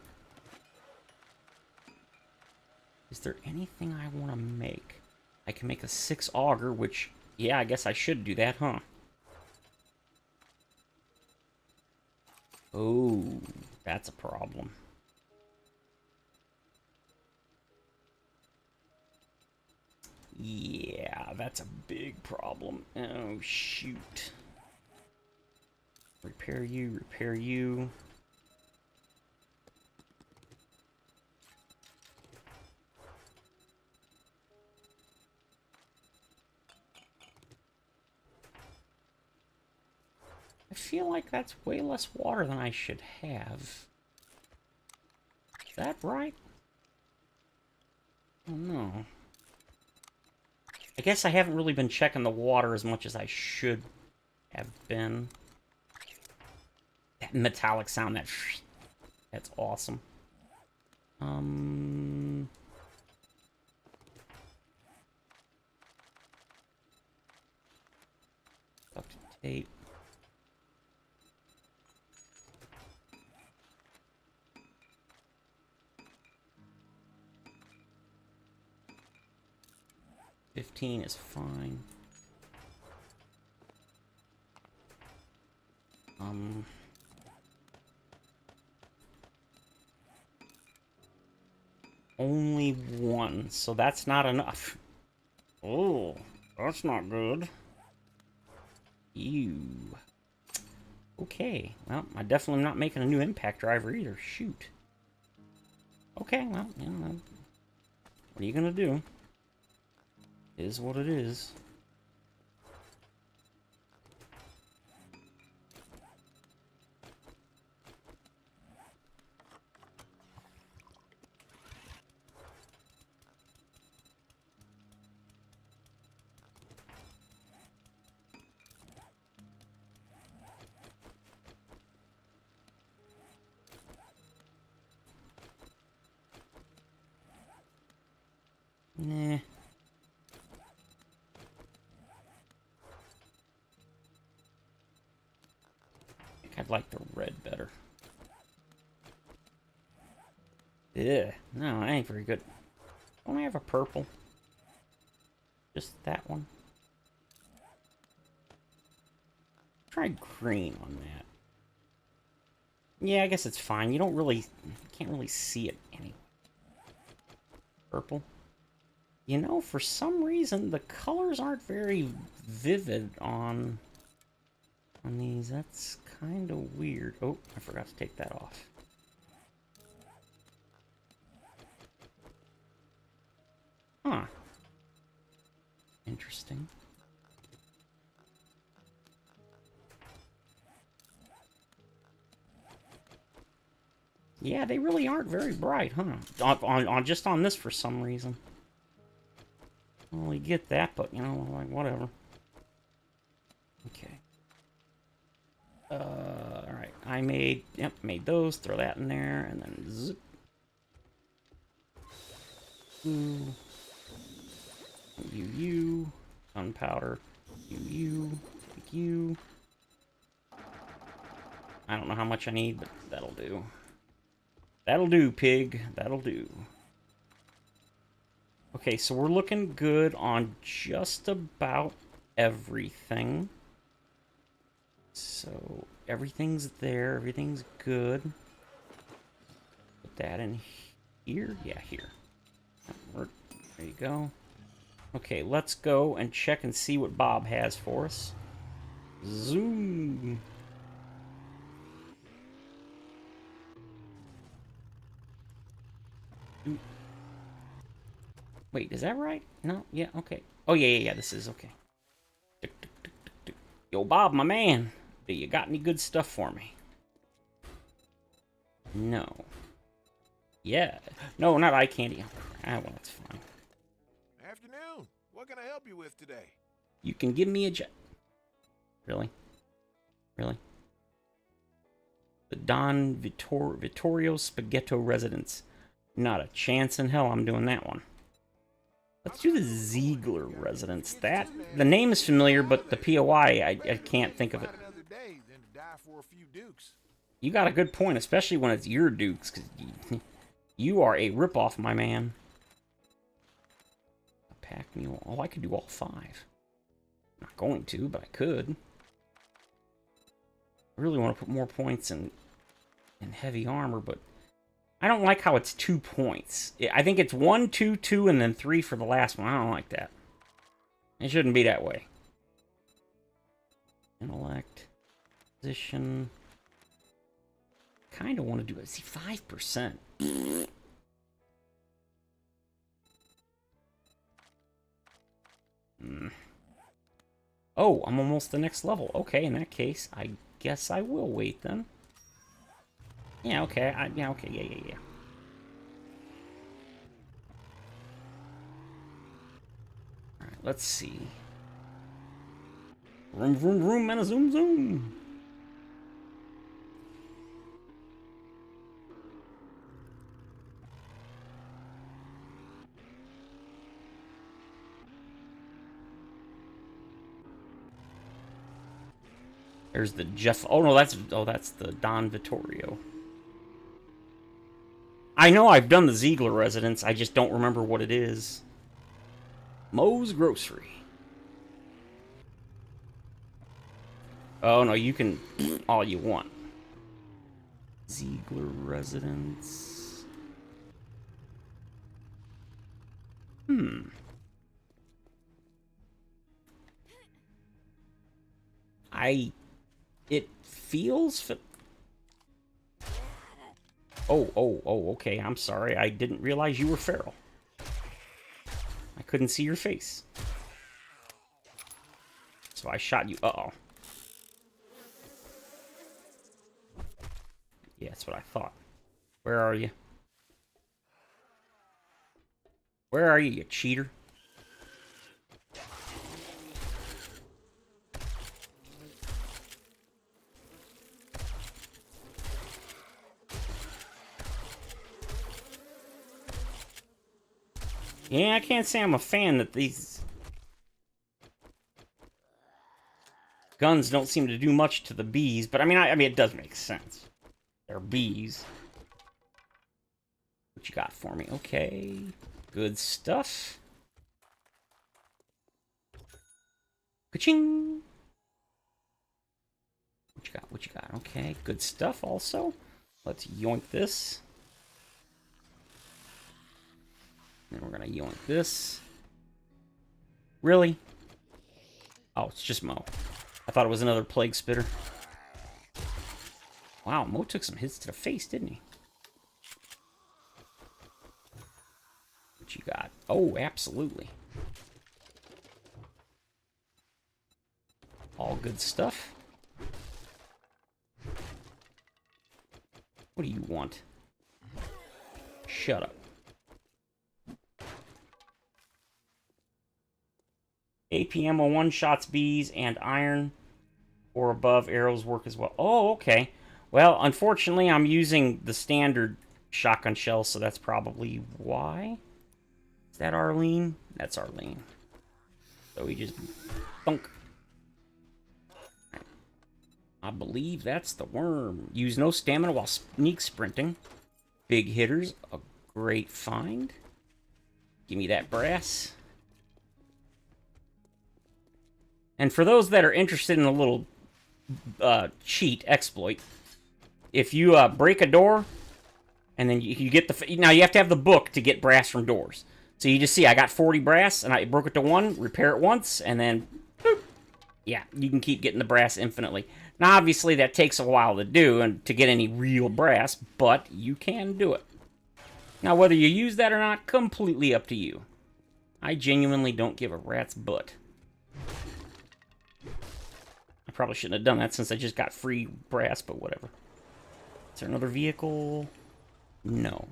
Is there anything I want to make? I can make a 6 auger, which, yeah, I guess I should do that, huh? Oh, that's a problem. Yeah, that's a big problem. Oh, shoot. Repair you, repair you. I feel like that's way less water than I should have. Is that right? I don't know. I guess I haven't really been checking the water as much as I should have been. That metallic sound, that's awesome. Duct tape. $15 is fine. Only one, so that's not enough. Oh, that's not good. Ew. Okay, well, I definitely am not making a new impact driver either. Shoot. Okay, well, you know, what are you gonna do? It is what it is. Nah. I think I'd like the red better. Yeah, no, that ain't very good. Don't I have a purple? Just that one? Try green on that. Yeah, I guess it's fine. You can't really see it anyway. Purple. You know, for some reason, the colors aren't very vivid on these. That's kind of weird. Oh, I forgot to take that off. Huh. Interesting. Yeah, they really aren't very bright, huh? On just on this for some reason. I don't really get that, but you know, like whatever. Okay. Alright. I made those, throw that in there, and then zip. You, gunpowder, you. I don't know how much I need, but that'll do. That'll do, pig. That'll do. Okay, so we're looking good on just about everything. So everything's there. Everything's good. Put that in here. Yeah, here. There you go. Okay, let's go and check and see what Bob has for us. Zoom. Wait, is that right? No? Yeah, okay. Oh, yeah, this is okay. Yo, Bob, my man. Do you got any good stuff for me? No. Yeah. No, not eye candy. Ah, well, that's fine. Afternoon. What can I help you with today? You can give me a jet. Really? Really? The Don Vittorio Spaghetto Residence. Not a chance in hell I'm doing that one. Let's do the Ziegler Residence. The name is familiar, but the POI, I can't think of it. You got a good point, especially when it's your dukes, because you are a ripoff, my man. A pack mule. Oh, I could do all 5. Not going to, but I could. I really want to put more points in heavy armor, but I don't like how it's 2 points. I think it's 1, 2, 2, and then 3 for the last one. I don't like that. It shouldn't be that way. Intellect. Position. Kind of want to do it. See, 5%. Oh, I'm almost the next level. Okay, in that case, I guess I will wait then. Yeah, okay. Yeah, okay. Yeah. Alright, let's see. Vroom, vroom, vroom, and a zoom, zoom. There's the Jeff. Oh no, that's the Don Vittorio. I know I've done the Ziegler residence. I just don't remember what it is. Moe's Grocery. Oh no, you can all you want. Ziegler residence. It feels. Oh, okay. I'm sorry. I didn't realize you were feral. I couldn't see your face. So I shot you. Uh-oh. Yeah, that's what I thought. Where are you? Where are you, you cheater? Yeah, I can't say I'm a fan that these guns don't seem to do much to the bees, but I mean, it does make sense. They're bees. What you got for me? Okay, good stuff. Ka-ching! What you got? What you got? Okay, good stuff also. Let's yoink this. Then we're gonna yoink this. Really? Oh, it's just Mo. I thought it was another plague spitter. Wow, Mo took some hits to the face, didn't he? What you got? Oh, absolutely. All good stuff. What do you want? Shut up. APM on one-shots bees and iron or above arrows work as well. Oh, okay. Well, unfortunately, I'm using the standard shotgun shell, so that's probably why. Is that Arlene? That's Arlene. So we just thunk. I believe that's the worm. Use no stamina while sneak sprinting. Big hitters, a great find. Give me that brass. And for those that are interested in a little cheat exploit, if you break a door, and then you get the... Now, you have to have the book to get brass from doors. So you just see, I got 40 brass, and I broke it to 1, repair it once, and then... Boop. Yeah, you can keep getting the brass infinitely. Now, obviously, that takes a while to do, and to get any real brass, but you can do it. Now, whether you use that or not, completely up to you. I genuinely don't give a rat's butt. I probably shouldn't have done that since I just got free brass, but whatever. Is there another vehicle? No.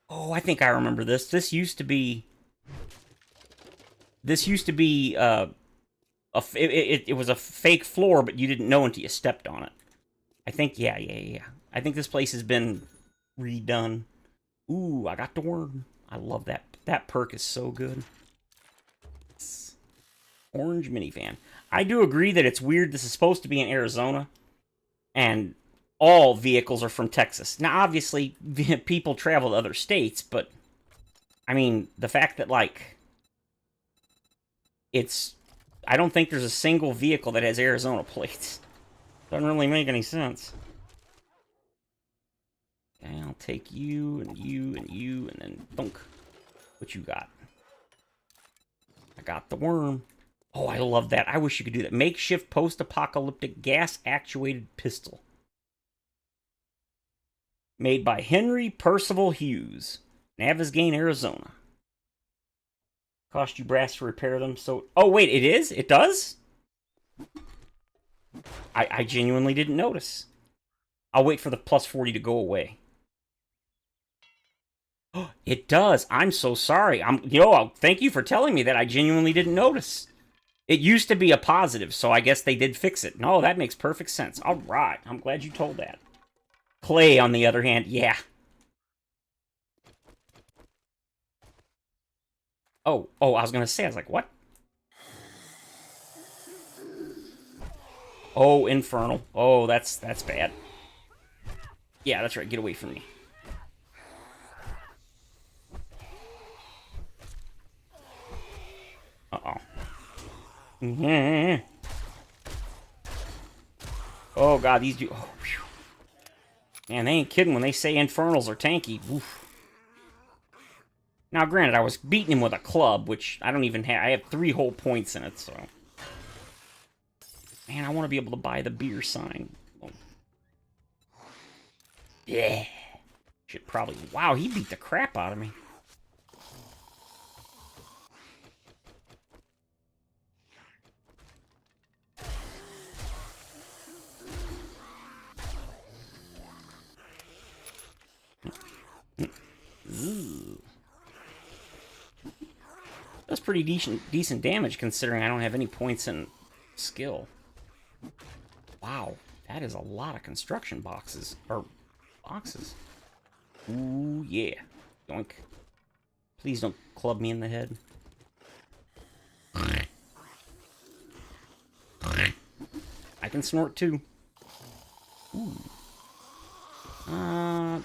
Oh, I think I remember this. This used to be... It was a fake floor, but you didn't know until you stepped on it. I think, yeah. I think this place has been redone. Ooh, I got the worm. I love that. That perk is so good. Orange minivan. I do agree that it's weird. This is supposed to be in Arizona, and all vehicles are from Texas. Now, obviously, people travel to other states, but, I mean, the fact that, like, it's... I don't think there's a single vehicle that has Arizona plates. Doesn't really make any sense. Okay, I'll take you, and you, and you, and then thunk. What you got? I got the worm. Oh, I love that. I wish you could do that. Makeshift post-apocalyptic gas-actuated pistol. Made by Henry Percival Hughes. Navezgane, Arizona. Cost you brass to repair them, so... Oh, wait, it is? It does? I genuinely didn't notice. I'll wait for the plus 40 to go away. It does. I'm so sorry. Thank you for telling me that. I genuinely didn't notice. It used to be a positive, so I guess they did fix it. No, that makes perfect sense. All right. I'm glad you told that. Clay, on the other hand, yeah. Oh, I was going to say, I was like, what? Oh, Infernal. Oh, that's bad. Yeah, that's right. Get away from me. Uh-oh. Mm-hmm. Oh, God, these do... Oh, phew. Man, they ain't kidding when they say Infernals are tanky. Oof. Now, granted, I was beating him with a club, which I don't even have. I have 3 whole points in it, so... Man, I want to be able to buy the beer sign. Oh. Yeah. Should probably... Wow, he beat the crap out of me. That's pretty decent damage considering I don't have any points in skill. Wow, that is a lot of construction boxes. Or boxes. Ooh, yeah. Doink. Please don't club me in the head. I can snort too. Ooh.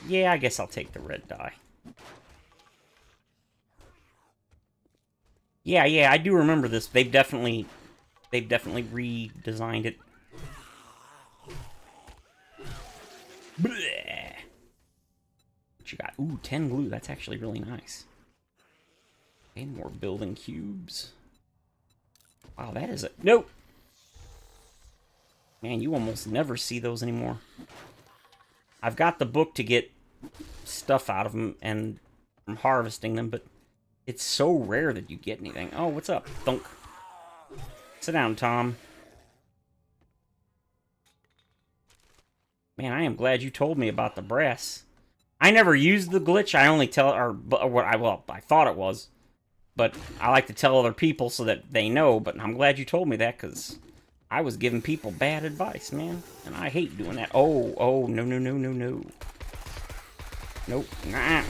Yeah, I guess I'll take the red die. Yeah, I do remember this. They've definitely redesigned it. Blech. What you got? Ooh, 10 glue. That's actually really nice. And more building cubes. Wow, that is a... Nope! Man, you almost never see those anymore. I've got the book to get stuff out of them and from harvesting them, but it's so rare that you get anything. Oh, what's up? Thunk. Sit down, Tom. Man, I am glad you told me about the brass. I never used the glitch. I only tell, or what I thought it was. But I like to tell other people so that they know, but I'm glad you told me that, because I was giving people bad advice, man. And I hate doing that. Oh, no. Nope. Nah,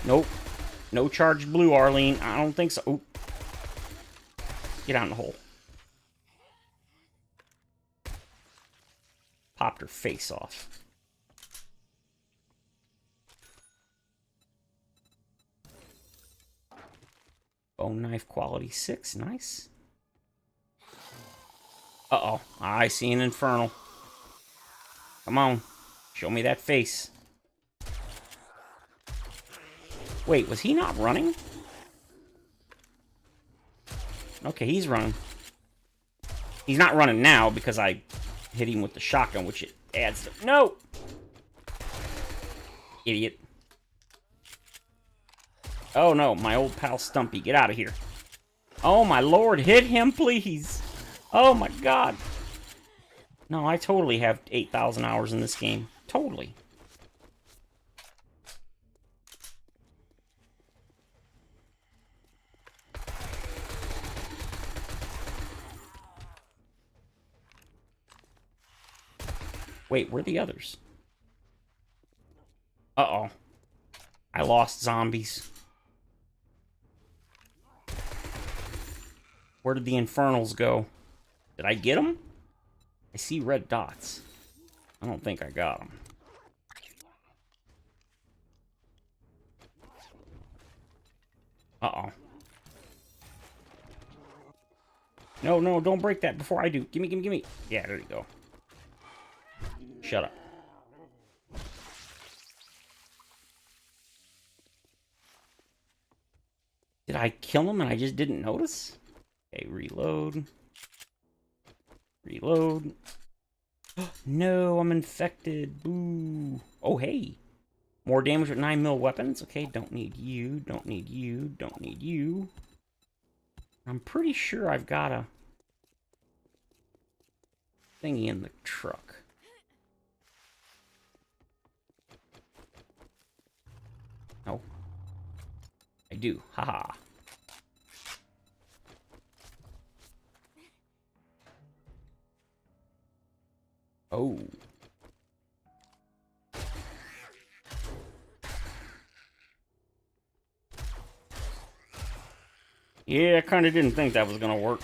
Nope. No charged blue, Arlene. I don't think so. Ooh. Get out in the hole. Popped her face off. Bone knife quality 6. Nice. Uh-oh. I see an Infernal. Come on. Show me that face. Wait, was he not running? Okay, he's running. He's not running now because I hit him with the shotgun, which it adds to... No! Idiot. Oh, no. My old pal Stumpy. Get out of here. Oh, my lord. Hit him, please. Oh, my god. No, I totally have 8,000 hours in this game. Totally. Wait, where are the others? Uh-oh. I lost zombies. Where did the Infernals go? Did I get them? I see red dots. I don't think I got them. Uh-oh. No, don't break that before I do. Gimme. Yeah, there you go. Shut up. Did I kill him and I just didn't notice? Okay, reload. Reload. No, I'm infected. Boo. Oh, hey. More damage with 9mm weapons. Okay, don't need you. Don't need you. Don't need you. I'm pretty sure I've got a... thingy in the truck? No. I do. Haha. Oh. Yeah, I kind of didn't think that was gonna work.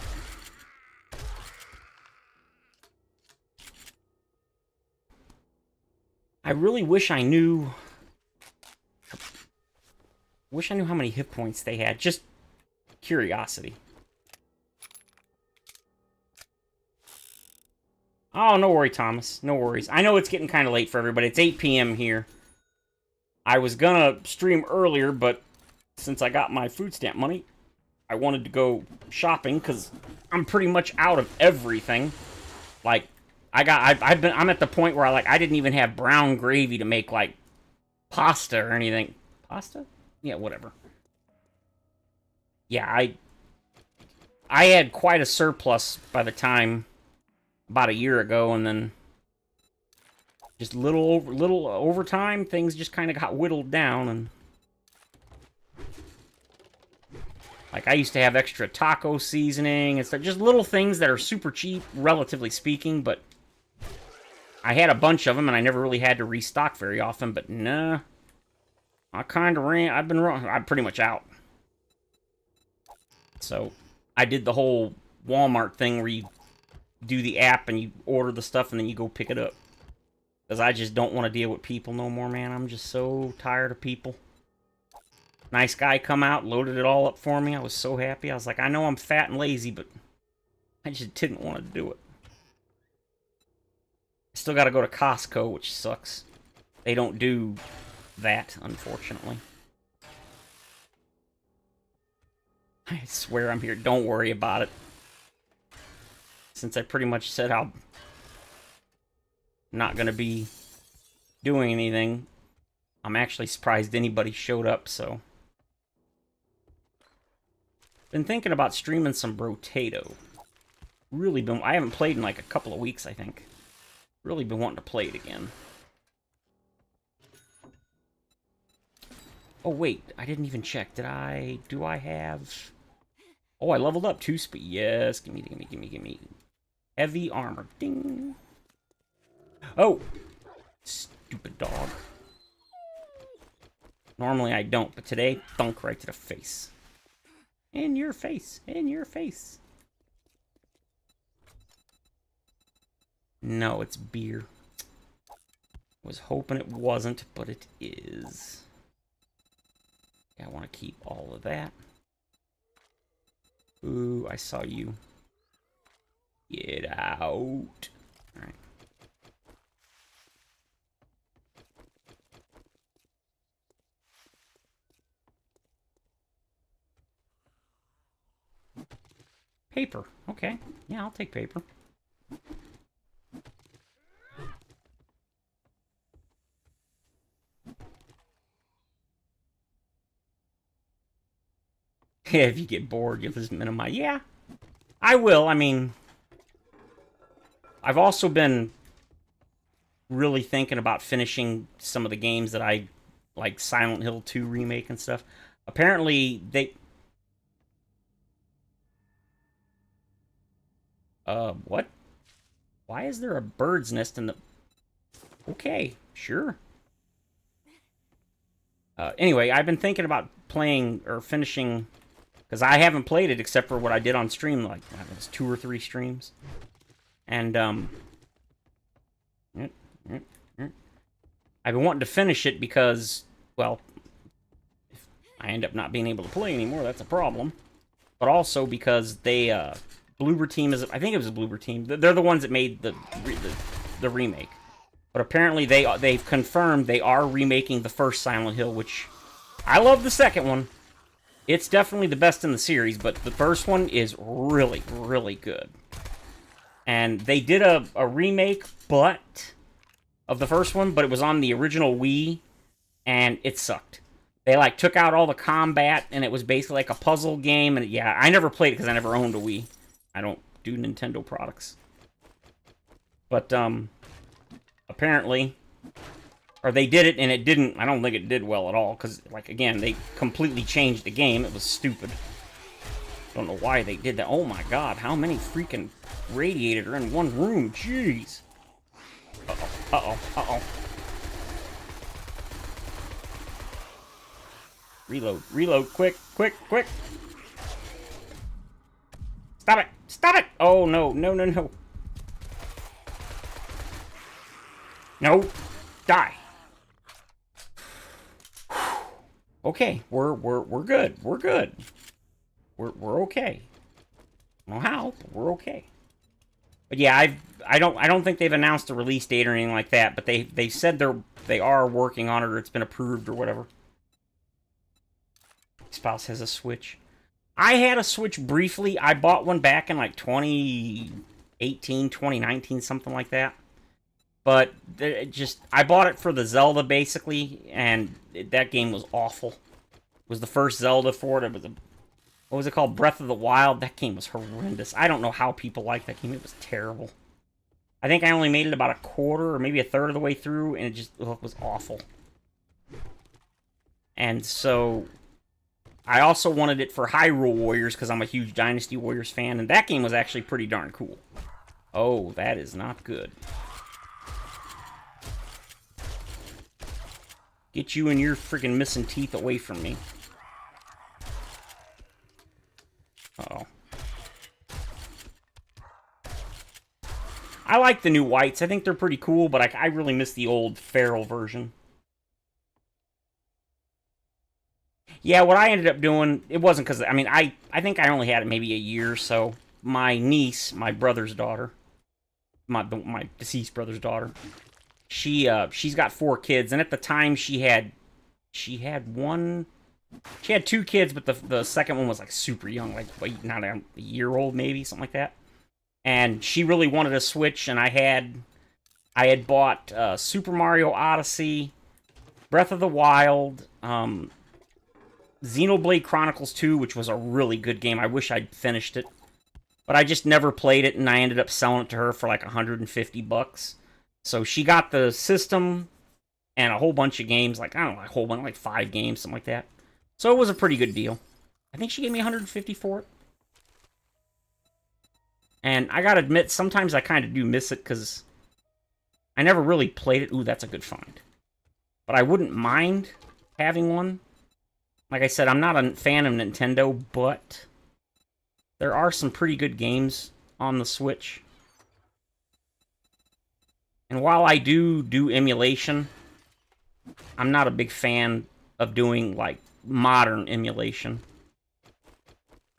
I really wish I knew... Wish I knew how many hit points they had. Just curiosity. Oh, no worry, Thomas. No worries. I know it's getting kind of late for everybody. It's 8 p.m. here. I was gonna stream earlier, but since I got my food stamp money, I wanted to go shopping because I'm pretty much out of everything. Like, I'm at the point where I didn't even have brown gravy to make like pasta or anything. Pasta? Yeah, whatever. Yeah, I had quite a surplus by the time about a year ago, and then just little over time, things just kind of got whittled down, and like I used to have extra taco seasoning and stuff, just little things that are super cheap, relatively speaking, but I had a bunch of them, and I never really had to restock very often, but nah. I'm pretty much out. So, I did the whole Walmart thing where you do the app and you order the stuff and then you go pick it up. Because I just don't want to deal with people no more, man. I'm just so tired of people. Nice guy come out, loaded it all up for me. I was so happy. I was like, I know I'm fat and lazy, but I just didn't want to do it. I still got to go to Costco, which sucks. They don't do that, unfortunately. I swear I'm here. Don't worry about it. Since I pretty much said I'm not going to be doing anything, I'm actually surprised anybody showed up, so. Been thinking about streaming some Brotato. I haven't played in like a couple of weeks, I think. Really been wanting to play it again. Oh, wait. I didn't even check. Do I have... Oh, I leveled up 2 speed. Yes. Gimme. Heavy armor. Ding. Oh. Stupid dog. Normally I don't, but today, thunk right to the face. In your face. In your face. No, it's beer. Was hoping it wasn't, but it is. I want to keep all of that. Ooh, I saw you. Get out. Alright. Paper. Okay. Yeah, I'll take paper. Yeah, if you get bored, you'll just minimize. Yeah, I will. I mean, I've also been really thinking about finishing some of the games that I like, Silent Hill 2 remake and stuff. Apparently, they... what? Why is there a bird's nest in the... Okay, sure. Anyway, I've been thinking about playing or finishing... Because I haven't played it except for what I did on stream, like, I don't know, 2 or 3 streams. And, I've been wanting to finish it because, well, if I end up not being able to play anymore, that's a problem. But also because they, Bloober Team is, I think it was a Bloober Team. They're the ones that made the remake. But apparently they've confirmed they are remaking the first Silent Hill, which I love the second one. It's definitely the best in the series, but the first one is really, really good. And they did a remake, of the first one, but it was on the original Wii, and it sucked. They, like, took out all the combat, and it was basically like a puzzle game, and yeah, I never played it because I never owned a Wii. I don't do Nintendo products. But, apparently, or they did it and it didn't, I don't think it did well at all, because, like, again, they completely changed the game. It was stupid. Don't know why they did that. Oh my god, how many freaking radiators are in one room? Jeez. Uh-oh, uh-oh, uh-oh. Reload, reload, quick, quick, quick. Stop it, stop it! Oh, no, no, no, no. No, die. Okay, we're good, we're good. We're okay. I don't know how, but we're okay. But yeah, I don't think they've announced a release date or anything like that, but they said they are working on it, or it's been approved or whatever. Spouse has a Switch. I had a Switch briefly. I bought one back in like 2018, 2019, something like that. But I bought it for the Zelda basically, and that game was awful. It was the first Zelda for it. It was what was it called? Breath of the Wild. That game was horrendous. I don't know how people like that game. It was terrible. I think I only made it about a quarter or maybe a third of the way through, and it was awful. And so I also wanted it for Hyrule Warriors because I'm a huge Dynasty Warriors fan, and that game was actually pretty darn cool. Oh, that is not good. Get you and your freaking missing teeth away from me. Uh-oh. I like the new whites. I think they're pretty cool, but I really miss the old feral version. Yeah, what I ended up doing, it wasn't because, I mean, I think I only had it maybe a year or so. My niece, my brother's daughter, my deceased brother's daughter, she's got 4 kids, and at the time she had 2 kids, but the second one was like super young, like not a year old maybe, something like that. And she really wanted a Switch, and I had bought Super Mario Odyssey, Breath of the Wild, Xenoblade Chronicles 2, which was a really good game. I wish I'd finished it, but I just never played it, and I ended up selling it to her for like $150. So she got the system and a whole bunch of games, like, I don't know, a whole bunch, like 5 games, something like that. So it was a pretty good deal. I think she gave me $150 for it. And I gotta admit, sometimes I kind of do miss it, because I never really played it. Ooh, that's a good find. But I wouldn't mind having one. Like I said, I'm not a fan of Nintendo, but there are some pretty good games on the Switch. And while I do emulation, I'm not a big fan of doing, like, modern emulation.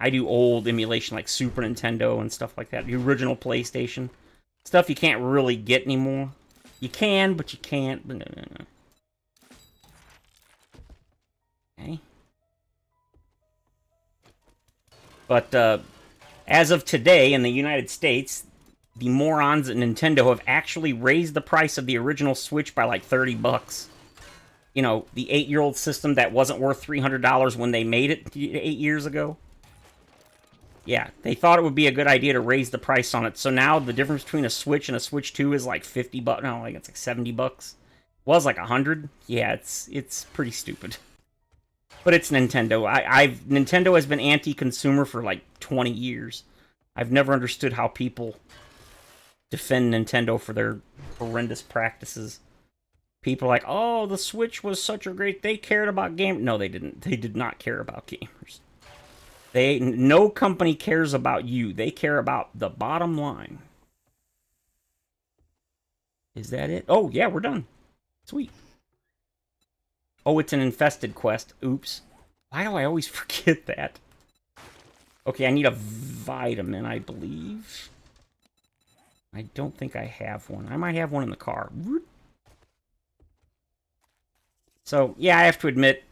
I do old emulation, like Super Nintendo and stuff like that. The original PlayStation. Stuff you can't really get anymore. You can, but you can't. Okay. But, as of today, in the United States, the morons at Nintendo have actually raised the price of the original Switch by like $30. You know, the 8-year-old system that wasn't worth $300 when they made it 8 years ago. Yeah, they thought it would be a good idea to raise the price on it. So now the difference between a Switch and a Switch 2 is like $50. No, like it's like $70. Was like $100. Yeah, it's pretty stupid. But it's Nintendo. Nintendo has been anti-consumer for like 20 years. I've never understood how people defend Nintendo for their horrendous practices. People are like, oh, the Switch was such a great... They cared about game... No, they didn't. They did not care about gamers. No company cares about you. They care about the bottom line. Is that it? Oh, yeah, we're done. Sweet. Oh, it's an infested quest. Oops. Why do I always forget that? Okay, I need a vitamin, I believe. I don't think I have one. I might have one in the car. So, yeah, I have to admit,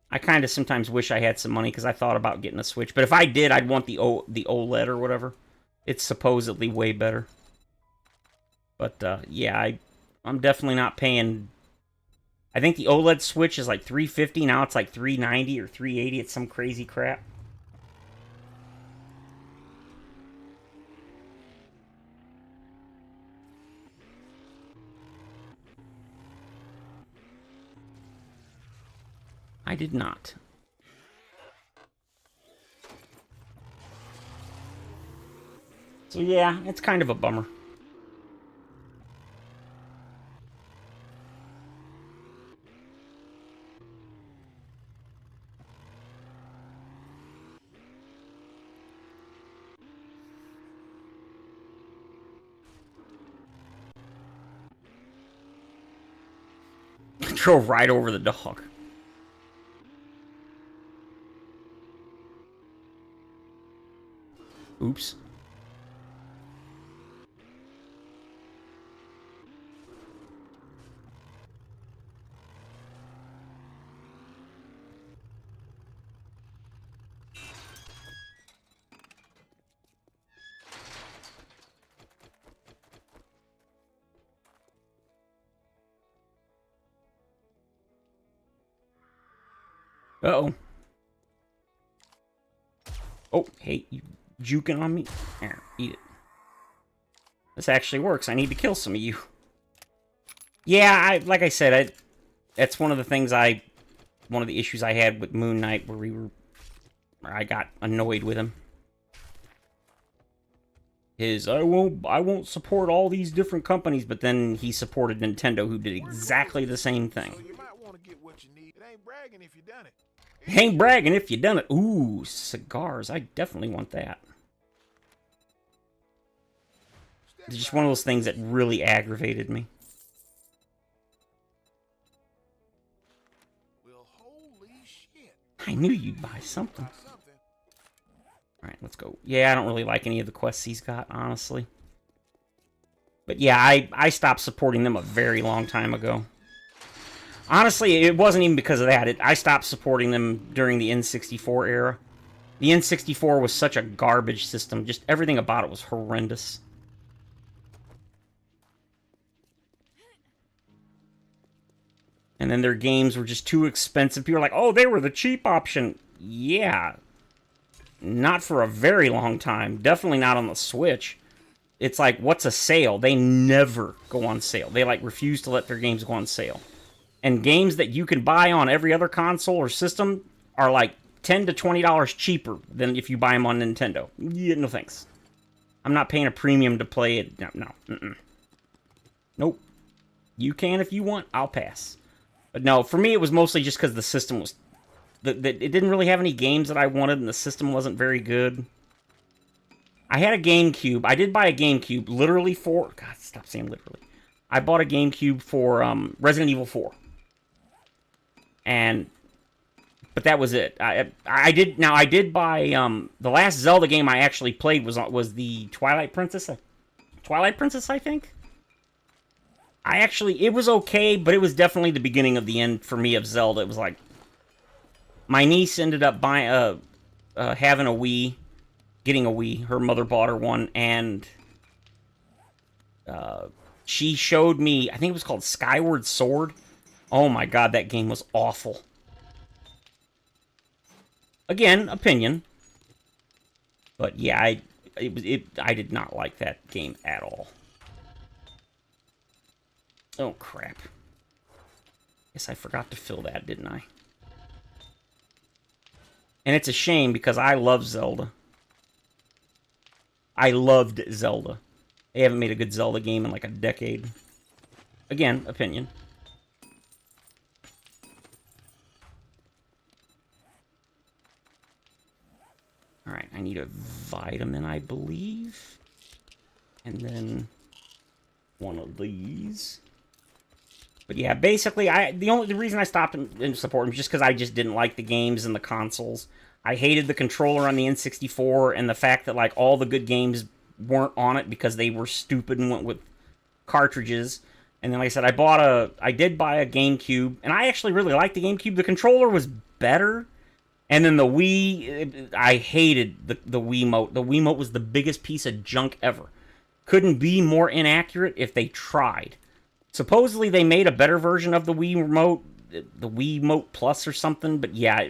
I kind of sometimes wish I had some money because I thought about getting a Switch. But if I did, I'd want the OLED or whatever. It's supposedly way better. But, yeah, I'm definitely not paying... I think the OLED Switch is like $350. Now it's like $390 or $380. It's some crazy crap. I did not. So yeah, it's kind of a bummer. Drove right over the dog. Oops. Uh-oh. Oh, hey, you juking on me? Here, eat it. This actually works. I need to kill some of you. Yeah, like I said, that's one of the things one of the issues I had with Moon Knight, where I got annoyed with him. I won't support all these different companies, but then he supported Nintendo, who did exactly the same thing. So you might want to get what you need. It ain't bragging if you done it. Ain't bragging if you done it. Ooh, cigars. I definitely want that. It's just one of those things that really aggravated me. Well, holy shit. I knew you'd buy something. Alright, let's go. Yeah, I don't really like any of the quests he's got, honestly. But yeah, I stopped supporting them a very long time ago. Honestly, it wasn't even because of that. I stopped supporting them during the N64 era. The N64 was such a garbage system. Just everything about it was horrendous. And then their games were just too expensive. People were like, oh, they were the cheap option. Yeah. Not for a very long time. Definitely not on the Switch. It's like, what's a sale? They never go on sale. They, like, refuse to let their games go on sale. And games that you can buy on every other console or system are, like, $10 to $20 cheaper than if you buy them on Nintendo. Yeah, no thanks. I'm not paying a premium to play it. No. Nope. You can if you want. I'll pass. But no, for me, it was mostly just because the system was... it didn't really have any games that I wanted, and the system wasn't very good. I had a GameCube. I did buy a GameCube literally for... God, stop saying literally. I bought a GameCube for Resident Evil 4. But that was it. I did buy... the last Zelda game I actually played was the Twilight Princess. Twilight Princess, I think? It was okay, but it was definitely the beginning of the end for me of Zelda. It was like... My niece ended up having a Wii, getting a Wii. Her mother bought her one, and she showed me, I think it was called Skyward Sword. Oh my god, that game was awful. Again, opinion. But yeah, I did not like that game at all. Oh crap. Guess I forgot to fill that, didn't I? And it's a shame because I love Zelda. I loved Zelda. They haven't made a good Zelda game in like a decade. Again, opinion. Alright, I need a vitamin, I believe. And then one of these. But yeah, basically, the reason I stopped and support him is just because I just didn't like the games and the consoles. I hated the controller on the N64 and the fact that like all the good games weren't on it because they were stupid and went with cartridges. And then, like I said, I did buy a GameCube, and I actually really liked the GameCube. The controller was better. And then the Wii, I hated the Wiimote. The Wiimote was the biggest piece of junk ever. Couldn't be more inaccurate if they tried. Supposedly they made a better version of the Wii Remote, the Wiimote Plus or something, but yeah,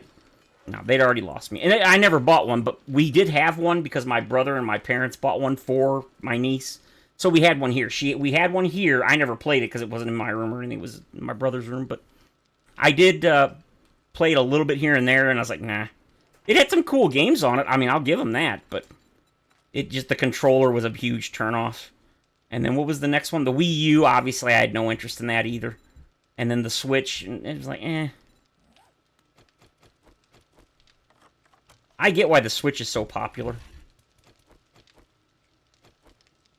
no, they'd already lost me. And I never bought one, but we did have one because my brother and my parents bought one for my niece. So we had one here. We had one here. I never played it because it wasn't in my room or anything. It was in my brother's room, but I did played a little bit here and there, and I was like, nah. It had some cool games on it. I mean, I'll give them that, but it just, the controller was a huge turnoff. And then what was the next one? The Wii U, obviously, I had no interest in that either. And then the Switch, and it was like, eh. I get why the Switch is so popular.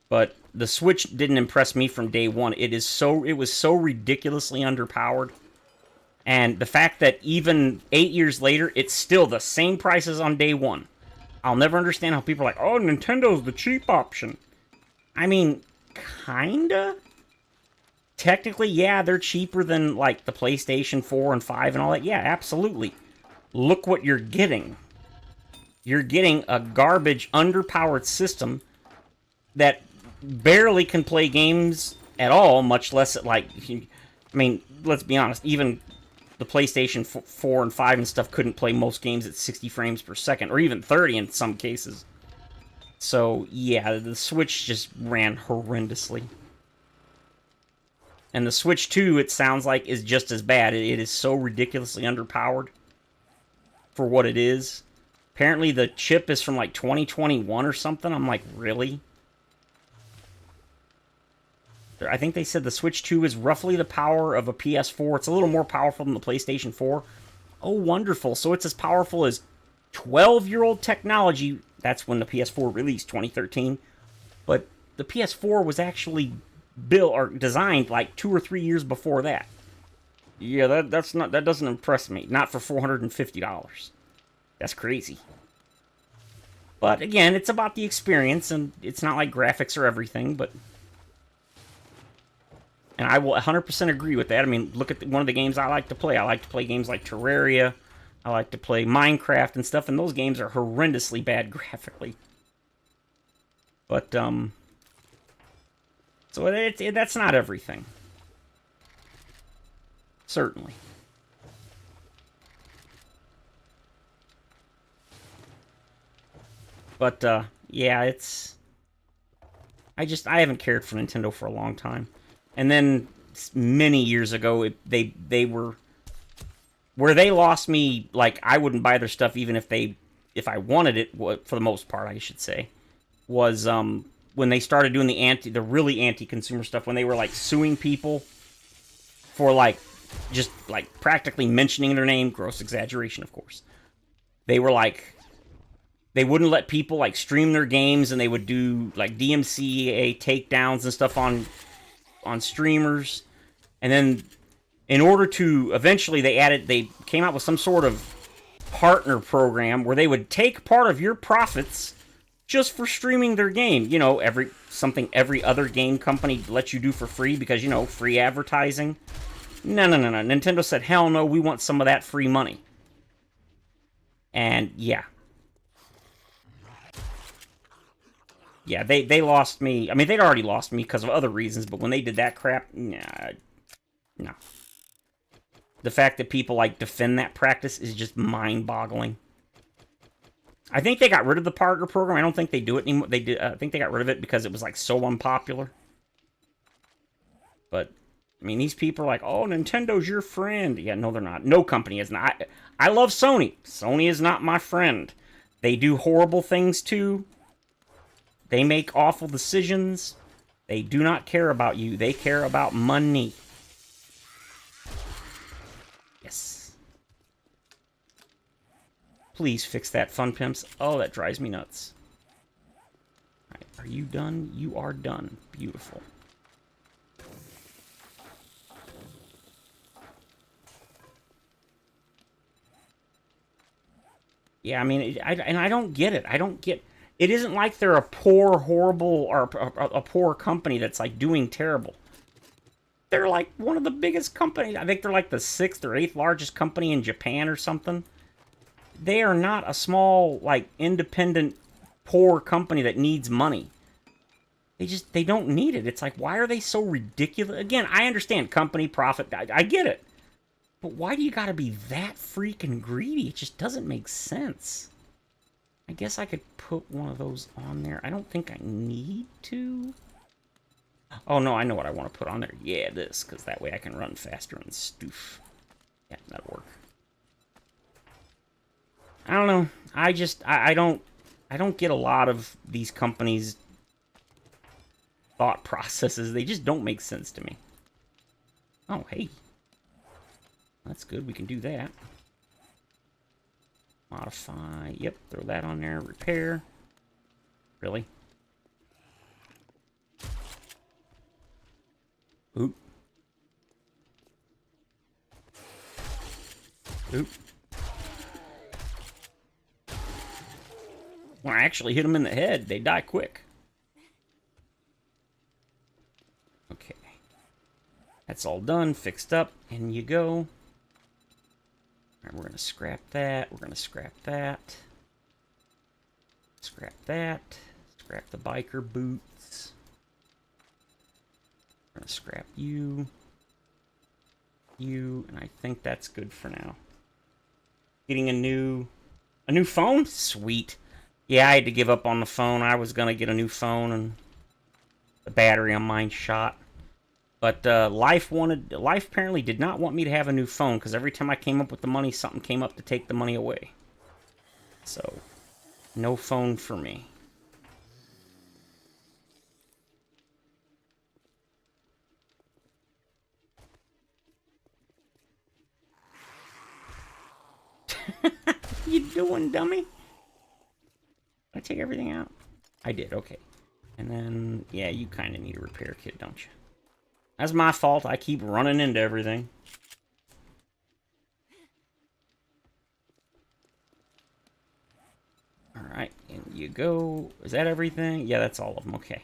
But the Switch didn't impress me from day one. It was so ridiculously underpowered. And the fact that even 8 years later, it's still the same prices on day one. I'll never understand how people are like, oh, Nintendo's the cheap option. I mean, kinda? Technically, yeah, they're cheaper than, like, the PlayStation 4 and 5 and all that. Yeah, absolutely. Look what you're getting. You're getting a garbage, underpowered system that barely can play games at all, much less, like, I mean, let's be honest, even the PlayStation 4 and 5 and stuff couldn't play most games at 60 frames per second, or even 30 in some cases. So, yeah, the Switch just ran horrendously. And the Switch 2, it sounds like, is just as bad. It is so ridiculously underpowered for what it is. Apparently the chip is from, like, 2021 or something. I'm like, really? I think they said the Switch 2 is roughly the power of a PS4. It's a little more powerful than the PlayStation 4. Oh, wonderful. So it's as powerful as 12-year-old technology. That's when the PS4 released, 2013. But the PS4 was actually built or designed like 2 or 3 years before that. Yeah, that doesn't impress me. Not for $450. That's crazy. But again, it's about the experience, and it's not like graphics are everything, but... And I will 100% agree with that. I mean, look at one of the games I like to play. I like to play games like Terraria. I like to play Minecraft and stuff, and those games are horrendously bad graphically. But, so that's not everything. Certainly. But, yeah, it's... I haven't cared for Nintendo for a long time. And then many years ago, they were where they lost me. Like, I wouldn't buy their stuff even if I wanted it. For the most part, I should say, was when they started doing the really anti-consumer stuff. When they were like suing people for like just like practically mentioning their name. Gross exaggeration, of course. They were like, they wouldn't let people like stream their games, and they would do like DMCA takedowns and stuff on streamers. And then in order to eventually they came out with some sort of partner program where they would take part of your profits just for streaming their game. You know, every other game company lets you do for free because, you know, free advertising. No. Nintendo said, hell no, we want some of that free money. And yeah. Yeah, they lost me. I mean, they'd already lost me because of other reasons, but when they did that crap, nah, no. The fact that people, like, defend that practice is just mind-boggling. I think they got rid of the partner program. I don't think they do it anymore. I think they got rid of it because it was, like, so unpopular. But, I mean, these people are like, oh, Nintendo's your friend. Yeah, no, they're not. No company is not. I love Sony. Sony is not my friend. They do horrible things, too. They make awful decisions. They do not care about you. They care about money. Yes. Please fix that, Fun Pimps. Oh, that drives me nuts. All right, are you done? You are done. Beautiful. Yeah, I mean, I don't get it. I don't get... It isn't like they're a poor, horrible, or a poor company that's, like, doing terrible. They're, like, one of the biggest companies. I think they're, like, the 6th or 8th largest company in Japan or something. They are not a small, like, independent, poor company that needs money. They don't need it. It's like, why are they so ridiculous? Again, I understand company profit. I get it. But why do you gotta be that freaking greedy? It just doesn't make sense. I guess I could put one of those on there. I don't think I need to. Oh, no, I know what I want to put on there. Yeah, this, because that way I can run faster and stoof. Yeah, that'll work. I don't know. I don't get a lot of these companies' thought processes. They just don't make sense to me. Oh, hey. That's good. We can do that. Modify. Yep, throw that on there. Repair. Really? Oop. Oop. When I actually hit them in the head, they die quick. Okay. That's all done, fixed up, and you go. All right, we're going to scrap that. We're going to scrap that. Scrap that. Scrap the biker boots. We're going to scrap you. You, and I think that's good for now. Getting a new phone? Sweet. Yeah, I had to give up on the phone. I was going to get a new phone, and the battery on mine shot. But Life apparently did not want me to have a new phone, because every time I came up with the money, something came up to take the money away. So, no phone for me. What you doing, dummy? Did I take everything out? I did, okay. And then, yeah, you kind of need a repair kit, don't you? That's my fault. I keep running into everything. Alright, and you go. Is that everything? Yeah, that's all of them. Okay.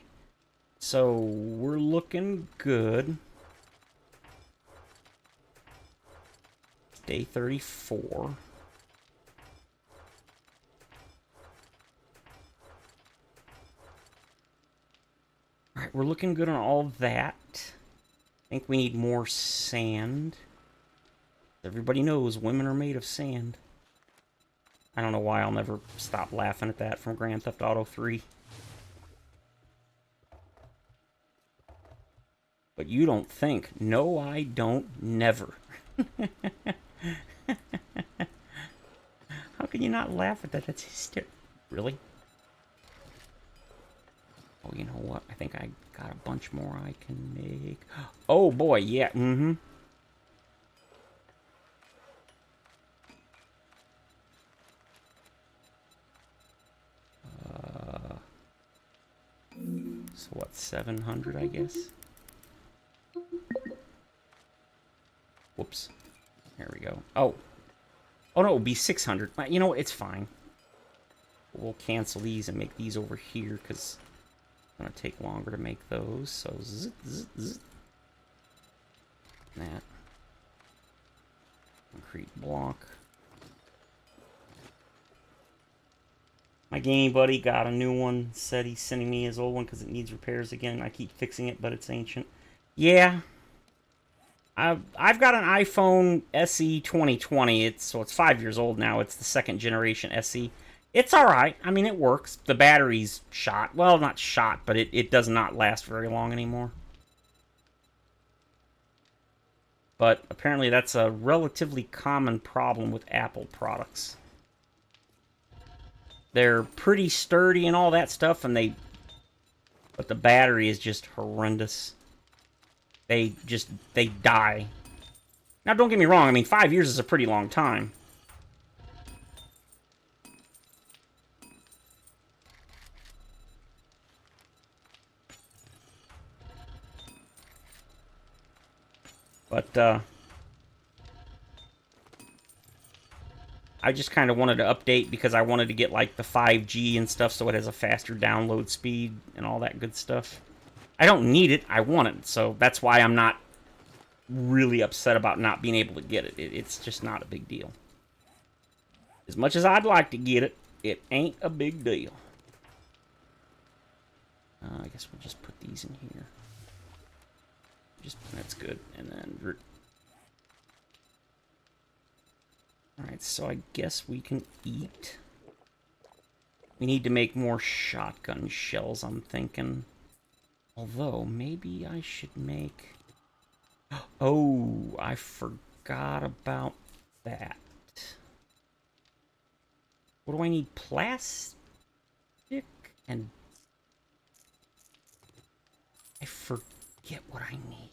So, we're looking good. Day 34. Alright, we're looking good on all of that. I think we need more sand. Everybody knows women are made of sand. I don't know why I'll never stop laughing at that from Grand Theft Auto 3. But you don't think. No, I don't. Never. How can you not laugh at that? That's hysterical. Really? Oh, you know what? I think I got a bunch more I can make. Oh, boy, yeah, mm-hmm. So what, 700, I guess? Whoops. There we go. Oh. Oh, no, it would be 600. You know what? It's fine. We'll cancel these and make these over here, because it's going to take longer to make those. So, zzz, zzz, zzz. That. Concrete block. My gaming buddy got a new one. Said he's sending me his old one because it needs repairs again. I keep fixing it, but it's ancient. Yeah. I've got an iPhone SE 2020. So it's 5 years old now. It's the second generation SE. It's alright. I mean, it works. The battery's shot. Well, not shot, but it does not last very long anymore. But apparently that's a relatively common problem with Apple products. They're pretty sturdy and all that stuff, but the battery is just horrendous. They die. Now, don't get me wrong, I mean, 5 years is a pretty long time. But, I just kind of wanted to update because I wanted to get, like, the 5G and stuff so it has a faster download speed and all that good stuff. I don't need it, I want it, so that's why I'm not really upset about not being able to get it. It's just not a big deal. As much as I'd like to get it, it ain't a big deal. I guess we'll just put these in here. That's good. And then... Alright, so I guess we can eat. We need to make more shotgun shells, I'm thinking. Although, maybe I should make... Oh, I forgot about that. What do I need? Plastic and... I forget what I need.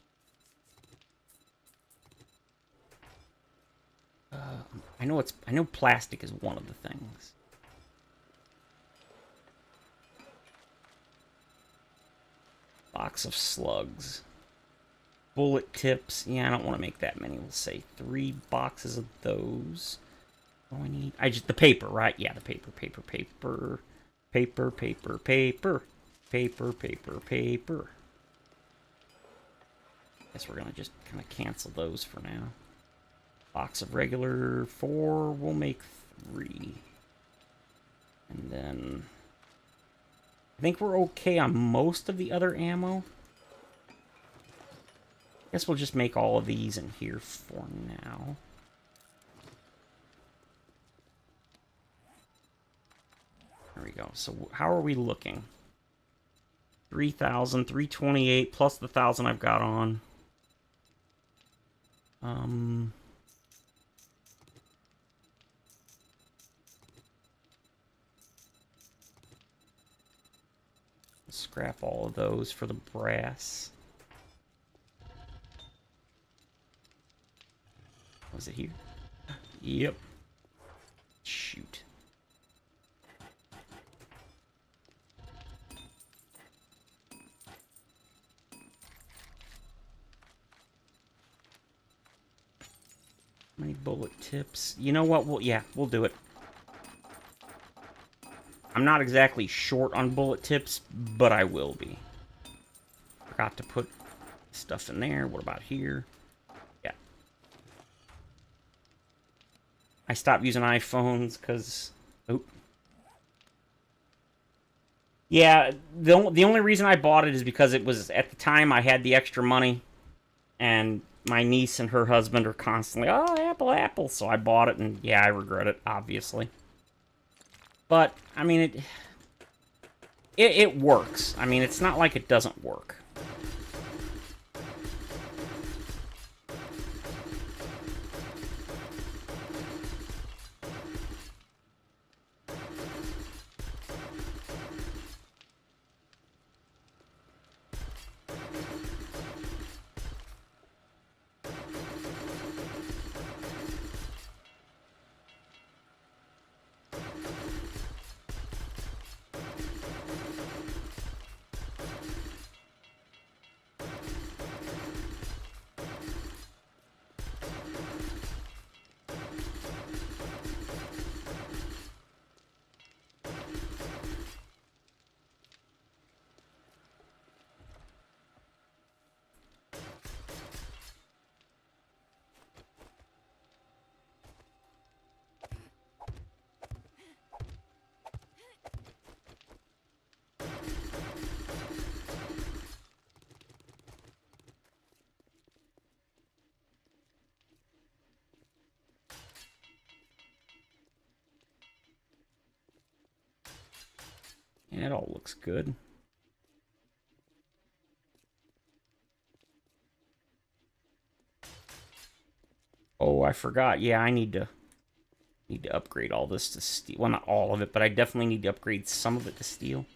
I know plastic is one of the things. Box of slugs. Bullet tips. Yeah, I don't want to make that many. We'll say 3 boxes of those. What do I need? The paper, right? Yeah, the paper. Guess we're gonna just kind of cancel those for now. Box of regular 4, we'll make 3. And then... I think we're okay on most of the other ammo. Guess we'll just make all of these in here for now. There we go. So how are we looking? 3,000, 328 plus the 1,000 I've got on. Scrap all of those for the brass. Was it here? Yep. Shoot. How many bullet tips? You know what? We'll do it. I'm not exactly short on bullet tips, but I will be. Forgot to put stuff in there. What about here? Yeah. I stopped using iPhones because... Oop. Yeah, the only reason I bought it is because it was, at the time, I had the extra money. And my niece and her husband are constantly, oh, Apple, Apple. So I bought it, and yeah, I regret it, obviously. But, I mean, it works. I mean, it's not like it doesn't work. Yeah, it all looks good. Oh, I forgot. Yeah, I need to upgrade all this to steel. Well, not all of it, but I definitely need to upgrade some of it to steel.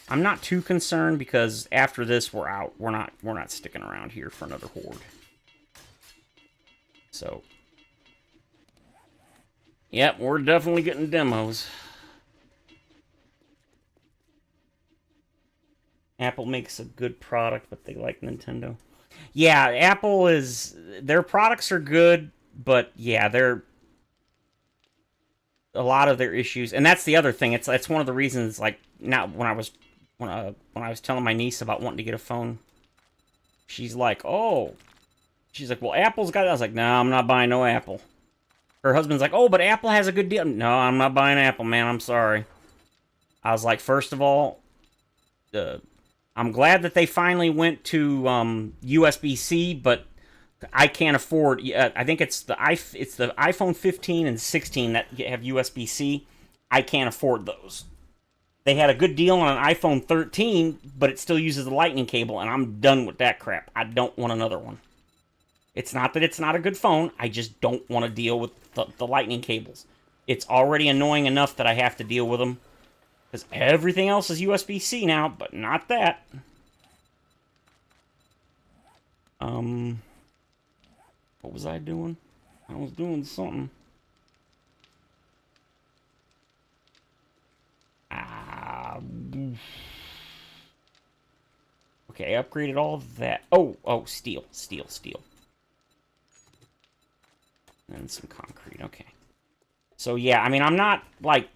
I'm not too concerned because after this we're out. We're not sticking around here for another horde. So, yep, we're definitely getting demos. Apple makes a good product, but they like Nintendo. Yeah, Apple is... Their products are good, but yeah, they're... A lot of their issues... And that's the other thing. That's one of the reasons, like, now when I was telling my niece about wanting to get a phone, she's like, oh... She's like, well, Apple's got it. I was like, no, I'm not buying no Apple. Her husband's like, oh, but Apple has a good deal. No, I'm not buying Apple, man. I'm sorry. I was like, first of all... I'm glad that they finally went to USB-C, but I can't afford. I think it's the iPhone 15 and 16 that have USB-C. I can't afford those. They had a good deal on an iPhone 13, but it still uses the lightning cable, and I'm done with that crap. I don't want another one. It's not that it's not a good phone. I just don't want to deal with the lightning cables. It's already annoying enough that I have to deal with them. Because everything else is USB-C now, but not that. What was I doing? I was doing something. Okay, I upgraded all of that. Oh, steel. And some concrete, okay. So, yeah, I mean, I'm not, like...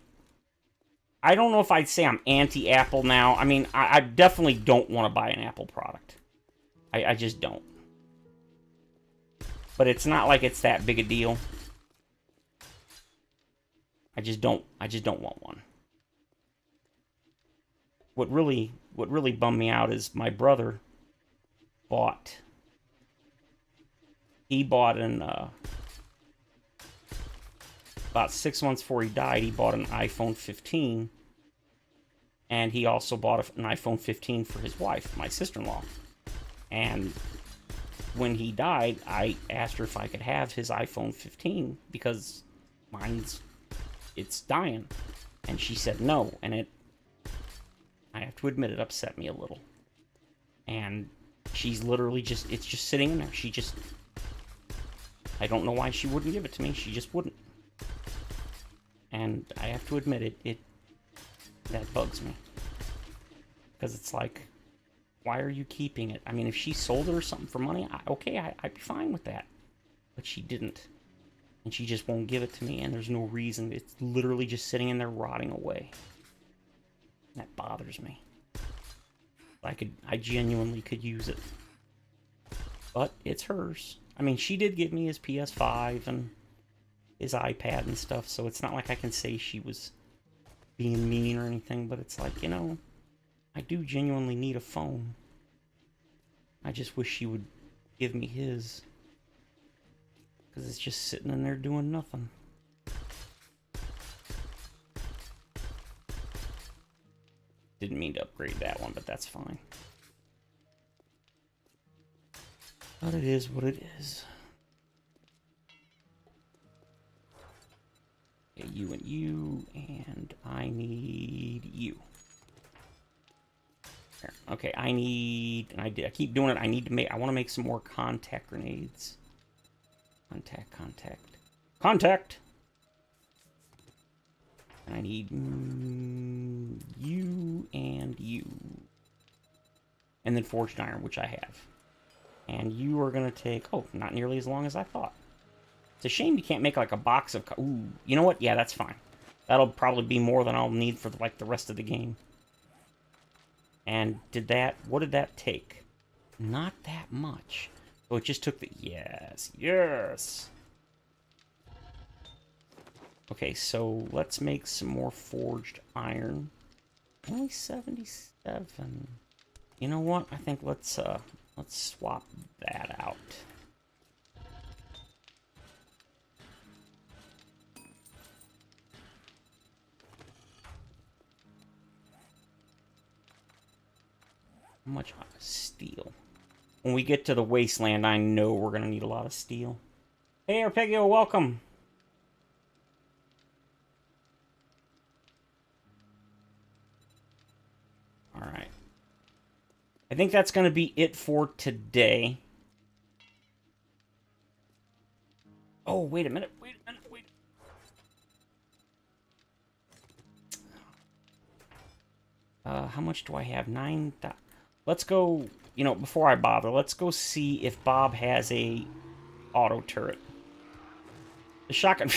I don't know if I'd say I'm anti-Apple now. I mean, I definitely don't want to buy an Apple product. I just don't. But it's not like it's that big a deal. I just don't want one. What really bummed me out is my brother bought... He bought an, about 6 months before he died, he bought an iPhone 15. And he also bought an iPhone 15 for his wife, my sister-in-law. And when he died, I asked her if I could have his iPhone 15 because it's dying. And she said no, and I have to admit, it upset me a little. And she's literally it's just sitting in there. I don't know why she wouldn't give it to me. She just wouldn't. And I have to admit, that bugs me. Because it's like, why are you keeping it? I mean, if she sold it or something for money, I'd be fine with that. But she didn't. And she just won't give it to me, and there's no reason. It's literally just sitting in there rotting away. That bothers me. I genuinely could use it. But it's hers. I mean, she did give me his PS5 and his iPad and stuff, so it's not like I can say she was being mean or anything, but it's like, you know, I do genuinely need a phone. I just wish she would give me his. Because it's just sitting in there doing nothing. Didn't mean to upgrade that one, but that's fine. But it is what it is. Okay, you and you, and I need you. There. Okay, I keep doing it. I want to make some more contact grenades. Contact! And I need you and you. And then forged iron, which I have. And you are going to take... Oh, not nearly as long as I thought. It's a shame you can't make like a box of... Ooh, you know what? Yeah, that's fine. That'll probably be more than I'll need for like the rest of the game. And what did that take? Not that much. Oh, it just took the... Yes! Okay, so let's make some more forged iron. Only 77. You know what? I think let's swap that out. How much steel? When we get to the wasteland, I know we're going to need a lot of steel. Hey, Arpeggio, welcome! Alright. I think that's going to be it for today. Oh, wait a minute. How much do I have? 9. Let's go, you know, before I bother, let's go see if Bob has a auto turret. The shotgun...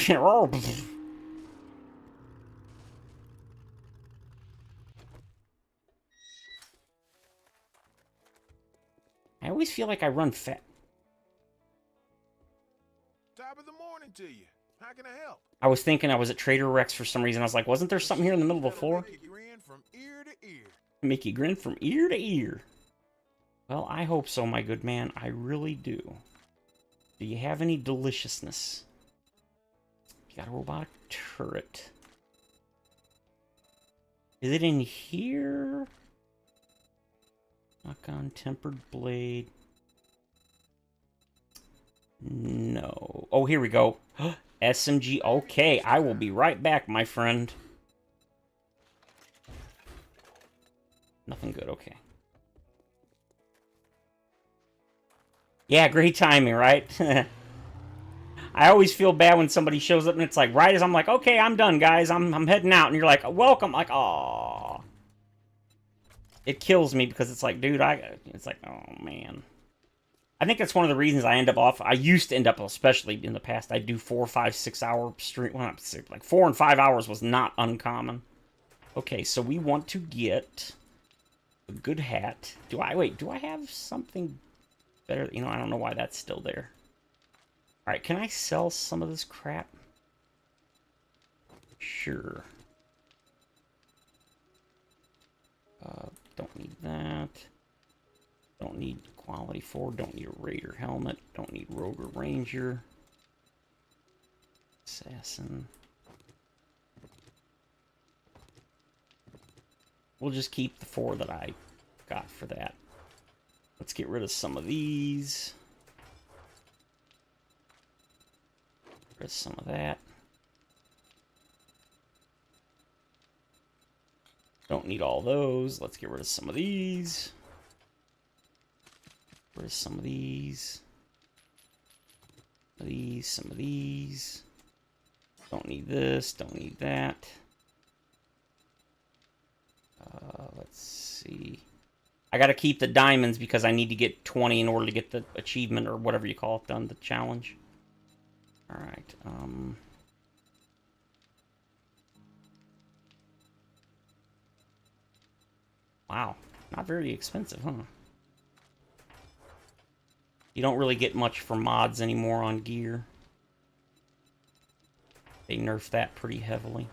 I always feel like I run fat. Top of the morning to you. How can I help? I was thinking I was at Trader Rex for some reason. I was like, wasn't there something here in the middle of the floor? Make you grin from ear to ear. Make you grin from ear to ear. Well, I hope so, my good man. I really do. Do you have any deliciousness? You got a robotic turret. Is it in here? Knock on tempered blade. No. Oh, here we go. SMG. Okay, I will be right back, my friend. Nothing good, okay. Yeah, great timing, right? I always feel bad when somebody shows up and it's like, right as I'm like, okay, I'm done, guys. I'm heading out. And you're like, welcome. Like, aw. It kills me because it's like, dude, it's like, oh, man. I think that's one of the reasons I end up off. I used to end up, especially in the past, I'd do 4, 5, 6 hour stream. Well, not 6, like 4 and 5 hours was not uncommon. Okay, so we want to get a good hat. Do I have something better? You know, I don't know why that's still there. Alright, can I sell some of this crap? Sure. Don't need that. Don't need quality 4. Don't need a Raider helmet. Don't need Rogue or Ranger. Assassin. We'll just keep the 4 that I got for that. Let's get rid of some of these. Get rid of some of that. Don't need all those. Let's get rid of some of these. Get rid of some of these. Some of these. Don't need this. Don't need that. Let's see. I gotta keep the diamonds because I need to get 20 in order to get the achievement or whatever you call it done, the challenge. Alright, wow, not very expensive, huh? You don't really get much for mods anymore on gear. They nerfed that pretty heavily.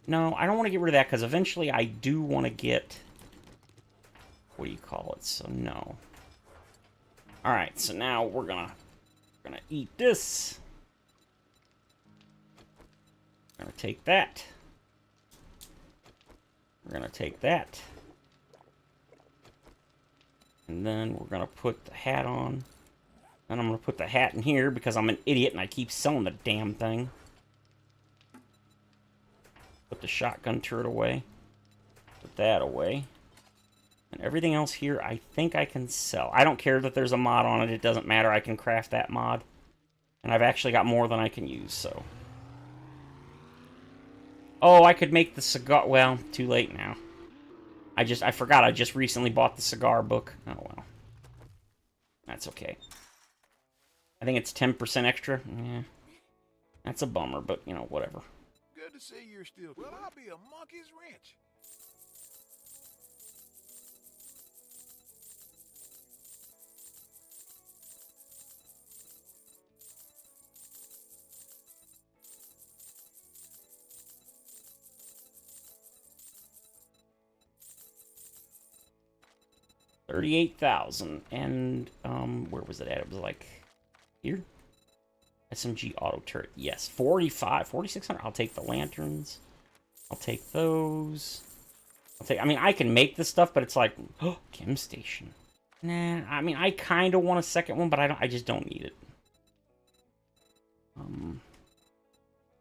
No, I don't want to get rid of that because eventually I do want to get... What do you call it? So, no. Alright, so now we're gonna eat this. We're gonna take that. We're gonna take that. And then we're gonna put the hat on. And I'm gonna put the hat in here because I'm an idiot and I keep selling the damn thing. Put the shotgun turret away. Put that away. And everything else here, I think I can sell. I don't care that there's a mod on it. It doesn't matter. I can craft that mod. And I've actually got more than I can use, so. Oh, I could make the cigar... Well, too late now. I forgot I just recently bought the cigar book. Oh, well. That's okay. I think it's 10% extra. Yeah. That's a bummer, but, you know, whatever. Good to see you're still... Well, I'll be a monkey's wrench. $38,000. And, where was it at? It was like... Here? SMG auto turret. Yes. 4,600. I'll take the lanterns. I'll take those. I mean, I can make this stuff, but it's like, oh, chem station. Nah, I mean, I kind of want a second one, but I just don't need it.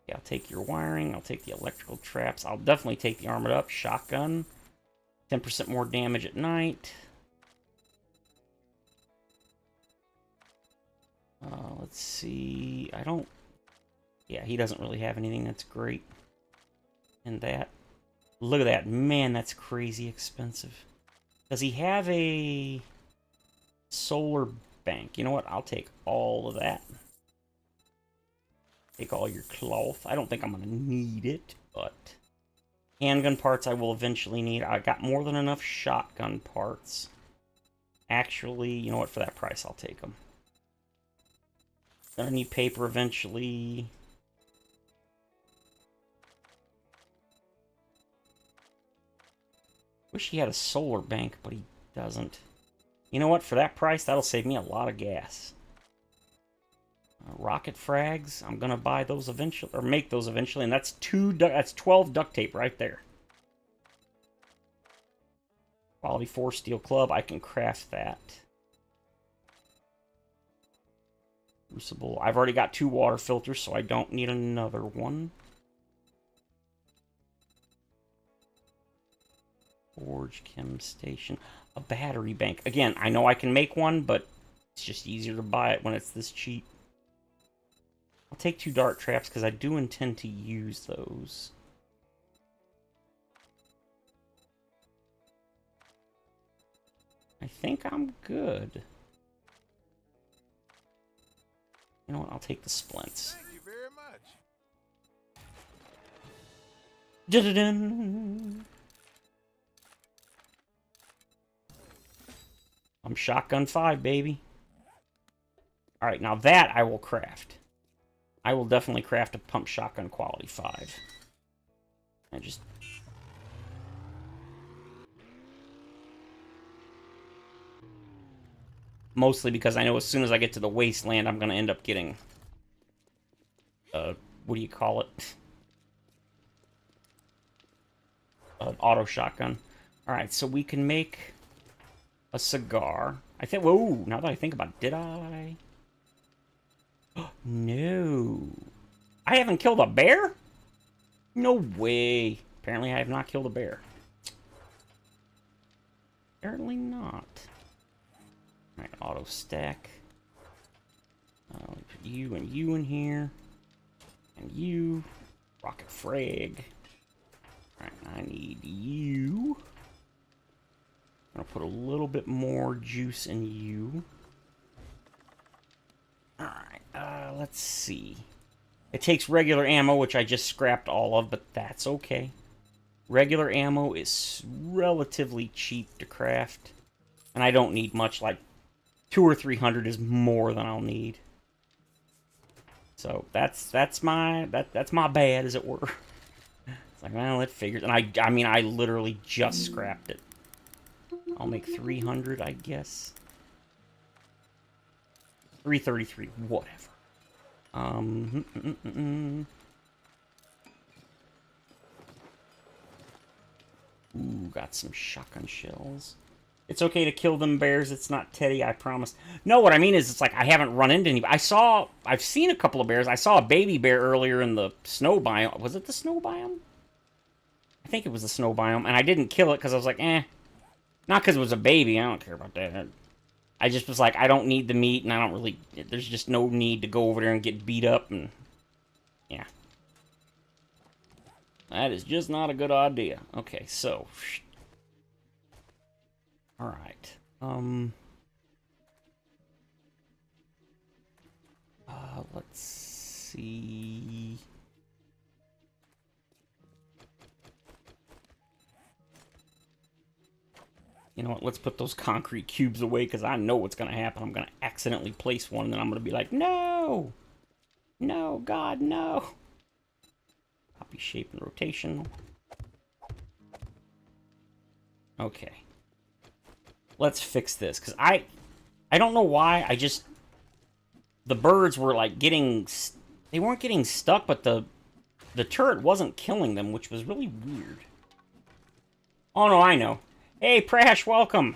Yeah, I'll take your wiring. I'll take the electrical traps. I'll definitely take the armored up shotgun. 10% more damage at night. Let's see. Yeah, he doesn't really have anything that's great. And that. Look at that. Man, that's crazy expensive. Does he have a solar bank? You know what? I'll take all of that. Take all your cloth. I don't think I'm going to need it, but... Handgun parts I will eventually need. I got more than enough shotgun parts. Actually, you know what? For that price, I'll take them. Gonna need paper eventually. Wish he had a solar bank, but he doesn't. You know what? For that price, that'll save me a lot of gas. Rocket frags. I'm gonna buy those eventually, or make those eventually, and that's 12 duct tape right there. Quality 4 steel club. I can craft that. Crucible. I've already got 2 water filters, so I don't need another one. Forge chem station. A battery bank. Again, I know I can make one, but it's just easier to buy it when it's this cheap. I'll take 2 dart traps because I do intend to use those. I think I'm good. You know what? I'll take the splints. Thank you very much. Dun-dun-dun. I'm shotgun 5, baby. Alright, now that I will craft. I will definitely craft a pump shotgun quality 5. I just... Mostly because I know as soon as I get to the wasteland, I'm going to end up getting... what do you call it? An auto shotgun. Alright, so we can make a cigar. I think... Whoa! Now that I think about it, did I... No. I haven't killed a bear? No way. Apparently I have not killed a bear. Apparently not. Alright, auto stack. Put you and you in here. And you. Rocket frag. Alright, I need you. I'm gonna put a little bit more juice in you. Alright, let's see. It takes regular ammo, which I just scrapped all of, but that's okay. Regular ammo is relatively cheap to craft. And I don't need much, like 200 or 300 is more than I'll need. So that's my bad, as it were. It's like, well, it figures. And I mean, I literally just scrapped it. I'll make 300, I guess. 333, whatever. Ooh, got some shotgun shells. It's okay to kill them bears. It's not Teddy, I promise. No, what I mean is, it's like I haven't run into any. I've seen a couple of bears. I saw a baby bear earlier in the snow biome. Was it the snow biome? I think it was the snow biome, and I didn't kill it because I was like, eh. Not because it was a baby. I don't care about that. I just was like, I don't need the meat, and I don't really... There's just no need to go over there and get beat up, and... Yeah. That is just not a good idea. Okay, so... Alright. Let's see... You know what, let's put those concrete cubes away, because I know what's going to happen. I'm going to accidentally place one, and then I'm going to be like, no! No, God, no! Copy shape and rotation. Okay. Let's fix this, because I don't know why, the birds were, like, they weren't getting stuck, but the turret wasn't killing them, which was really weird. Oh, no, I know. Hey, Prash, welcome!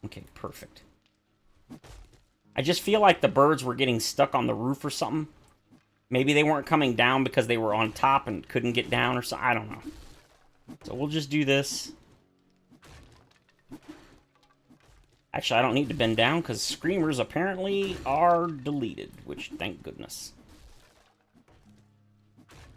Okay, perfect. I just feel like the birds were getting stuck on the roof or something. Maybe they weren't coming down because they were on top and couldn't get down or something. I don't know. So we'll just do this. Actually, I don't need to bend down because screamers apparently are deleted, which, thank goodness.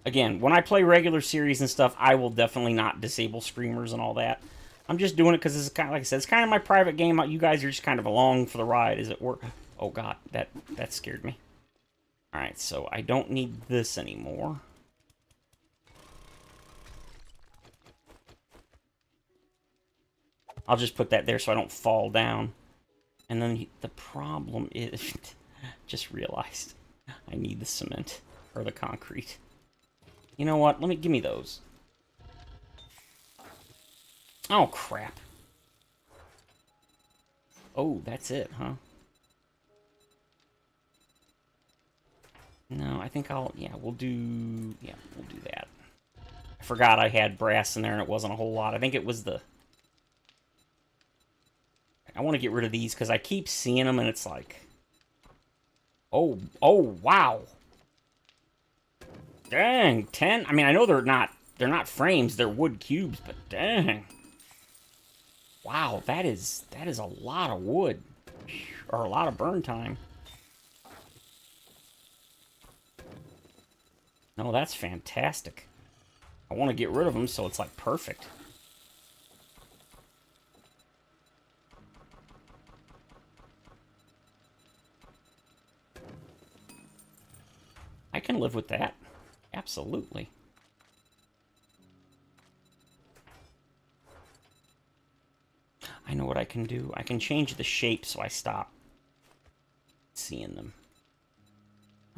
Again, when I play regular series and stuff, I will definitely not disable screamers and all that. I'm just doing it because it's kind of, like I said, it's kind of my private game. You guys are just kind of along for the ride, as it were. Oh God, that scared me. All right, so I don't need this anymore. I'll just put that there so I don't fall down. And then the problem is, just realized, I need the cement, or the concrete. You know what, give me those. Oh, crap. Oh, that's it, huh? No, I think we'll do that. I forgot I had brass in there and it wasn't a whole lot. I think it was I want to get rid of these because I keep seeing them and it's like... Oh, wow. Dang, 10? I mean, I know they're not frames, they're wood cubes, but dang. Wow, that is a lot of wood. Or a lot of burn time. No, that's fantastic. I want to get rid of them, so it's like perfect. I can live with that. Absolutely. I know what I can do. I can change the shape so I stop seeing them.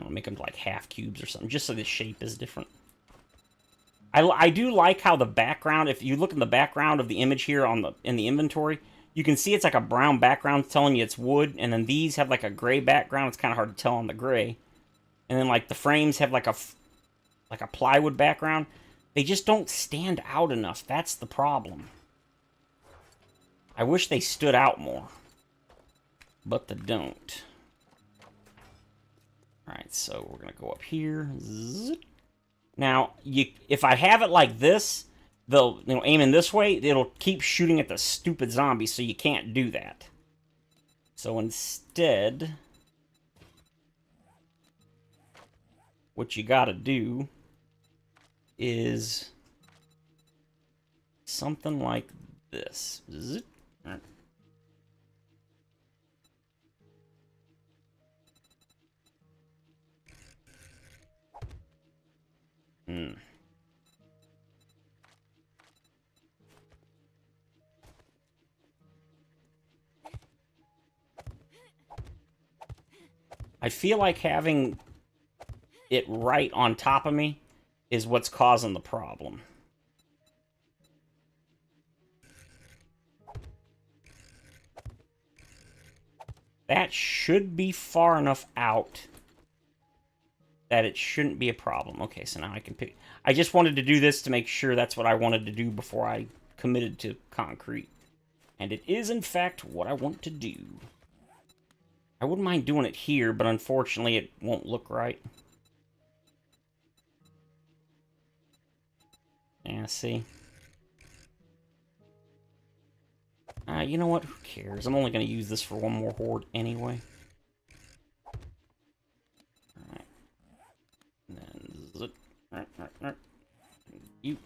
I'll make them like half cubes or something, just so the shape is different. I do like how the background, if you look in the background of the image here in the inventory, you can see it's like a brown background telling you it's wood, and then these have like a gray background. It's kind of hard to tell on the gray. And then like the frames have like a plywood background. They just don't stand out enough. That's the problem. I wish they stood out more. But they don't. Alright, so we're going to go up here. Zzz. Now, if I have it like this, they'll aiming this way, it'll keep shooting at the stupid zombies, so you can't do that. So instead, what you gotta do is something like this. Zzz. I feel like having it right on top of me is what's causing the problem. That should be far enough out that it shouldn't be a problem. Okay, so now I can pick... I just wanted to do this to make sure that's what I wanted to do before I committed to concrete. And it is, in fact, what I want to do. I wouldn't mind doing it here, but unfortunately it won't look right. Yeah, see? You know what? Who cares? I'm only going to use this for one more horde anyway. Alright. And then... You.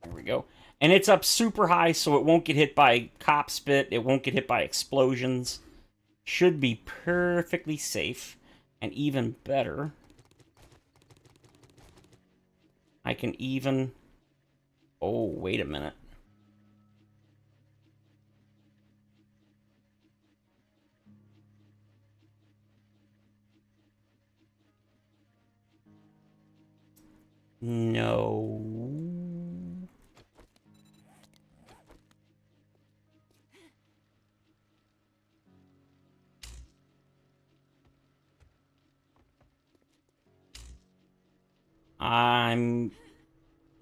There we go. And it's up super high, so it won't get hit by cop spit. It won't get hit by explosions. Should be perfectly safe. And even better, I can even... Oh, wait a minute. No.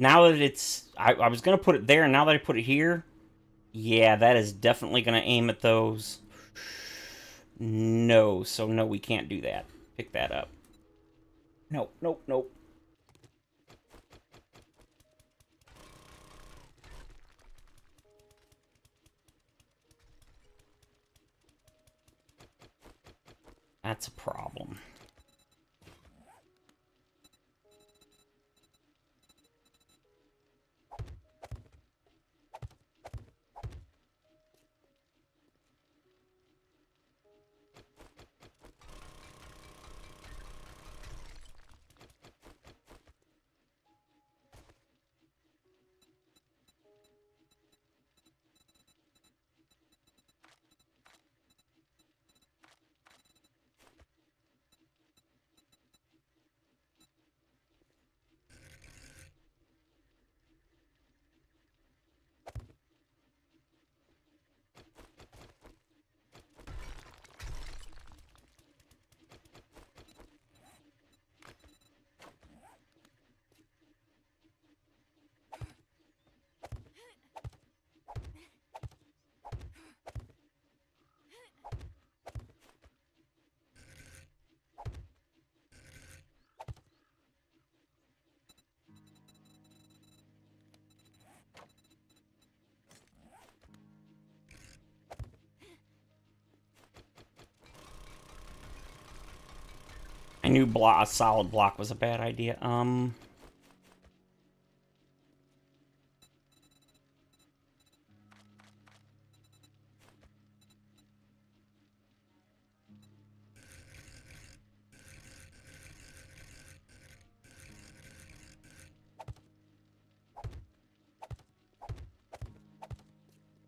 Now that it's... I was going to put it there, and now that I put it here, yeah, that is definitely going to aim at those. No, so no, we can't do that. Pick that up. Nope. That's a problem. I knew a solid block was a bad idea.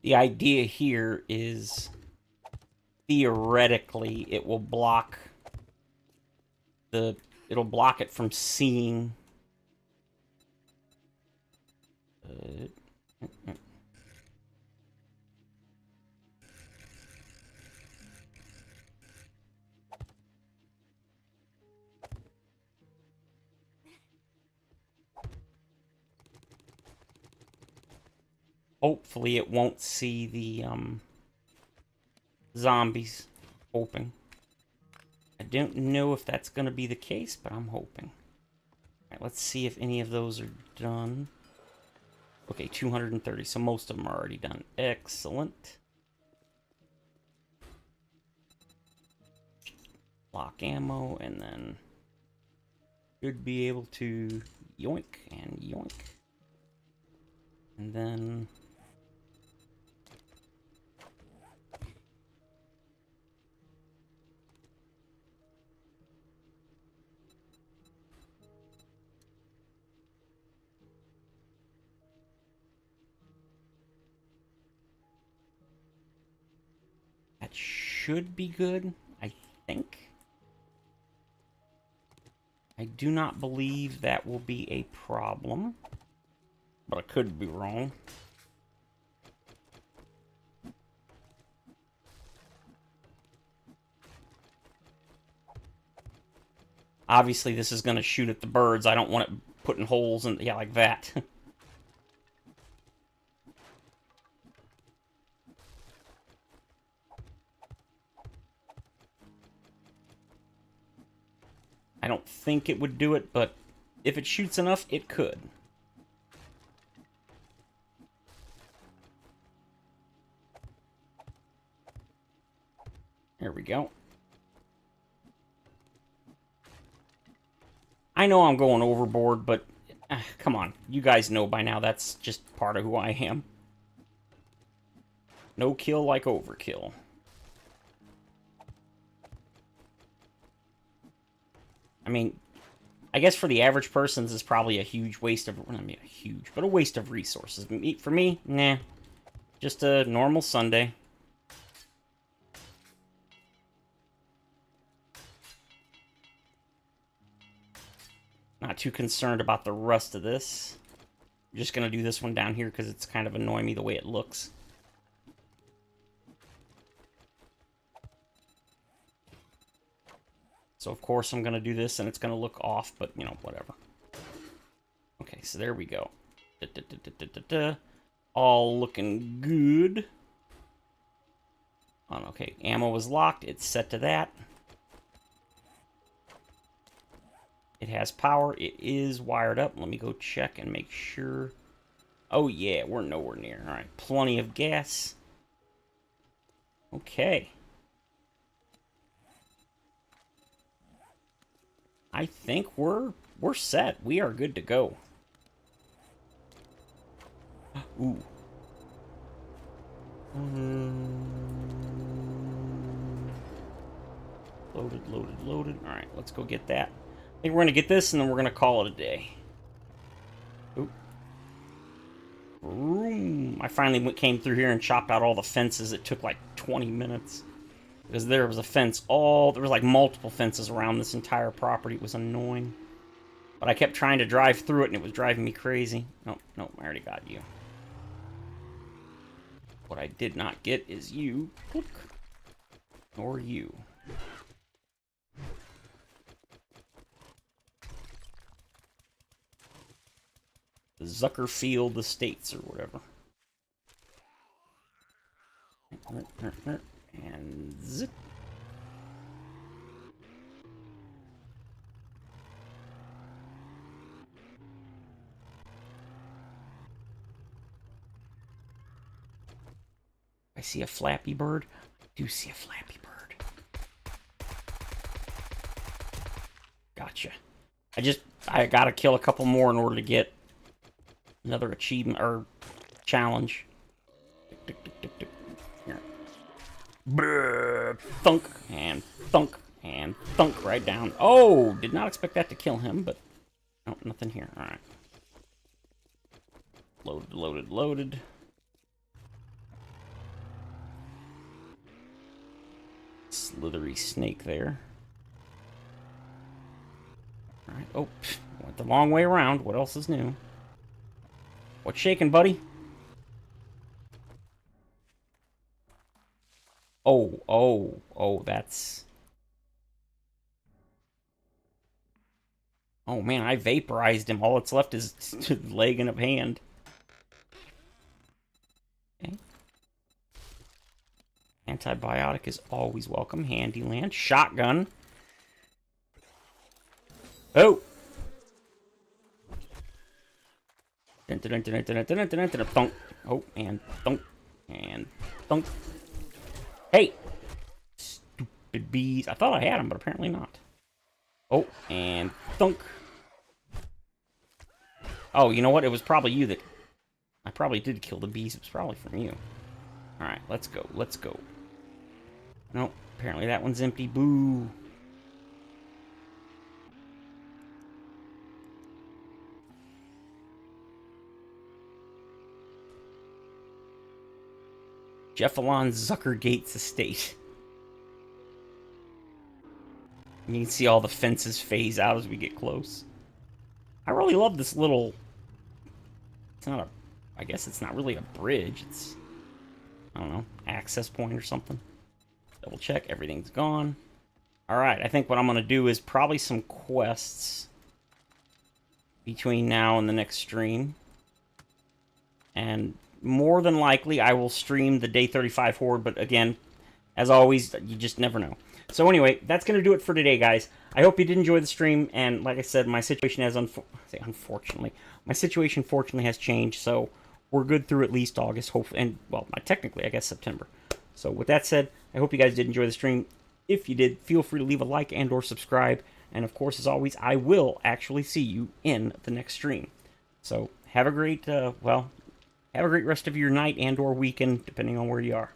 The idea here is theoretically it will block it'll block it from seeing hopefully it won't see the zombies. Hoping. I don't know if that's going to be the case, but I'm hoping. Alright, let's see if any of those are done. Okay, 230, so most of them are already done. Excellent. Lock ammo, and then should be able to yoink and yoink. And then that should be good, I think. I do not believe that will be a problem, but I could be wrong. Obviously, this is going to shoot at the birds. I don't want it putting holes in, yeah, like that. I don't think it would do it, but if it shoots enough, it could. There we go. I know I'm going overboard, but come on. You guys know by now that's just part of who I am. No kill like overkill. I mean, I guess for the average person, this is probably a huge waste of... I mean, huge, but a waste of resources. For me, nah. Just a normal Sunday. Not too concerned about the rest of this. I'm just going to do this one down here because it's kind of annoying me the way it looks. So, of course, I'm going to do this, and it's going to look off, but, you know, whatever. Okay, so there we go. All looking good. Okay, ammo was locked. It's set to that. It has power. It is wired up. Let me go check and make sure. Oh, yeah, we're nowhere near. All right, plenty of gas. Okay. I think we're set. We are good to go. Ooh. Loaded, loaded, loaded. All right, let's go get that. I think we're going to get this, and then we're going to call it a day. Ooh. Vroom. I finally came through here and chopped out all the fences. It took like 20 minutes. Because there was a fence there was like multiple fences around this entire property. It was annoying. But I kept trying to drive through it, and it was driving me crazy. Nope, nope, I already got you. What I did not get is you. Look. Nor you. The Zuckerfield Estates or whatever. And zip. I see a Flappy Bird. I do see a Flappy Bird. Gotcha. I gotta kill a couple more in order to get another achievement, or challenge. Tick, tick, tick, tick, tick. Here. Brrr, thunk, and thunk, and thunk right down. Oh, did not expect that to kill him, but... Oh, nothing here. Alright. Loaded, loaded, loaded. Slithery snake there. Alright, oh, went the long way around. What else is new? What's shaking, buddy? Oh, that's... Oh, man, I vaporized him. All that's left is a leg and a hand. Okay. Antibiotic is always welcome. Handyland. Shotgun. Oh! Thunk. Oh, and thunk. And thunk. Hey! Stupid bees. I thought I had them, but apparently not. Oh, and thunk. Oh, you know what? It was probably you that... I probably did kill the bees. It was probably from you. Alright, let's go. Let's go. Nope. Apparently that one's empty. Boo. Jeffalon Zuckergate's estate. You can see all the fences phase out as we get close. I really love this little... It's not a... I guess it's not really a bridge. It's... I don't know. Access point or something. Double check. Everything's gone. Alright, I think what I'm going to do is probably some quests between now and the next stream. And more than likely, I will stream the Day 35 Horde, but again, as always, you just never know. So anyway, that's going to do it for today, guys. I hope you did enjoy the stream, and like I said, my situation has unfortunately, my situation fortunately has changed, so we're good through at least August, hopefully, and, well, technically, I guess September. So with that said, I hope you guys did enjoy the stream. If you did, feel free to leave a like and or subscribe, and of course, as always, I will actually see you in the next stream. So have a great, have a great rest of your night and or weekend, depending on where you are.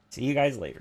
See you guys later.